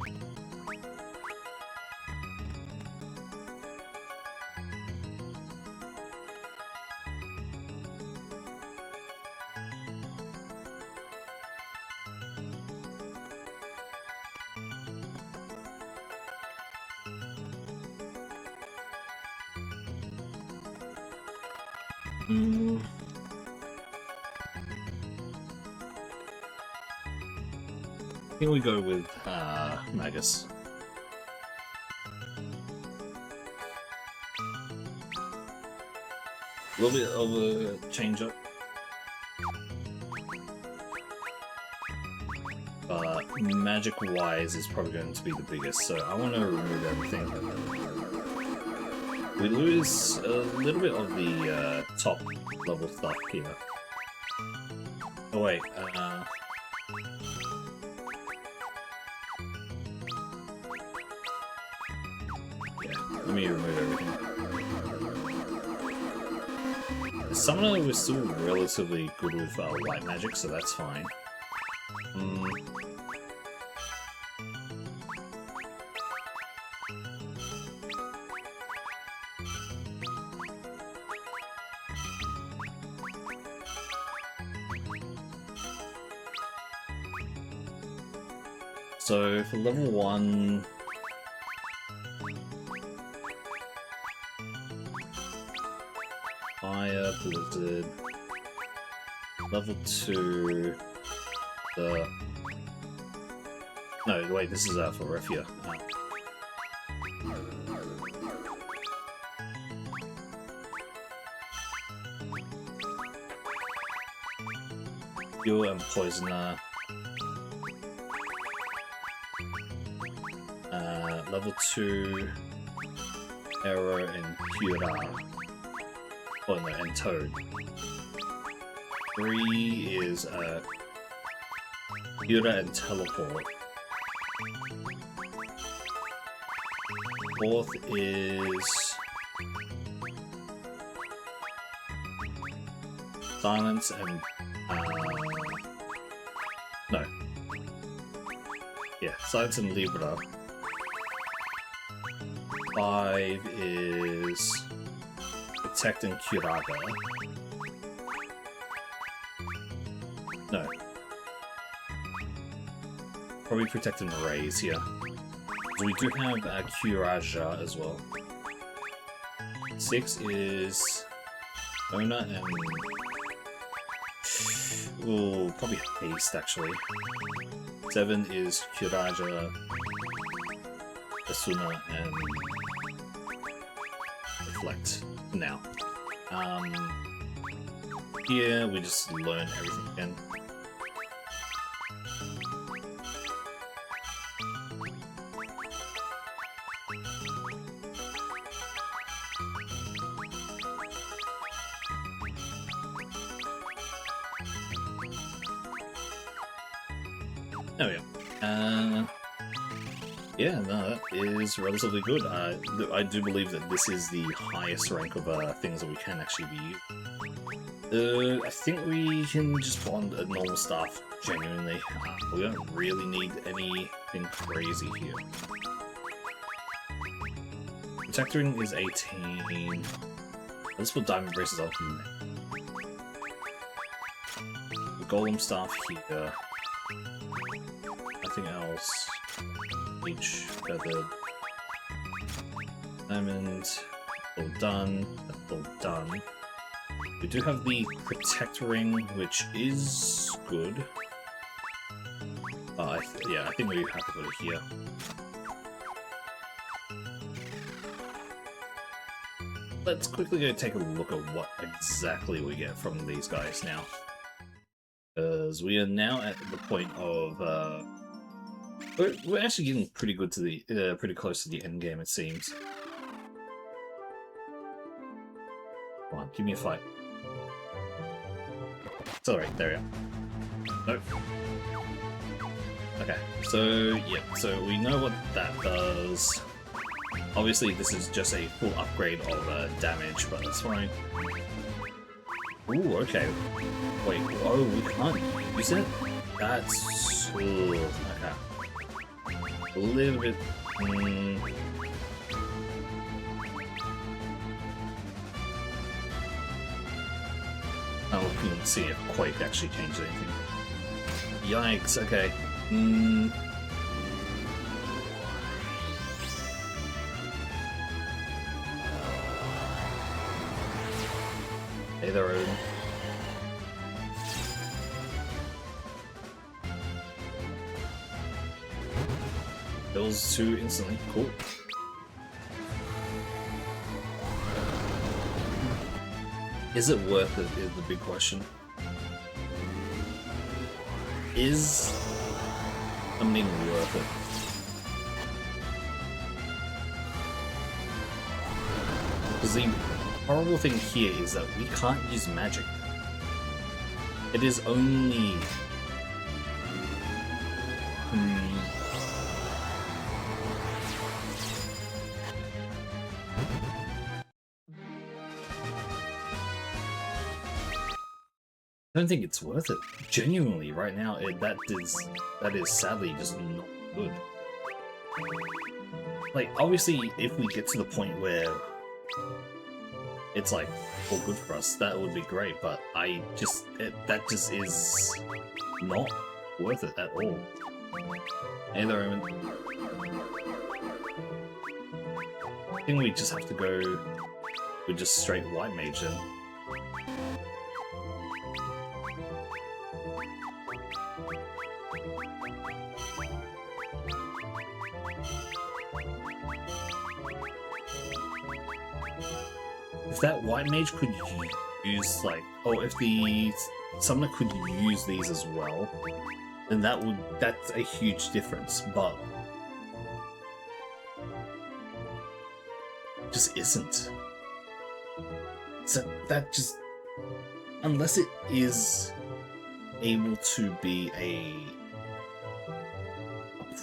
I think we go with Magus. A little bit of a change up. But magic-wise is probably going to be the biggest, so I want to remove everything. We lose a little bit of the top level stuff here. Oh wait, yeah, let me remove everything. The summoner was still relatively good with white magic, so that's fine. So for level 1, Fire, Blizzard. Level 2, no, wait, this is for Refia. Fuel and Poisoner. Level 2, Arrow and Cura. Oh no, and Toad. 3 is Cura and Teleport. 4th is Silence and no. Yeah, Silence and Libra. 5 is Protect and Curaga. No. Probably Protect and Raise here. We do have Curaja as well. 6 is Ona and... Ooh, probably Haste actually. 7 is Curaja, Asuna, and Reflect now. Here we just learn everything again. There we go. Yeah, no, that is relatively good. I do believe that this is the highest rank of things that we can actually be using. I think we can just put on a normal staff, genuinely. We don't really need anything crazy here. Protectoring is 18. Let's put Diamond Braces on. The Golem Staff here. Nothing else. Each feathered. Diamond. All done. That's all done. We do have the Protect Ring, which is good. Yeah, I think we have to put it here. Let's quickly go take a look at what exactly we get from these guys now. Because we are now at the point of... We're actually getting pretty good to the pretty close to the end game, it seems. Come on, give me a fight. It's alright, there we are. Nope. Okay, so yeah, so we know what that does. Obviously, this is just a full upgrade of damage, but that's fine. Ooh, okay. Wait, oh, we can't use it? That's... Ooh, okay. A little bit... Oh, we can see if Quake actually changed anything. Yikes, okay. Hey there, Odin. Kills 2 instantly, cool. Is it worth it is the big question. Is something worth it? Because the horrible thing here is that we can't use magic. It is only... I don't think it's worth it. Genuinely, right now, that is sadly just not good. Like, obviously, if we get to the point where it's like all good for us, that would be great. But that just is not worth it at all. Either I think we just have to go with just straight white mage then. If that white mage could use like, oh, if the summoner could use these as well, then that's a huge difference, but it just isn't. So that just, unless it is able to be a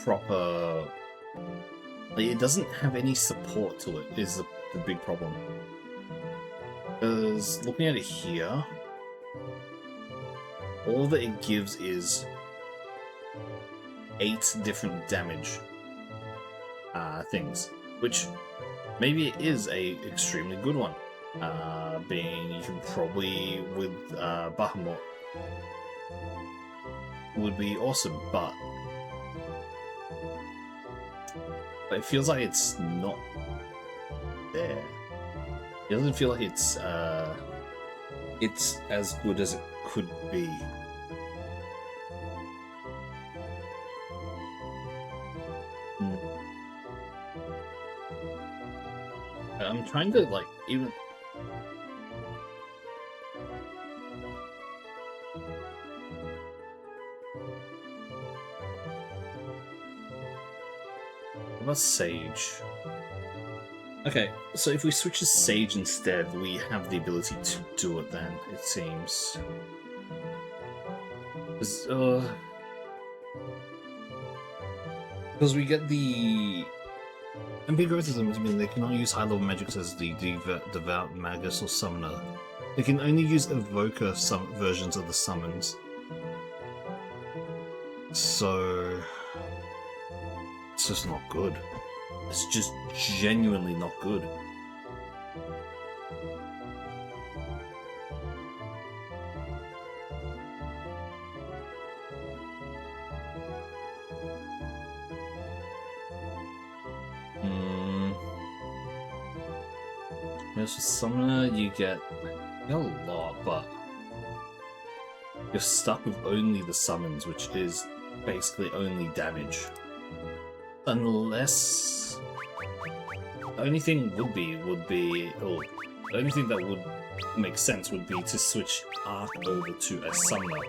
proper, like, it doesn't have any support to it is the big problem. Because looking at it here, all that it gives is 8 different damage things, which maybe it is a extremely good one. Being you can probably with Bahamut would be awesome, but it feels like it's not there. It doesn't feel like it's as good as it could be. I'm trying to like even. What about Sage? Okay, so if we switch to Sage instead, we have the ability to do it then, it seems. Because we get the... Ambiguitism, I mean, they cannot use high-level magics as the Devout Magus or Summoner. They can only use Evoker versions of the summons. So... it's just not good. It's just genuinely not good. As a summoner, you get a lot, but you're stuck with only the summons, which is basically only damage. Unless the only thing the only thing that would make sense would be to switch Arc over to a summoner,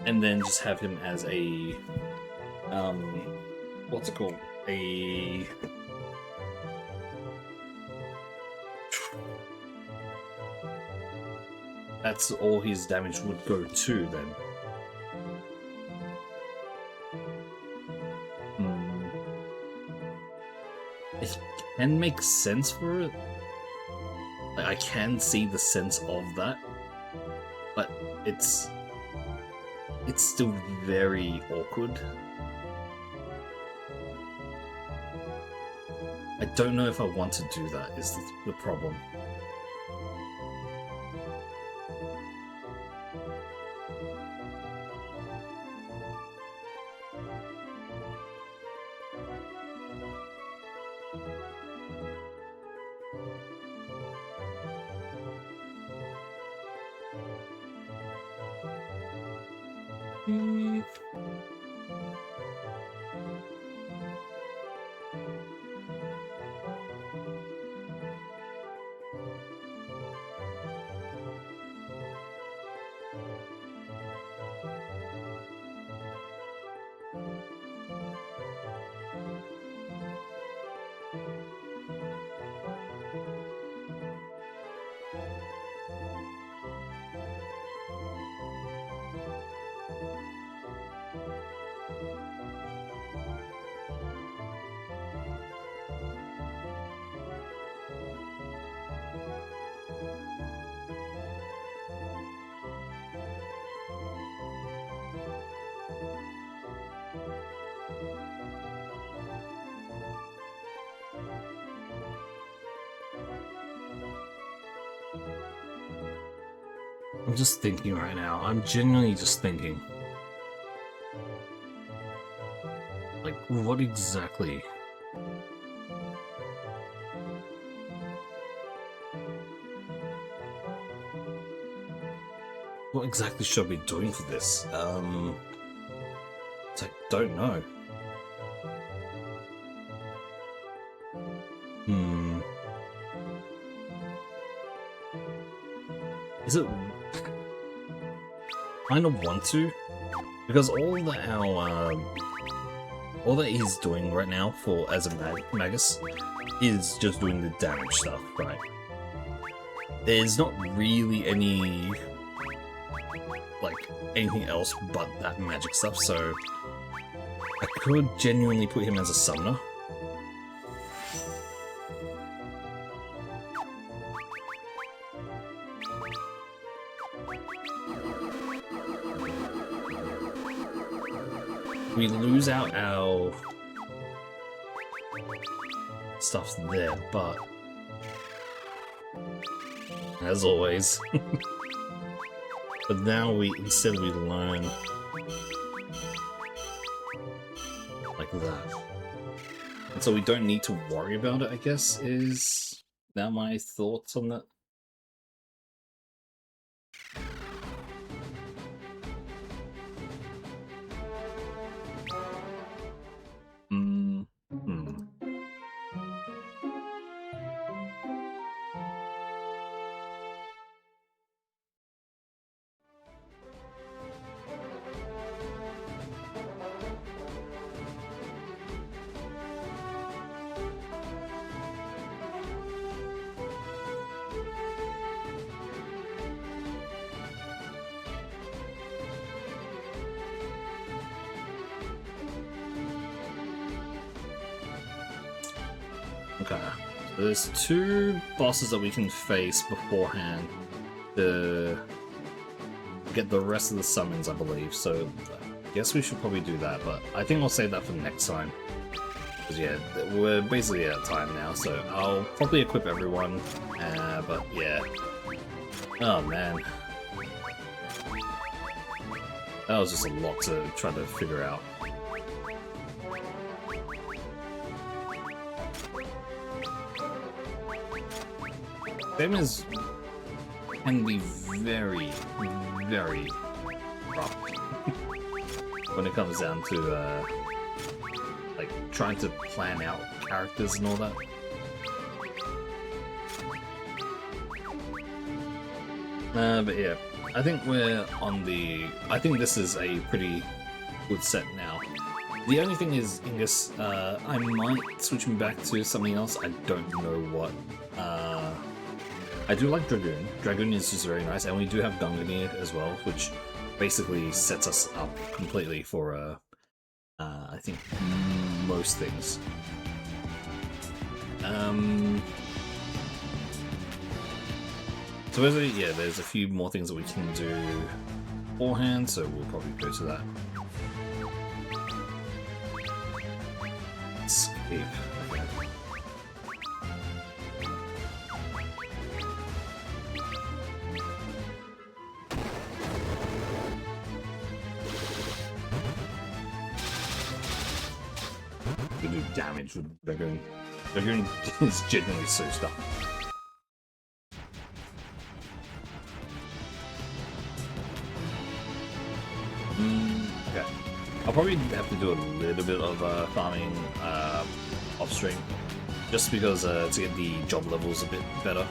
and then just have him as a what's it called? That's all his damage would go to then. It can make sense for it. Like, I can see the sense of that, but it's still very awkward. I don't know if I want to do that, is the problem. I'm just thinking right now. I'm genuinely just thinking. Like, what exactly? What exactly should I be doing for this? I don't know. Is it? Kind of want to, because all that he's doing right now for as a Magus is just doing the damage stuff, right? There's not really anything else but that magic stuff, so I could genuinely put him as a summoner. We lose out our stuff there, but as always. But now we learn like that. And so we don't need to worry about it, I guess, is now my thoughts on that. Okay, so there's 2 bosses that we can face beforehand to get the rest of the summons, I believe, so I guess we should probably do that, but I think I'll save that for next time. Because yeah, we're basically out of time now, so I'll probably equip everyone, but yeah. Oh man. That was just a lot to try to figure out. Famous can be very, very rough when it comes down to like trying to plan out characters and all that. But yeah, I think we're on the. I think this is a pretty good set now. The only thing is, Ingus, I might switch him back to something else. I don't know what. I do like Dragoon. Dragoon is just very nice, and we do have Gungnir as well, which basically sets us up completely for, I think, most things. So there's a few more things that we can do beforehand, so we'll probably go to that. Escape. Okay. We do damage with Dragoon. Dragoon is genuinely so stuck. Okay. I'll probably have to do a little bit of farming off stream, just because to get the job levels a bit better.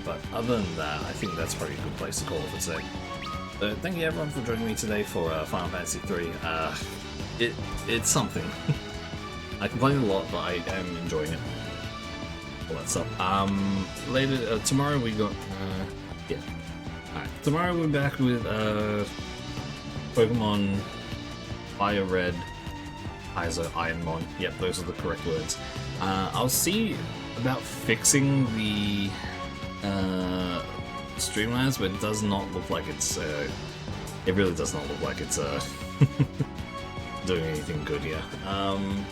But other than that, I think that's probably a good place to call it for today. So thank you everyone for joining me today for Final Fantasy 3. It's something. I complain a lot, but I am enjoying it. All that stuff. Later tomorrow we got yeah. Alright, tomorrow we're back with Pokemon Fire Red, Ironmon. Yep, those are the correct words. I'll see about fixing the Streamlabs, but it does not look like it's it really does not look like it's doing anything good here. Alright.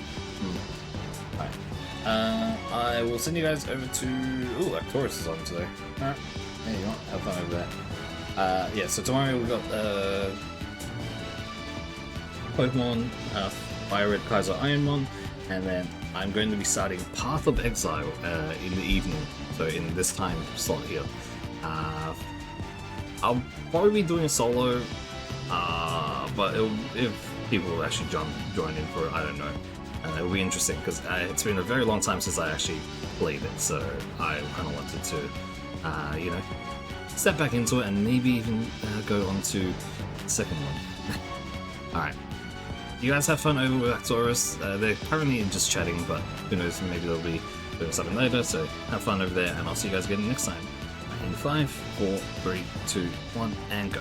I will send you guys over to... Ooh, Arcturus is on today. Alright. There you go. Have fun over there. Yeah, so tomorrow we've got Pokemon Fire Red Kaiser Ironmon, and then I'm going to be starting Path of Exile in the evening, so in this time slot here. I'll probably be doing a solo, but if people will actually join in for it, I don't know. It'll be interesting because it's been a very long time since I actually played it, so I kind of wanted to, you know, step back into it and maybe even go on to the second one. Alright. You guys have fun over with Actorus. They're currently just chatting, but who knows, maybe they'll be doing something later, so have fun over there, and I'll see you guys again next time. In 5, 4, 3, 2, 1, and go.